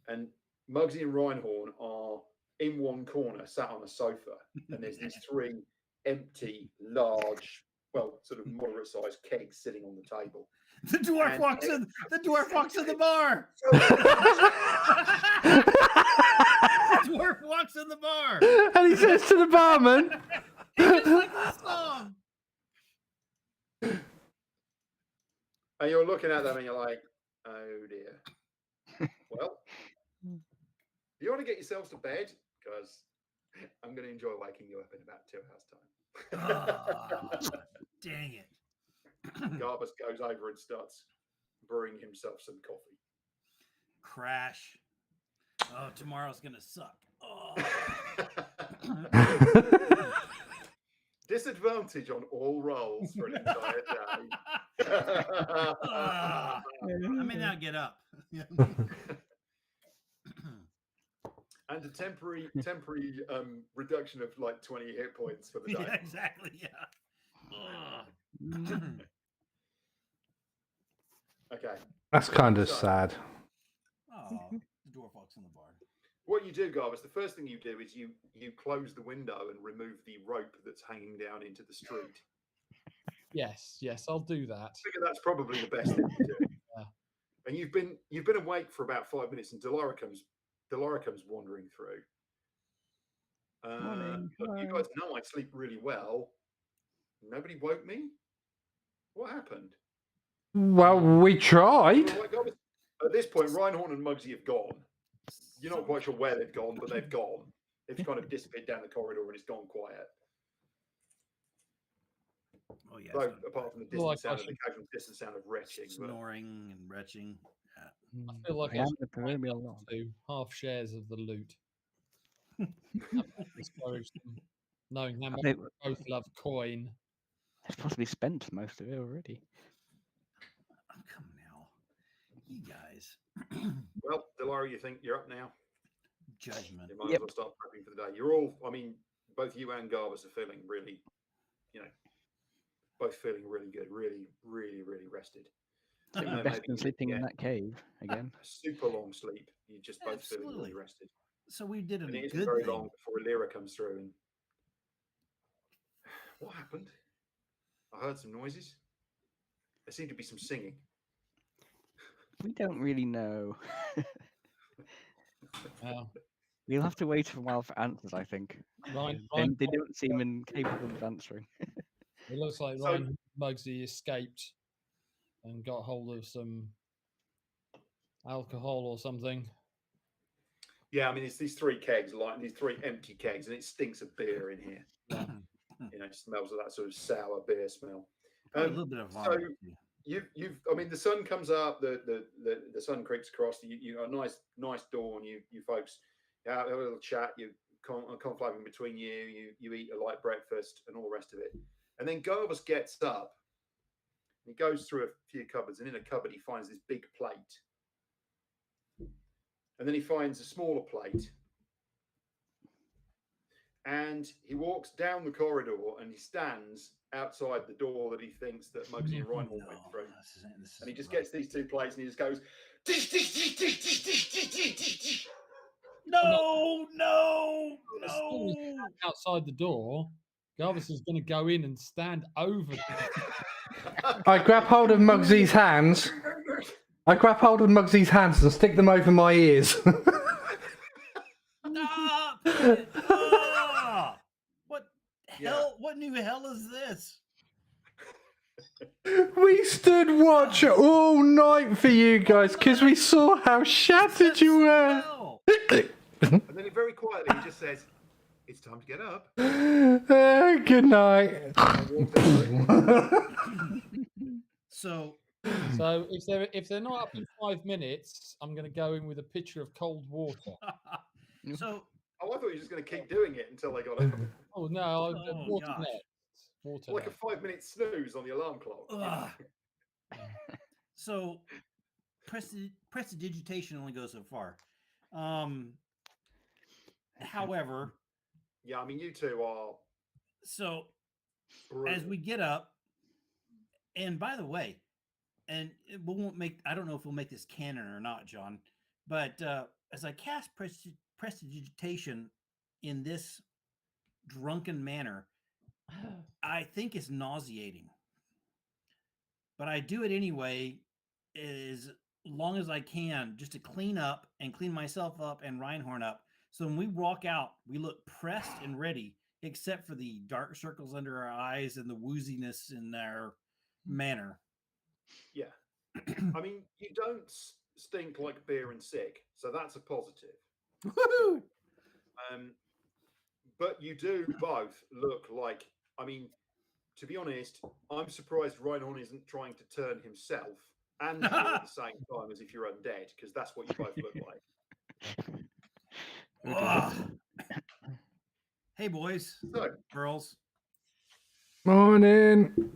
And Muggsy and Reinhorn are in one corner, sat on a sofa, and there's these 3 empty, large, well, sort of moderate-sized kegs sitting on the table. The dwarf walks in. The dwarf walks in the bar. And The dwarf walks in the bar. he says to the barman, Just like the song. And you're looking at them and you're like, oh dear. Well, you want to get yourselves to bed? Because I'm going to enjoy waking you up in about 2 hours' time. Oh, dang it. Garbus goes over and starts brewing himself some coffee. Crash. Oh, tomorrow's going to suck. Oh. Disadvantage on all rolls for an entire day. I may not get up. And a temporary reduction of like 20 hit points for the day. Yeah, exactly. Yeah. Okay. that's kind of So- sad. Oh, the dwarf walks in the bar. What you do, Garvis, the first thing you do is you close the window and remove the rope that's hanging down into the street. Yes, I'll do that. I figure that's probably the best thing to do. Yeah. And you've been awake for about 5 minutes, and Delilah comes wandering through. Morning. Look, you Hello. guys know I sleep really well. Nobody woke me. What happened? Well, we tried. Well, like, at this point, Reinhorn and Muggsy have gone. You're not quite sure where they've gone, but they've gone. They've kind of disappeared down the corridor and it's gone quiet. Oh, yeah. So, apart from the Well, distant sound, I of the casual distant sound of retching. But Snoring and retching. Yeah. I feel like I I am should the proverbial log. do half shares of the loot. Discourage them, knowing how much think- we both love coin. I've possibly spent most of it already. Oh, come now. You guys. well, Delilah, you think you're up now? Judgment. You might Yep. as well start prepping for the day. You're all, I mean, both you and Garvis are feeling really, both feeling really good, really, really, really rested. Even though Better maybe than you sleeping in get that cave again. a super long sleep. You just both feeling really Absolutely. rested. So we did a And it isn't good very thing. long before Alira comes through and what happened? I heard some noises. There seemed to be some singing. We don't really know. Well, We'll have to wait a while for answers, I think. They don't seem incapable of answering. It looks like So- Ryan Muggsy escaped and got hold of some alcohol or something. Yeah, I mean, it's these 3 kegs, like these 3 empty kegs, and it stinks of beer in here. It smells of that sort of sour beer smell. Probably a little bit of vomit. too. I mean, the sun comes up, the sun creeps across. You a nice dawn. You folks have a little chat. You conflating between you. You eat a light breakfast and all the rest of it. And then Garvis gets up. He goes through a few cupboards, and in a cupboard he finds this big plate. And then he finds a smaller plate. And he walks down the corridor and he stands outside the door that he thinks that Muggsy and Reinhold went through. And he just gets these 2 plates and he just goes, "Tish, tish, tish, tish, tish, tish, tish, tish, tish, tish." No. As soon as outside the door, Garvis is going to go in and stand over them. I grab hold of Muggsy's hands. and stick them over my ears. Stop! What Yeah. hell? What new hell is this? We stood watch all night for you guys because we saw how shattered you were. Spell. And then very quietly he just says, "It's time to get up." Good night. And walks out. So So if they're not up in 5 minutes, I'm going to go in with a pitcher of cold water. so Oh, I thought you were just going to keep doing it until they got up. Oh no, Oh, water gosh. next. Water Like a next. 5-minute snooze on the alarm clock. ugh. So prestidigitation only goes so far. However, Yeah, I mean, you two are so brilliant. as we get up, and by the way, we won't make, I don't know if we'll make this canon or not, John, but as I cast prestidigitation in this drunken manner, I think it's nauseating. But I do it anyway, as long as I can, just to clean up and clean myself up and Reinhorn up. So when we walk out, we look pressed and ready, except for the dark circles under our eyes and the wooziness in our manner. Yeah. I mean, you don't stink like beer and sick, so that's a positive. Woo! But you do both look like, I mean, to be honest, I'm surprised Reinhorn isn't trying to turn himself and you at the same time as if you're undead, because that's what you both look like. Ugh. Hey, boys, So, girls. Morning. the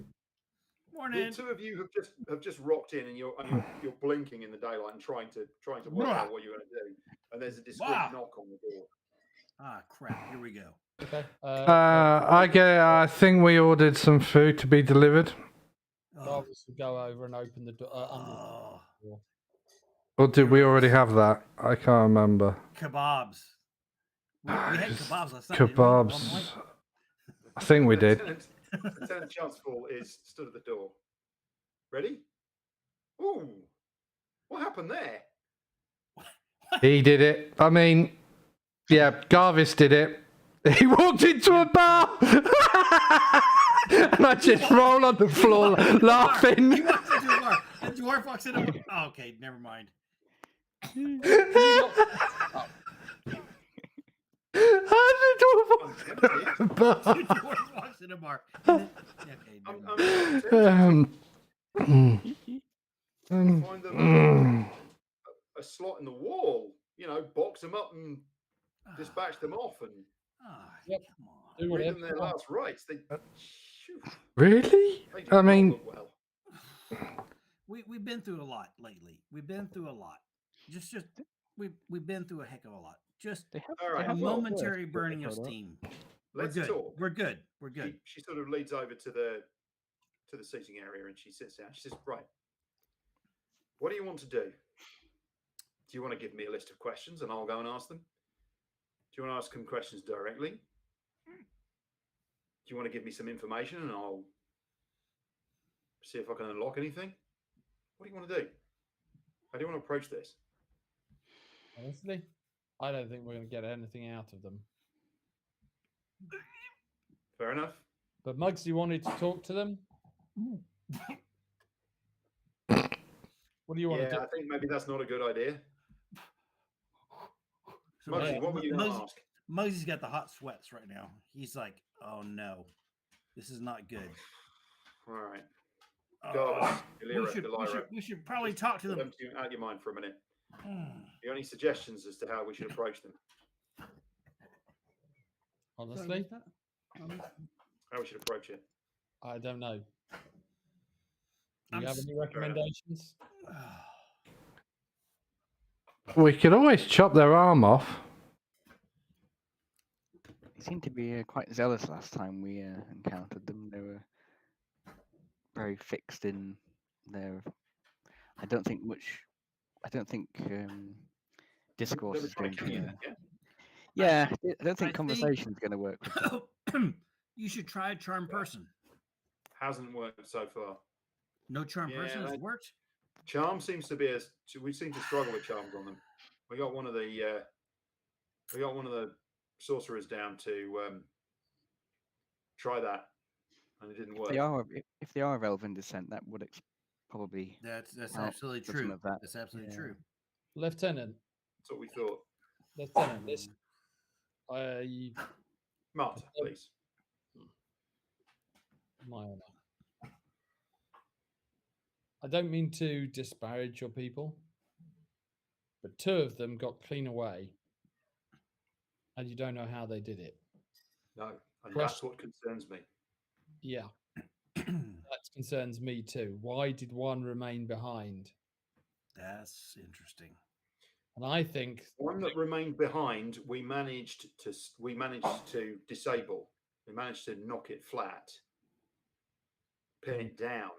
Morning. two of you have just rocked in, and you're blinking in the daylight and trying to work out what you're going to do. And there's a discreet knock on the door. Ah, crap. Here we go. Okay. I think we ordered some food to be delivered. Jarvis will go over and open the door. Oh, Or did we already have that? I can't remember. kebabs. We had kebabs last night. didn't we, at one Kebabs. point? I think we did. Lieutenant Chanceful is stood at the door. Ready? Ooh, what happened there? He did it. I mean, yeah, Garvis did it. He walked into a bar, and I just roll on the floor laughing. He walks into a bar. The dwarf walks in. Oh, okay, never mind. The dwarf walks in a bar. And then, okay, never mind. Find them a slot in the wall. You know, box them up and dispatch them off and Yep. Come on. Do read whatever them you their want. last rites. They, Really? they do I not mean, look well. We've been through a lot lately. We've been through a lot. Just we've been through a heck of a lot. Just All right, a well, momentary burning of steam. let's We're good. talk. We're good. We're good. She sort of leads over to the seating area and she sits down. She says, "Right, what do you want to do? Do you want to give me a list of questions and I'll go and ask them? Do you want to ask them questions directly? Do you want to give me some information and I'll see if I can unlock anything? What do you want to do? How do you want to approach this?" Honestly, I don't think we're going to get anything out of them. Fair enough. But Muggsy wanted to talk to them. What do you want to Yeah, do? I think maybe that's not a good idea. So Muggsy, what were you going to Muggsy's- ask? Muggsy's got the hot sweats right now. He's like, "Oh no, this is not good." All right. Oh, Garvis, we Illyra, should Delilah, we should probably just talk to put them. out of your mind for a minute. Mm. You got any suggestions as to how we should approach them? Honestly, How we should approach it? I don't know. Do I'm you have s- any recommendations? We could always chop their arm off. They seemed to be quite zealous last time we encountered them. They were very fixed in their. I don't think discourse They were is trying going to to. communicate, yeah? Yeah, I don't think think- conversation is going to work. With them. You should try a charm person. Hasn't worked so far. No charm Yeah, person has that- worked. Charm seems to be we seem to struggle with charms on them. We got one of the sorcerers down to try that, and it didn't work. If they are of elven descent, that would probably That's help absolutely with some true. of that. That's absolutely Yeah. true. Lieutenant, That's what we thought. this I Mart, please. my honor. I don't mean to disparage your people, but 2 of them got clean away, and you don't know how they did it. No, and that's Question. what concerns me. Yeah, that concerns me too. Why did one remain behind? That's interesting. And I think One that remained behind, we managed to disable. We managed to knock it flat, pin it down.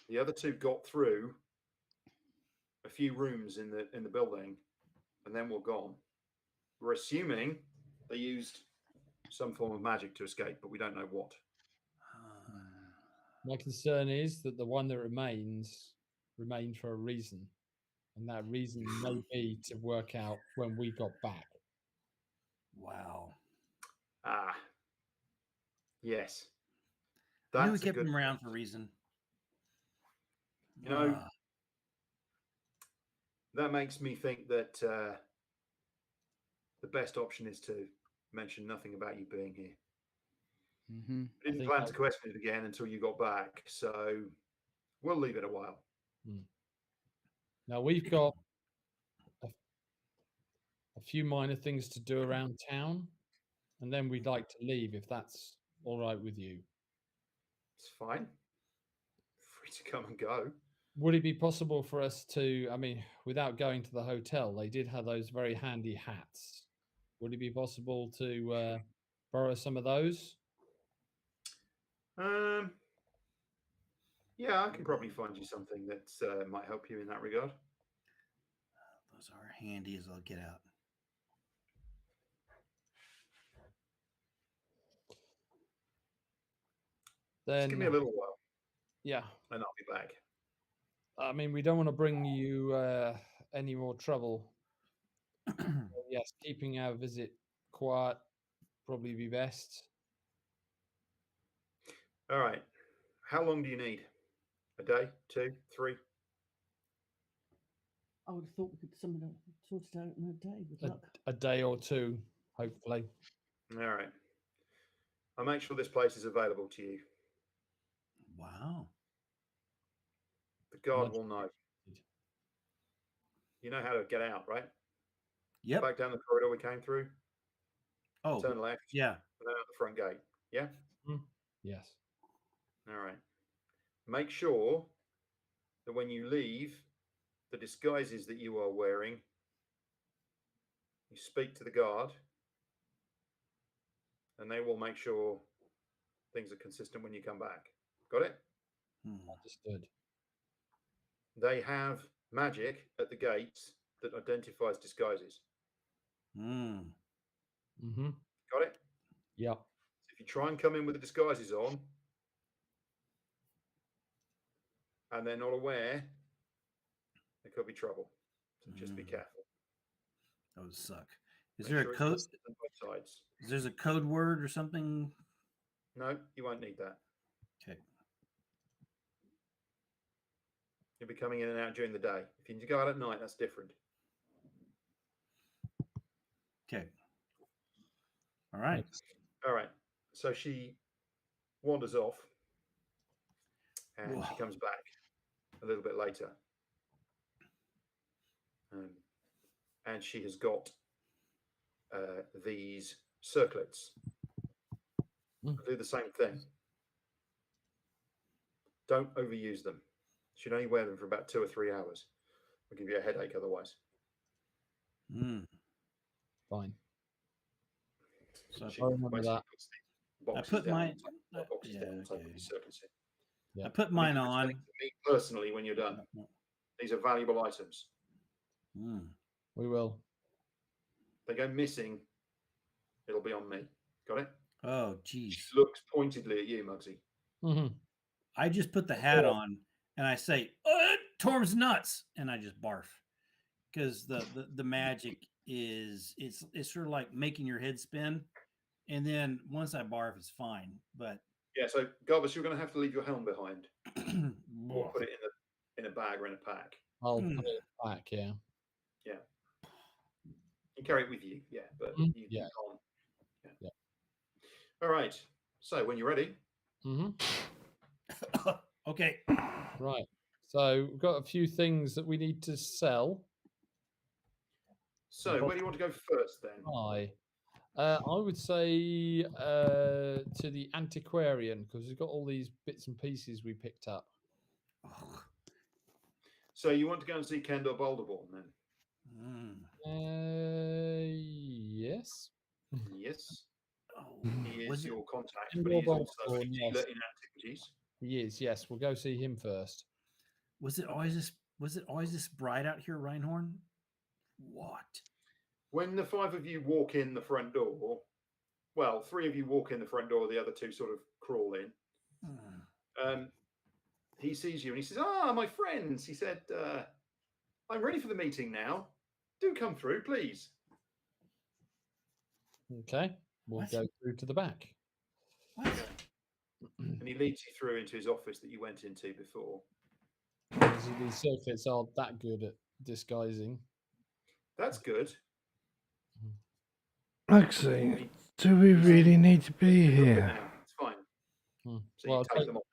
The other 2 got through a few rooms in the building, and then were gone. We're assuming they used some form of magic to escape, but we don't know what. my concern is that the one that remained for a reason, and that reason may be to work out when we got back. Wow. Ah, yes. I knew we That's a kept good him around point. for a reason. You know, that makes me think that the best option is to mention nothing about you being here. Mm-hmm. We didn't plan to question it again until you got back, so we'll leave it a while. Now we've got a few minor things to do around town, and then we'd like to leave if that's all right with you. It's fine. Free to come and go. Would it be possible for us to, I mean, without going to the hotel, they did have those very handy hats. Would it be possible to borrow some of those? Yeah, I can probably find you something that might help you in that regard. Those are handy as I'll get out. Then Just give me a little while. Yeah. And I'll be back. I mean, we don't want to bring you any more trouble. Yes, keeping our visit quiet probably be best. All right. How long do you need? A day? 2? 3? I would have thought we could sort it out in a day with luck. A day or 2, hopefully. All right. I'll make sure this place is available to you. Wow. The guard will know. You know how to get out, right? Yep. Back down the corridor we came through. Oh, Turn left. yeah. And then out the front gate. Yeah? Yes. All right. Make sure that when you leave, the disguises that you are wearing, you speak to the guard, and they will make sure things are consistent when you come back. Got it? Understood. They have magic at the gates that identifies disguises. Mm-hmm. Got it? Yep. So if you try and come in with the disguises on, and they're not aware, there could be trouble. So just be careful. That would suck. Is Make there sure a it's code? listed on both sides. Is there a code word or something? No, you won't need that. Okay. You'll be coming in and out during the day. If you need to go out at night, that's different. Okay. All right. All right. So she wanders off, and Whoa. she comes back a little bit later. And she has got these circlets. Do the same thing. Don't overuse them. You should only wear them for about 2 or 3 hours. It'll give you a headache otherwise. Fine. So She I remember basically that. puts the boxes put down mine- on top- the boxes down on top of okay. these circlets here. Yeah. I put mine on. To me personally when you're done. These are valuable items. We will. They go missing, it'll be on me. Got it? Oh, geez. She looks pointedly at you, Muggsy. I just put the hat on and I say, Torm's nuts. And I just barf because the magic is it's sort of like making your head spin, and then once I barf, it's fine. But Yeah, so Garbus, you're going to have to leave your helm behind, or put it in a bag or in a pack. I'll put it back. Yeah. You carry it with you, yeah, but Mhm. you Yeah. can't. Yeah. All right. So when you're ready, okay. Right. So we've got a few things that we need to sell. so where do you want to go first then? I would say to the antiquarian because we've got all these bits and pieces we picked up. So you want to go and see Kendor Boulderborn then? Yes. Yes. Oh, He was is it? your contact, Kendor but he's also a Boulderborn, dealer yes. in antiquities. He is. Yes, we'll go see him first. Was it always this? Was it always this bright out here, Reinhorn? What? When the five of you walk in the front door, well, three of you walk in the front door, the other two sort of crawl in. He sees you and he says, "Ah, my friends," he said, "I'm ready for the meeting now. Do come through, please." Okay, we'll What? go through to the back. What? And he leads you through into his office that you went into before. Obviously, these circuits aren't that good at disguising. That's good. Maxie, do we really need to be Look at here? now. It's fine. So Well, you take them off.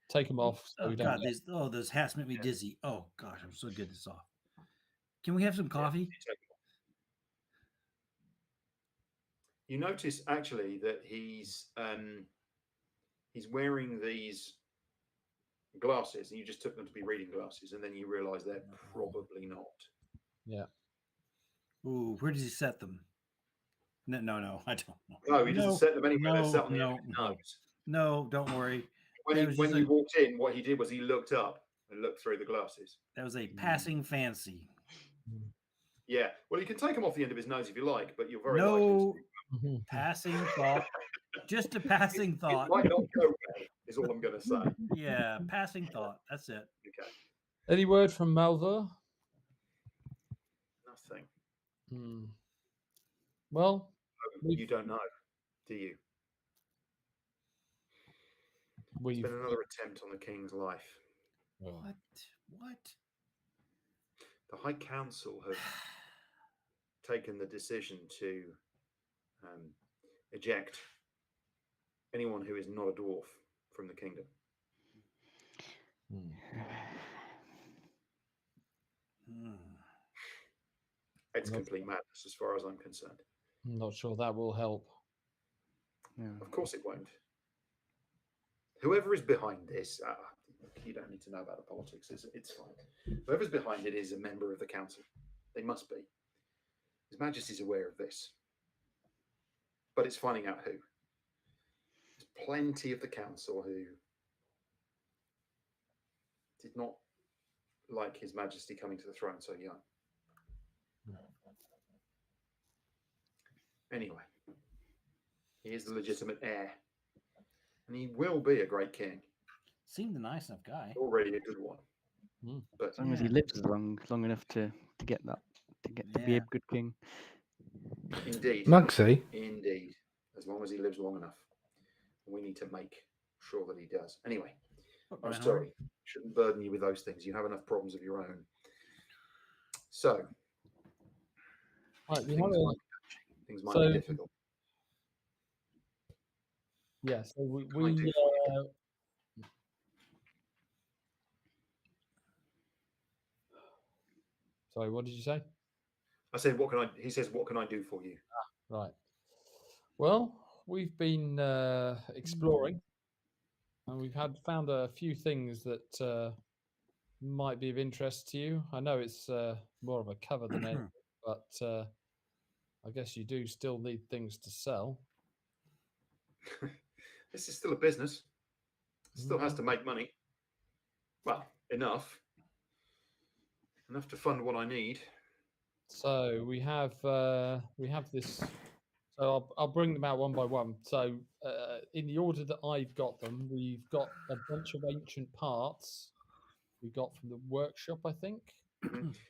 Take them off. So Oh we don't God, get- those hats make me dizzy. Oh gosh, I'm so good this off. Can we have some coffee? You take them off. You notice actually that he's wearing these glasses, and you just took them to be reading glasses, and then you realise they're probably not. Yeah. Ooh, where does he set them? No, I don't know. No, he doesn't set them anywhere. They're set on the no, end of his no. nose. No, don't worry. When That was when just you a- walked in, what he did was he looked up and looked through the glasses. That was a passing fancy. Yeah. Well, you can take them off the end of his nose if you like, but you're very No likely passing thought. Just a passing to. It thought. might not go well, is all I'm going to say. Yeah, passing thought. That's it. Okay. Any word from Malva? Nothing. Well, You don't know, do you? It's been another attempt on the king's life. What? The High Council have taken the decision to eject anyone who is not a dwarf from the kingdom. It's complete madness as far as I'm concerned. I'm not sure that will help. Of course it won't. Whoever is behind this, you don't need to know about the politics, it's fine. Whoever's behind it is a member of the council. They must be. His Majesty's aware of this. But it's finding out who. There's plenty of the council who did not like His Majesty coming to the throne so young. Anyway, he is the legitimate heir. And he will be a great king. Seemed a nice enough guy. Already a good one. But As long as he lives long enough to get that, to be a good king. indeed. Mugsy? Indeed. As long as he lives long enough. We need to make sure that he does. Anyway, I'm sorry. Shouldn't burden you with those things. You have enough problems of your own. So, Right, things might be difficult. Yeah, so we sorry, what did you say? I said, "What can I?" He says, "What can I do for you?" Right. Well, we've been exploring, and we've found a few things that might be of interest to you. I know it's more of a cover than anything, but I guess you do still need things to sell. This is still a business. It still has to make money. Well, enough to fund what I need. So we have this. So I'll bring them out one by one. So in the order that I've got them, we've got a bunch of ancient parts we got from the workshop, I think.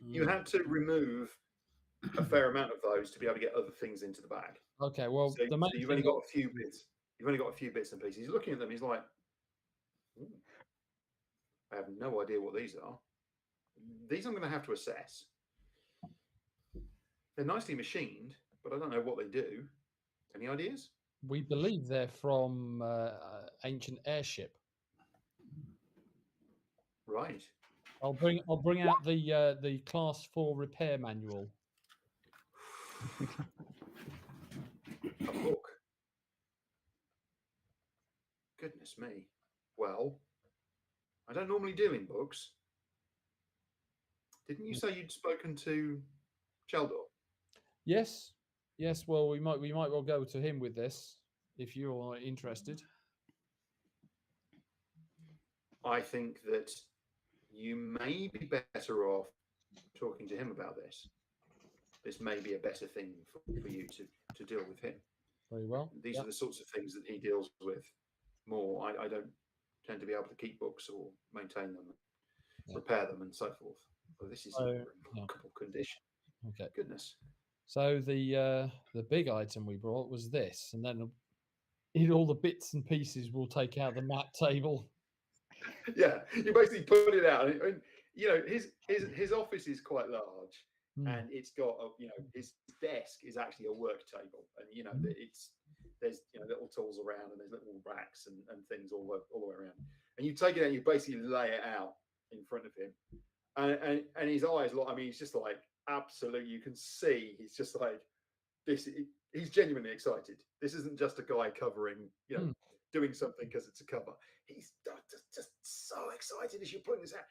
You had to remove a fair amount of those to be able to get other things into the bag. Okay, well, So, the main so you've only thing got a few bits. You've only got a few bits and pieces. He's looking at them. He's like, "Ooh, I have no idea what these are. These I'm going to have to assess. They're nicely machined, but I don't know what they do. Any ideas? we believe they're from ancient airship. Right. I'll bring out the class 4 repair manual. A book. Goodness me. Well, I don't normally deal in books. Didn't you say you'd spoken to Cheldor? Yes, yes. Well, we might well go to him with this if you're interested. I think that you may be better off talking to him about this. This may be a better thing for you to deal with him. Very well. These are the sorts of things that he deals with more. I don't tend to be able to keep books or maintain them, repair them, and so forth. Well, this is in remarkable condition. Okay. Goodness. So the big item we brought was this, and then all the bits and pieces we'll take out the map table. Yeah, you basically put it out, and you know his office is quite large, and it's got his desk is actually a work table, and there's little tools around, and there's little racks and things all the way around, and you take it out, and you basically lay it out in front of him, and his eyes, I mean, he's just like absolutely, you can see he's just like this. He's genuinely excited. This isn't just a guy covering, doing something because it's a cover. He's just so excited as you're putting this out.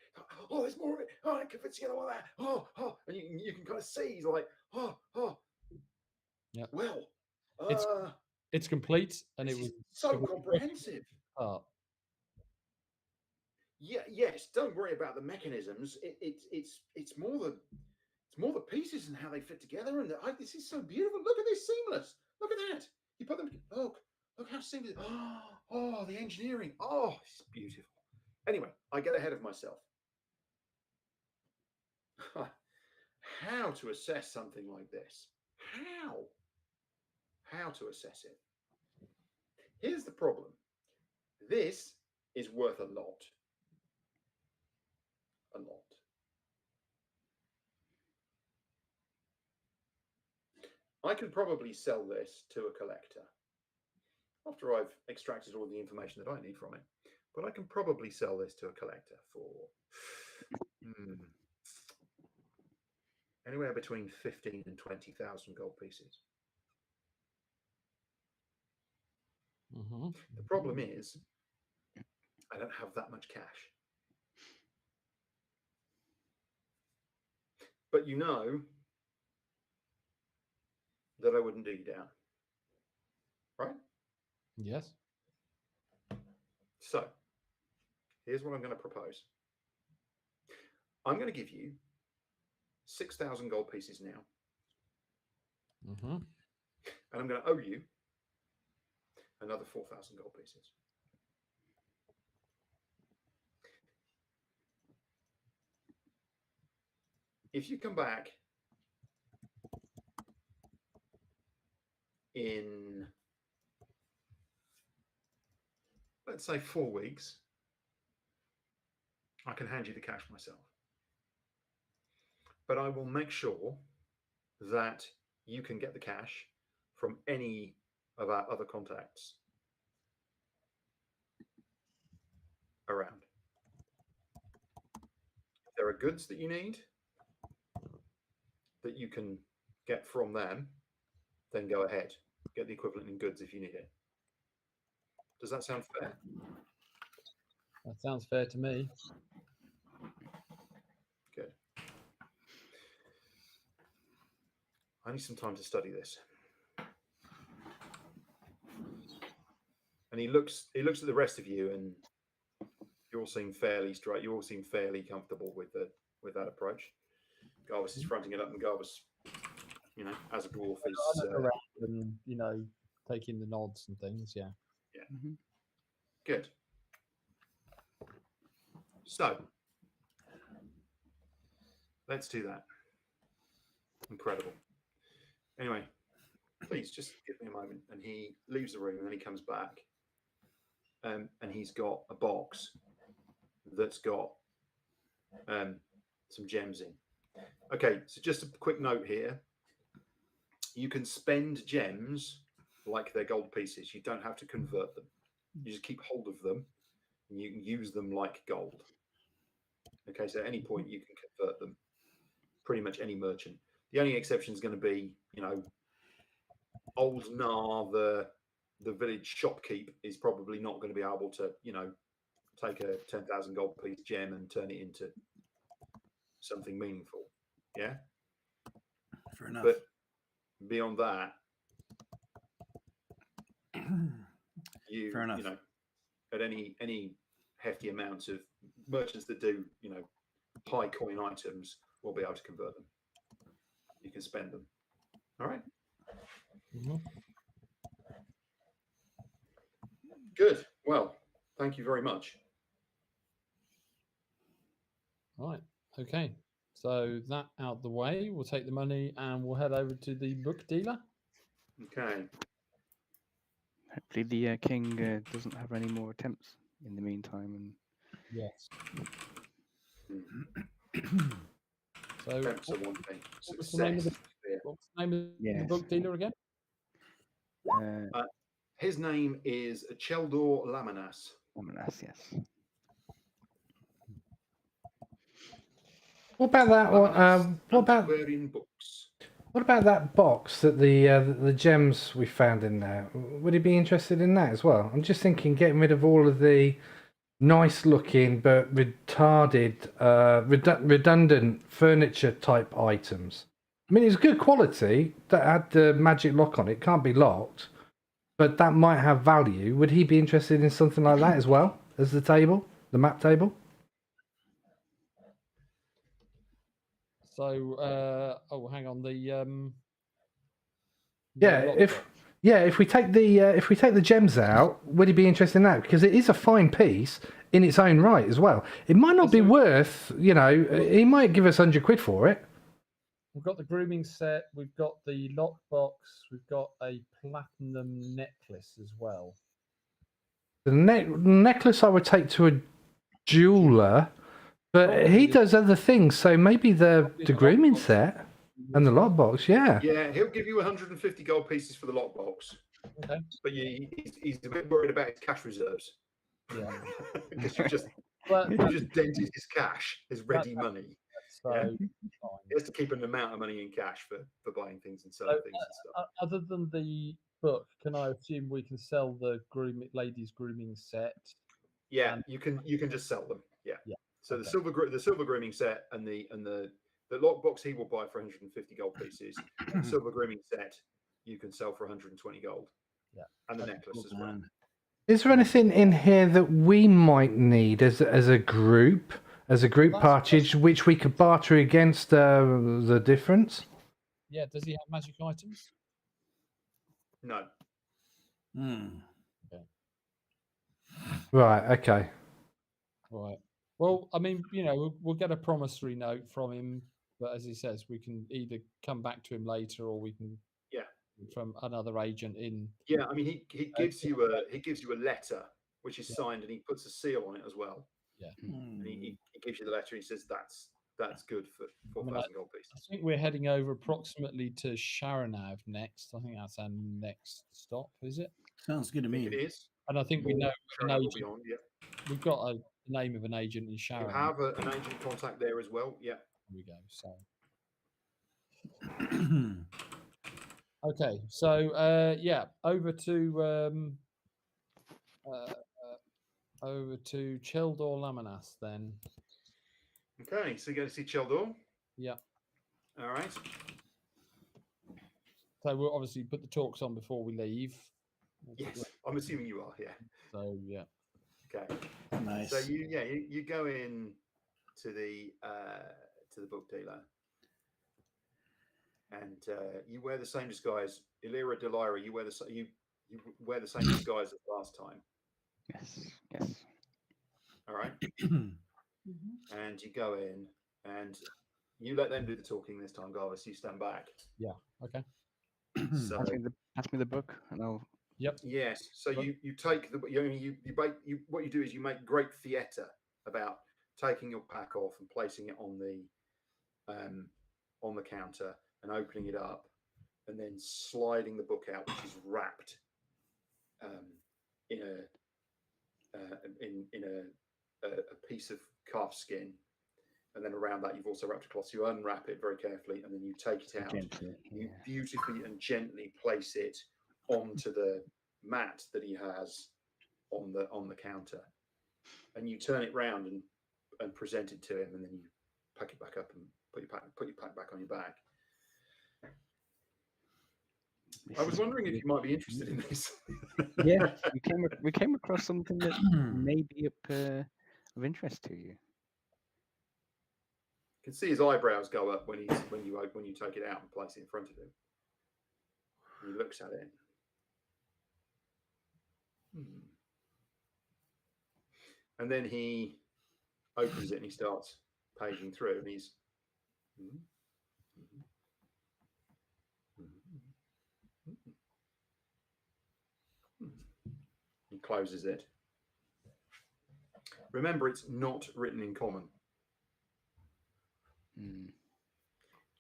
Oh, there's more of it. Oh, I can fit together all that. Oh, and you can kind of see he's like, oh. Yeah. Well, it's complete, and it was so comprehensive. Yeah. Yes. Don't worry about the mechanisms. It's more the pieces and how they fit together. And this is so beautiful. Look at this, seamless. Look at that. You put them. Look how seamless. Oh, the engineering. Oh, it's beautiful. Anyway, I get ahead of myself. How to assess something like this? How to assess it? Here's the problem. This is worth a lot. A lot. I can probably sell this to a collector after I've extracted all the information that I need from it. But I can probably sell this to a collector for anywhere between 15 and 20,000 gold pieces. The problem is I don't have that much cash. But you know that I wouldn't do you down, right? Yes. So here's what I'm going to propose. I'm going to give you 6,000 gold pieces now. And I'm going to owe you another 4,000 gold pieces. If you come back in, let's say, 4 weeks, I can hand you the cash myself. But I will make sure that you can get the cash from any of our other contacts around. If there are goods that you need that you can get from them, then go ahead. Get the equivalent in goods if you need it. Does that sound fair? That sounds fair to me. Good. I need some time to study this. And he looks at the rest of you, and you all seem fairly straight. You all seem fairly comfortable with that approach. Garvis is fronting it up, and Garvis, as a dwarf, is and taking the nods and things. Yeah. Yeah. Good. So let's do that. Incredible. Anyway, please just give me a moment. And he leaves the room and then he comes back. And he's got a box that's got some gems in. Okay, so just a quick note here. You can spend gems like they're gold pieces. You don't have to convert them. You just keep hold of them and you can use them like gold. Okay, so at any point you can convert them. Pretty much any merchant. The only exception is going to be, old Nar, the village shopkeep, is probably not going to be able to, take a 10,000 gold piece gem and turn it into something meaningful. Yeah. Fair enough. But beyond that, Fair enough. At any hefty amounts of merchants that do, high coin items will be able to convert them. You can spend them. All right. Mm-hmm. Good. Well, thank you very much. Right. Okay. So that out the way, we'll take the money and we'll head over to the book dealer. Okay. Hopefully the king doesn't have any more attempts in the meantime. And Yes. So Attempts are one thing. what was the name of the, Success is what was the name of the Yes. book dealer again? His name is Cheldor Laminas. Laminas, yes. What about that? Laminas What about Antiquarian Books. what about that box that the gems we found in there? Would he be interested in that as well? I'm just thinking getting rid of all of the nice looking but retarded, redundant furniture type items. I mean, it's good quality that had the magic lock on it. Can't be locked, but that might have value. Would he be interested in something like that as well as the table, the map table? So hang on, If we take the gems out, would he be interested in that? Because it is a fine piece in its own right as well. It might not be worth, he might give us 100 quid for it. we've got the grooming set, we've got the lockbox, we've got a platinum necklace as well. The necklace I would take to a jeweler, but he does other things, so maybe the grooming set and the lockbox, yeah. Yeah, he'll give you 150 gold pieces for the lockbox. Okay. But he's a bit worried about his cash reserves. Yeah. Because you just dented his cash, his ready money. So Yeah. fine. He has to keep an amount of money in cash for buying things and selling things and stuff. Other than the book, can I assume we can sell the ladies' grooming set? Yeah, you can just sell them. Yeah. Yeah. So Okay. the silver grooming set and the lockbox he will buy for 150 gold pieces. The silver grooming set you can sell for 120 gold. Yeah. And the necklace as well. Is there anything in here that we might need as a group party, which we could barter against the difference? Yeah. Does he have magic items? No. Right. Okay. Right. Well, I mean, we'll get a promissory note from him, but as he says, we can either come back to him later, or we can from another agent in. Yeah, I mean, he gives you a letter which is signed and he puts a seal on it as well. Yeah. And he gives you the letter. And he says that's good for 4,000 gold pieces. I think we're heading over approximately to Sharanav next. I think that's our next stop, is it? Sounds good to me. It is. And I think we know an Sharanav will agent. be on, yeah. We've got a name of an agent in You Sharanav. have an agent contact there as well. Yeah. There we go. So. Okay, so over to Cheldor Laminas then. Okay, so you go to see Cheldor. Yeah. All right. So we'll obviously put the talks on before we leave. Yes, I'm assuming you are. Yeah. So yeah. Okay. Nice. So you go in to the book dealer, and you wear the same disguise. Illyra Delira, you wear the same disguise as last time. Yes. All right. And you go in, and You let them do the talking this time, Garvis. You stand back. Yeah. Okay. So Pass me the book, and I'll. Yep. yes. So you take the what you do is you make great theatre about taking your pack off and placing it on the counter and opening it up, and then sliding the book out, which is wrapped in a piece of calf skin. And then around that, you've also wrapped a cloth. So you unwrap it very carefully, and then you take it out. Gently, You beautifully and gently place it onto the mat that he has on the counter, and you turn it round and present it to him, and then you pack it back up and put your pack back on your back. I was wondering if you might be interested in this. Yeah, we came across something that may be of interest to you. You can see his eyebrows go up when you take it out and place it in front of him. And he looks at it. And then he opens it and he starts paging through, and he's he closes it. Remember, it's not written in common.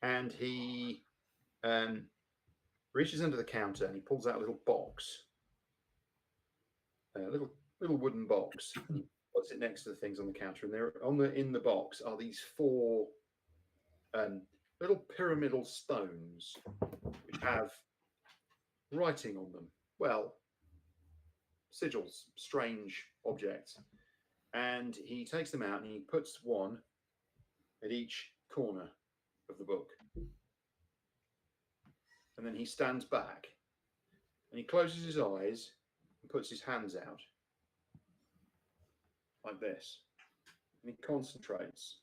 And he reaches under the counter and he pulls out a little box, a little wooden box, and he puts it next to the things on the counter. And there, in the box, are these 4 little pyramidal stones which have writing on them. Well, sigils, strange objects. And he takes them out and he puts one at each corner of the book. And then he stands back and he closes his eyes and puts his hands out like this. And he concentrates.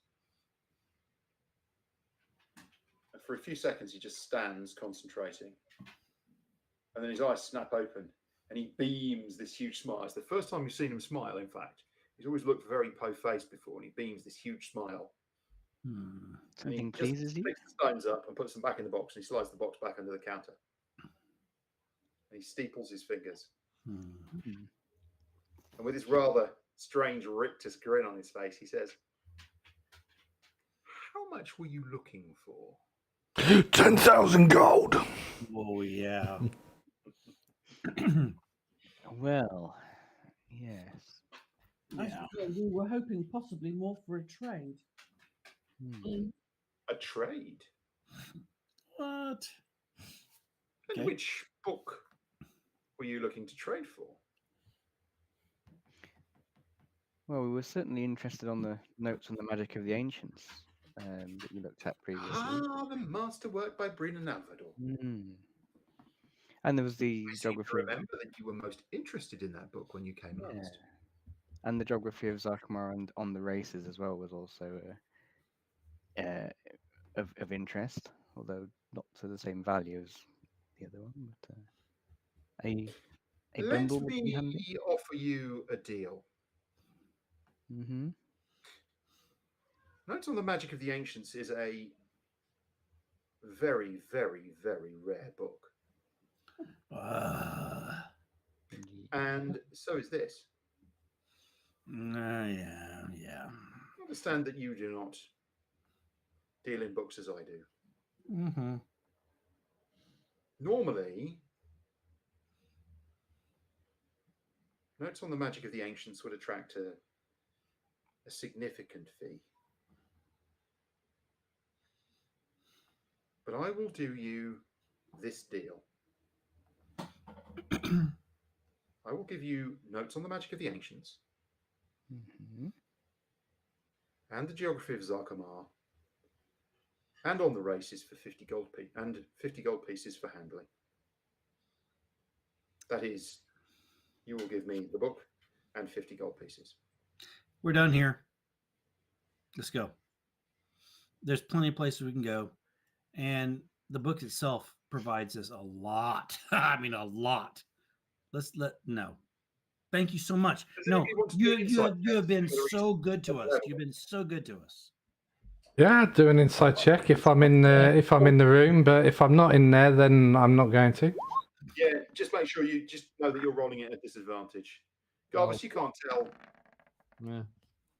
And for a few seconds, he just stands concentrating. And then his eyes snap open and he beams this huge smile. It's the first time you've seen him smile, in fact. He's always looked very po-faced before, and he beams this huge smile. Something pleases you? He picks the stones up and puts them back in the box, and he slides the box back under the counter. And he steeples his fingers. And with his rather strange rictus grin on his face, he says, "How much were you looking for?" 10,000 gold. Oh, yeah. Well, yes. We were hoping possibly more for a trade. A trade? What? And which book were you looking to trade for? Well, we were certainly interested on the notes on the magic of the ancients that you looked at previously. Ah, the masterwork by Brina Navador. And there was the I seem to geography. remember that you were most interested in that book when you came last. And the geography of Zarkamar and on the races as well was also of interest, although not to the same value as the other one. But a Let bundle would be handy. me offer you a deal. Notes on the Magic of the Ancients is a very, very, very rare book. And so is this. Yeah. I understand that you do not deal in books as I do. Normally, Notes on the Magic of the Ancients would attract a significant fee. But I will do you this deal. I will give you Notes on the Magic of the Ancients and the Geography of Zarkamar, and on the races for 50 gold and 50 gold pieces for handling. That is, you will give me the book and 50 gold pieces. We're done here. Let's go. There's plenty of places we can go. And the book itself provides us a lot. I mean, a lot. No. Thank you so much. No, you have been so good to us. You've been so good to us. Yeah, do an inside check if I'm in the room, but if I'm not in there, then I'm not going to. Yeah, just make sure you just know that you're rolling it at disadvantage. Garvis, you can't tell. Yeah.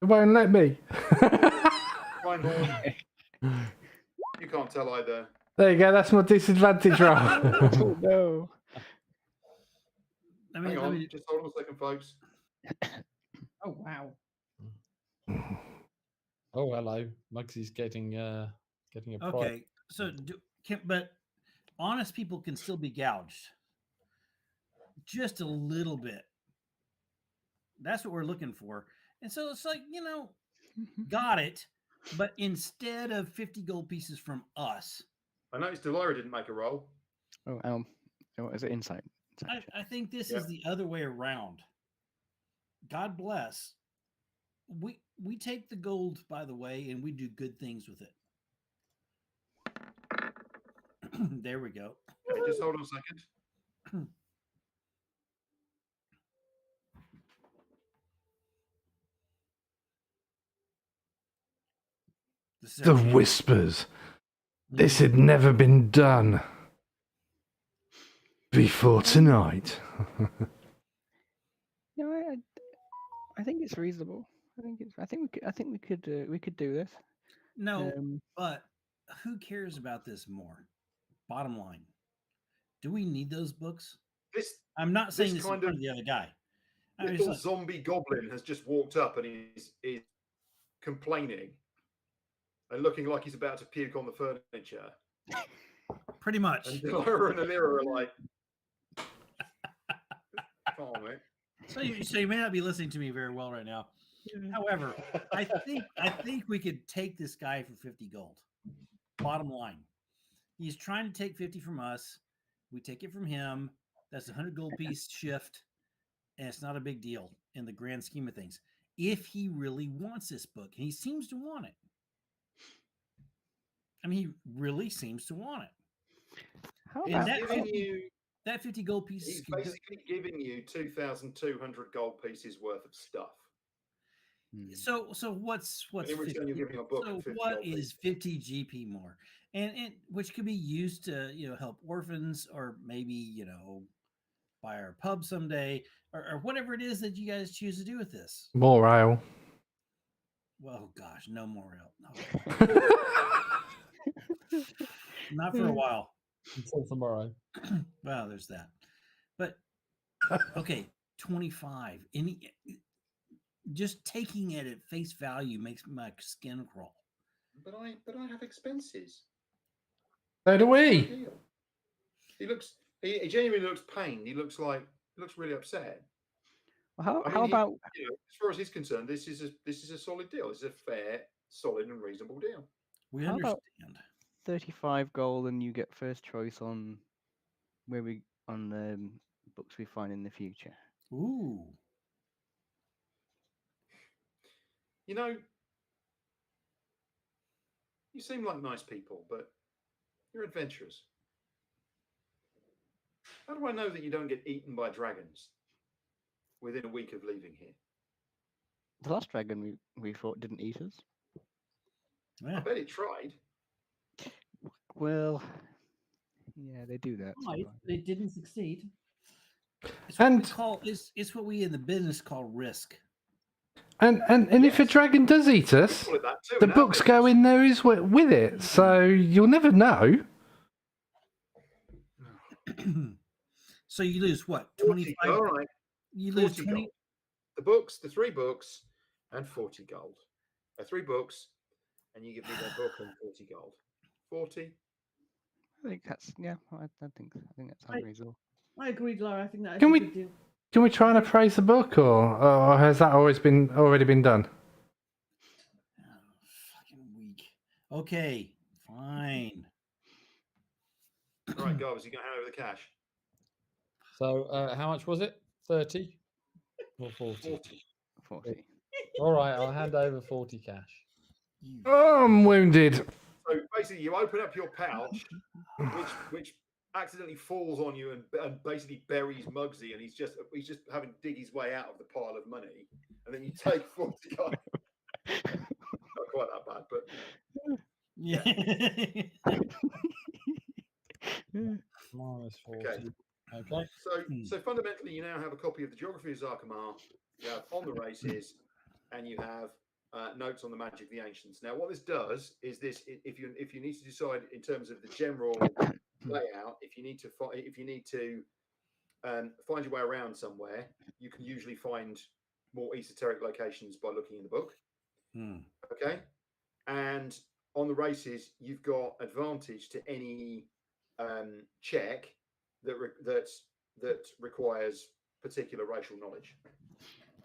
It won't let me. Reinhorn, you can't tell either. There you go. That's my disadvantage roll. Oh no. I mean, Hang on, just hold on a second, folks. Oh wow. Oh, hello. Muggsy's getting a prize. okay. So, but honest people can still be gouged, just a little bit. That's what we're looking for. And so it's like, got it. But instead of 50 gold pieces from us, I noticed Delira didn't make a roll. Oh, what is it? Insight. I think this Yeah. is the other way around. God bless. We take the gold, by the way, and we do good things with it. There we go. Okay, just hold on a second. The whispers. This had never been done before tonight. No, I think it's reasonable. I think we could do this. No, but who cares about this more? Bottom line, do we need those books? I'm not saying this in front of the other guy. Little zombie goblin has just walked up and is complaining and looking like he's about to puke on the furniture. Pretty much. And Delira and Alira are like, come on, mate. So you may not be listening to me very well right now. However, I think we could take this guy for 50 gold. Bottom line, he's trying to take 50 from us. We take it from him. That's a 100 gold piece shift, and it's not a big deal in the grand scheme of things. If he really wants this book, and he seems to want it. I mean, he really seems to want it. How He's about giving you that 50 gold pieces? He's basically giving you 2,200 gold pieces worth of stuff. So what's in return, 50? you're giving a book. So 50 what gold is 50 GP more, and which could be used to help orphans, or maybe buy our pub someday, or whatever it is that you guys choose to do with this. More ale. Well, gosh, no more ale. No. Not for a while. Until tomorrow. Well, there's that. But okay, 25. Just taking it at face value makes my skin crawl. But I have expenses. So do we. He genuinely looks pained. He looks really upset. How I mean, about as far as he's concerned, this is a solid deal. This is a fair, solid, and reasonable deal. We How about understand. 35 gold and you get first choice on books we find in the future? Ooh. You seem like nice people, but you're adventurers. How do I know that you don't get eaten by dragons within a week of leaving here? The last dragon we fought didn't eat us. Yeah. I bet it tried. Well, yeah, they do that. Right, they didn't succeed. It's what we in the business call risk. And if a dragon does eat us, Call it that too, the in our books go business. in there with it, so you'll never know. So you lose what? 40 25. All right. You lose 40 20. gold. The books, the 3 books, and 40 gold. 3 books, and you give me their book and 40 gold. 40. I think that's I think that sounds reasonable. I agree, Laura. I think that is Can a we- good deal. Can we try and appraise the book, or has that already been done? Oh, fucking weak. Okay, fine. All right, Garvis, you going to hand over the cash? So how much was it? 30 or 40? 40. All right, I'll hand over 40 cash. Oh, I'm wounded. So basically, you open up your pouch, which accidentally falls on you and basically buries Muggsy, and he's just having to dig his way out of the pile of money, and then you take 40 gold. Not quite that bad, but Yeah. Minus 40. Okay. Okay. So fundamentally, you now have a copy of the Geography of Zarkamar. You have On the Races, and you have notes on the Magic of the Ancients. Now, what this does is this: if you need to decide in terms of the general layout, if you need to find your way around somewhere, you can usually find more esoteric locations by looking in the book. Okay, and on the races, you've got advantage to any check that requires particular racial knowledge.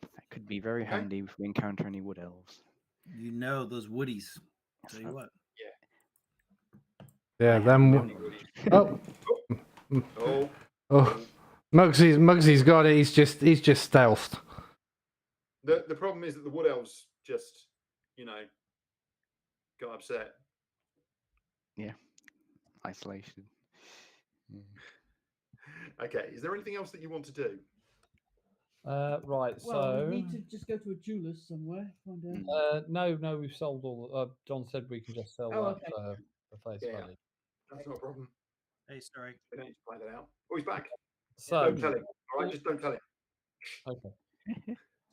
That could be very handy if we encounter any wood elves. You know those woodies. Tell you what. Yeah, them. Oh, Oh, oh. Muggsy's got it. He's just stealthed. the problem is that the wood elves just, got upset. Yeah, isolation. Okay, is there anything else that you want to do? Right. Well, So we need to just go to a jeweler's somewhere. Find out. no, we've sold all. John said we can just sell Oh, that okay. for face Yeah. value. That's not a problem. Hey, sorry. We don't need to find that out. Oh, he's back. So Don't tell him. All right, just don't tell him. okay.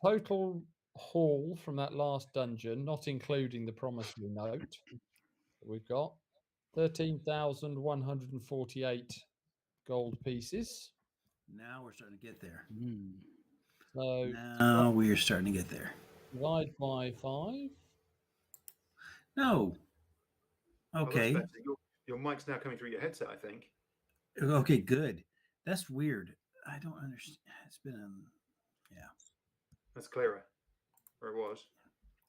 Total haul from that last dungeon, not including the promissory note that we've got, 13,148 gold pieces. Now we're starting to get there. So Now we are starting to get there. divide by 5. No. Oh, that's Okay. better. Your mic's now coming through your headset, I think. Okay, good. That's weird. I don't understand. It's been That's clearer. Where it was.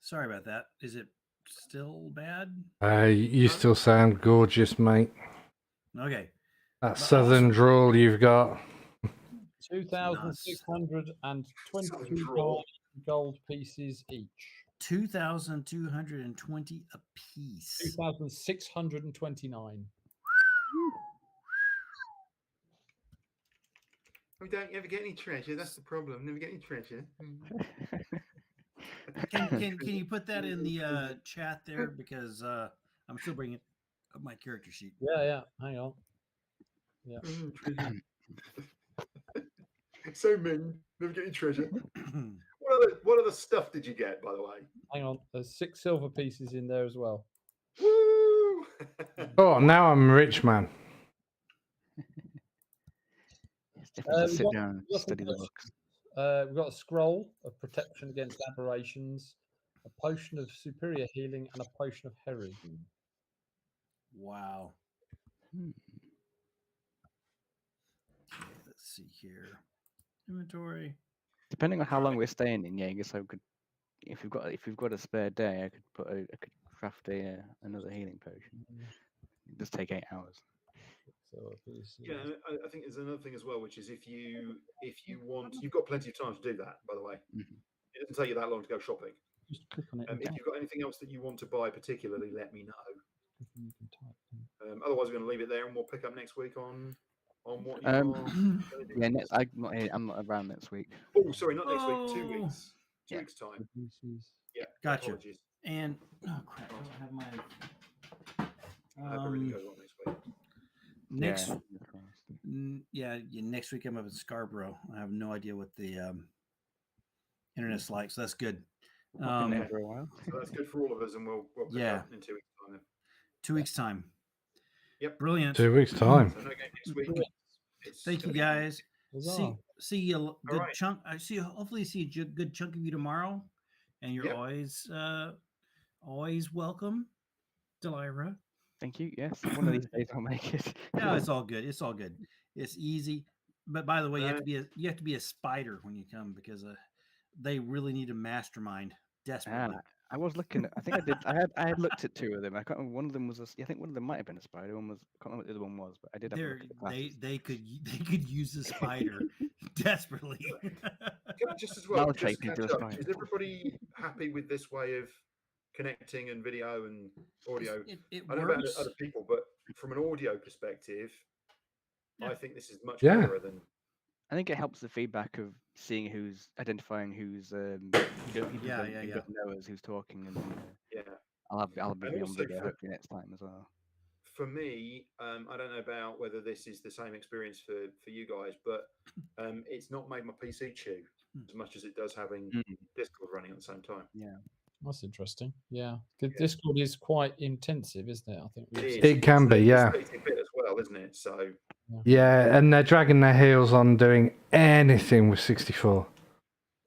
sorry about that. Is it still bad? You still sound gorgeous, mate. Okay. That southern drawl you've got. 2,625 gold pieces each. 2,220 a piece. 2,629. We don't ever get any treasure. That's the problem. Never get any treasure. Can you put that in the chat there, because I'm still bringing up my character sheet. Yeah. Hang on. Yeah. So mean. Never get any treasure. What other stuff did you get, by the way? Hang on. There's 6 silver pieces in there as well. Woo! Oh, now I'm a rich man. It's difficult to we've sit got- down and we've got study the some books. We've got a scroll of protection against aberrations, a potion of superior healing, and a potion of heroism. Wow. Let's see here. Inventory. Depending on how long we're staying in, I guess I could. If we've got a spare day, I could craft another healing potion. It does take 8 hours. So pieces. Yeah, I think there's another thing as well, which is if you want, you've got plenty of time to do that. By the way, it doesn't take you that long to go shopping. Just click on it. and If type. you've got anything else that you want to buy, particularly, let me know. You can type in. Otherwise, we're going to leave it there, and we'll pick up next week on what you are. Yeah, I'm not around next week. Oh, sorry, not next week. 2 weeks. 2 Yeah. weeks time. Pieces. Yeah. Gotcha. Apologies. And oh crap, I don't have my I hope it really goes on next week. next Yeah. next week I'm up in Scarborough. I have no idea what the internet's like, so that's good. I've been there for a while. So that's good for all of us, and we'll pick Yeah. up in 2 weeks time. Then. 2 weeks time. Yep. Brilliant. 2 weeks time. So no game next week. It's Thank you gonna be- guys. Huzzah. See you good right. chunk. I see. Hopefully, see a good chunk of you tomorrow. And you're Yep. always welcome, Delira. Thank you. Yes, one of these days I'll make it. No, it's all good. It's all good. It's easy. But by the way, you have to be a spider when you come, because they really need a mastermind desperately. I was looking at. I think I did. I had looked at 2 of them. I can't remember. One of them was. I think one of them might have been a spider. One was. I can't remember what the other one was, but I did have a look at the classes. They could use a spider desperately. Can I just as well, just Maltrate catch into a up, spider. is everybody happy with this way of connecting and video and audio? It I don't know about works. other people, but from an audio perspective, Yeah. I think this is much Yeah. clearer than. I think it helps the feedback of seeing who's identifying who's you don't know as who's talking, and Yeah. I'll be And on also video for, hopefully next time as well. for me, I don't know about whether this is the same experience for you guys, but it's not made my PC chew as much as it does having Mm. Discord running at the same time. Yeah. That's interesting. Yeah, 'cause Yeah. Discord is quite intensive, isn't it? I think It we've is. seen- It can be, yeah. It's 32-bit as well, isn't it? So Yeah, and they're dragging their heels on doing anything with 64.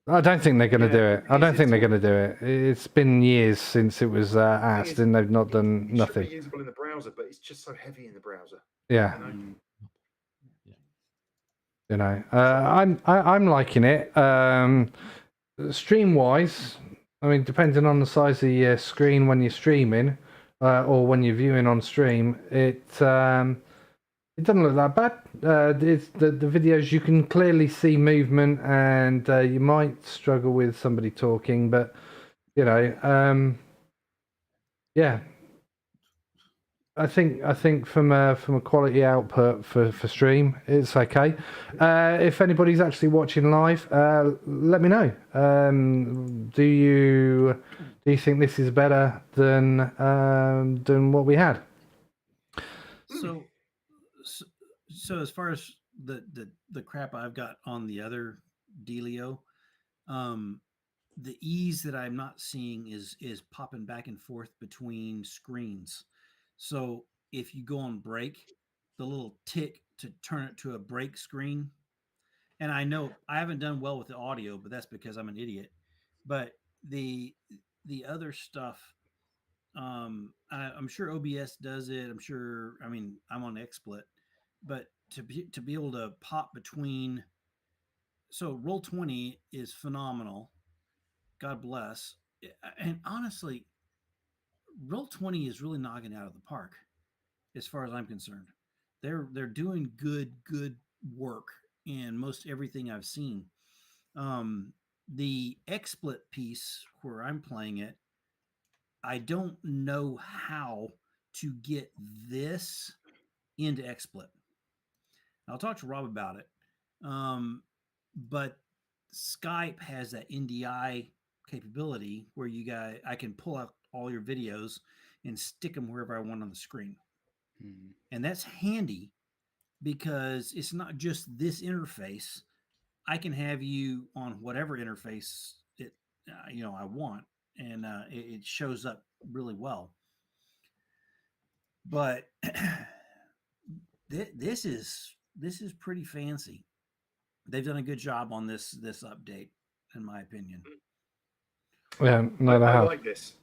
I don't think they're going to Yeah, do the it. thing I is, don't think it's they're all- going to do it. It's been years since it was thing asked, is, and they've not it done should nothing. be usable in the browser, but it's just so heavy in the browser. Yeah. You know? Mm. You know, I'm liking it. Stream wise, I mean, depending on the size of your screen when you're streaming, or when you're viewing on stream, it doesn't look that bad. It's the videos, you can clearly see movement, and you might struggle with somebody talking, but you know, yeah. I think from a quality output for stream, it's okay. If anybody's actually watching live, let me know. Do you think this is better than what we had? So, so as far as the crap I've got on the other dealio, the ease that I'm not seeing is popping back and forth between screens. So if you go on break, the little tick to turn it to a break screen, and I know I haven't done well with the audio, but that's because I'm an idiot. But the other stuff, I'm sure OBS does it. I'm sure. I mean, I'm on XSplit, but to be able to pop between, so Roll20 is phenomenal. God bless. And honestly, Roll20 is really knocking it out of the park, as far as I'm concerned. They're doing good work in most everything I've seen. The XSplit piece where I'm playing it, I don't know how to get this into XSplit. I'll talk to Rob about it. But Skype has that NDI capability where I can pull out all your videos and stick them wherever I want on the screen. Mm. And that's handy because it's not just this interface. I can have you on whatever interface I want, and it shows up really well. But this is pretty fancy. They've done a good job on this update, in my opinion. Yeah, no, they I have. like this.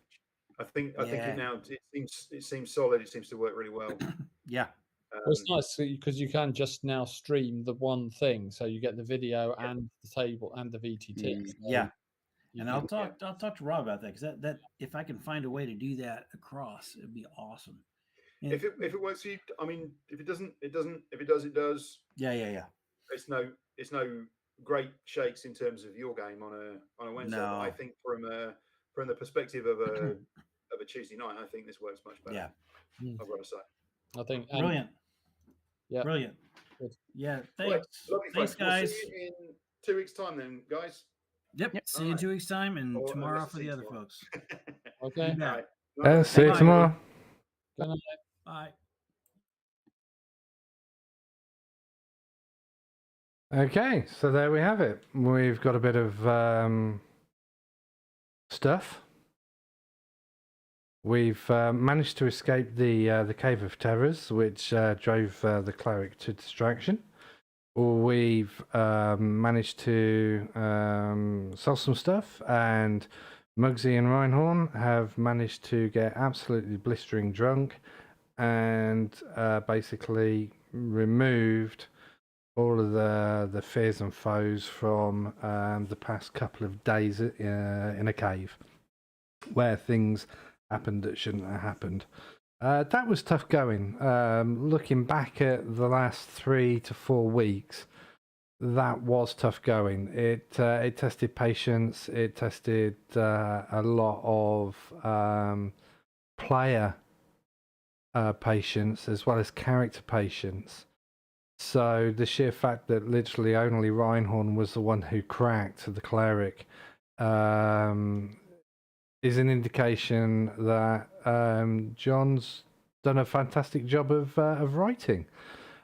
I think Yeah. it seems solid. It seems to work really well. Yeah. Well, it's nice because you can just now stream the one thing, so you get the video and the table and the VTT. Mm. So Yeah. you And can- I'll talk to Rob about that because that if I can find a way to do that across, it'd be awesome. And if it works for you, I mean, if it doesn't, it doesn't. If it does, it does. yeah. It's no great shakes in terms of your game on a Wednesday. But I No. think from the perspective of a Tuesday night, I think this works much better. Yeah. I've got to say. I think Brilliant. Yeah. Brilliant. Good. Yeah. Right, Thanks. lovely, Thanks, folks. We'll guys. see you in 2 weeks' time, then, guys. Yep. See you in Alright. 2 weeks' time and Or tomorrow unless for it's the other tomorrow. folks. Okay. Yeah. All right. Yeah, see you Bye. tomorrow. Good night. Bye. Okay, so there we have it. We've got a bit of stuff. We've managed to escape the Cave of Terrors, which drove the cleric to distraction. We've managed to sell some stuff, and Muggsy and Reinhorn have managed to get absolutely blistering drunk and basically removed all of the fears and foes from the past couple of days in a cave where things happened that shouldn't have happened. That was tough going. Looking back at the last 3 to 4 weeks, that was tough going. It tested patience. It tested a lot of player patience as well as character patience. So the sheer fact that literally only Reinhorn was the one who cracked the cleric, is an indication that John's done a fantastic job of writing,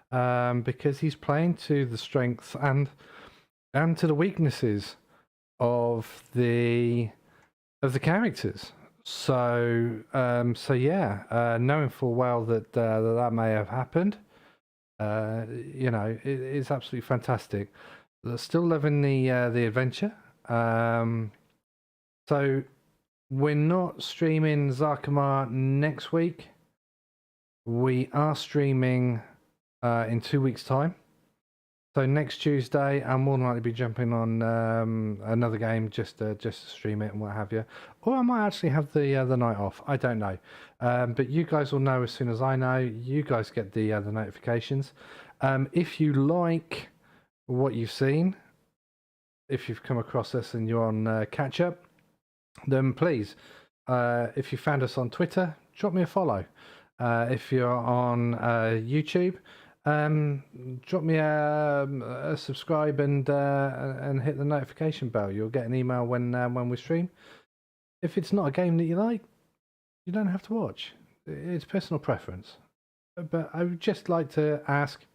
because he's playing to the strengths and to the weaknesses of the characters. So yeah, knowing full well that that may have happened, you know, it's absolutely fantastic. Still loving the adventure. So we're not streaming Zarkamar next week. We are streaming in 2 weeks' time. So next Tuesday, I'll more than likely be jumping on another game just to stream it and what have you. Or I might actually have the night off. I don't know. But you guys will know as soon as I know. You guys get the notifications. If you like what you've seen, if you've come across us and you're on catch up, then please, if you found us on Twitter, drop me a follow. If you're on YouTube, drop me a subscribe and hit the notification bell. You'll get an email when we stream. If it's not a game that you like, you don't have to watch. It's personal preference. But I would just like to ask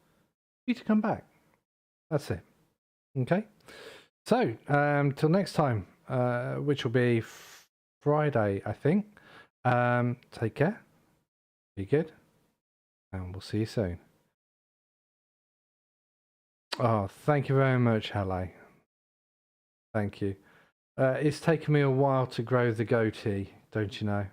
you to come back. That's it. Okay? So, till next time, which will be Friday, I think. Take care. Be good. And we'll see you soon. Oh, thank you very much, Halle. Thank you. It's taken me a while to grow the goatee, don't you know?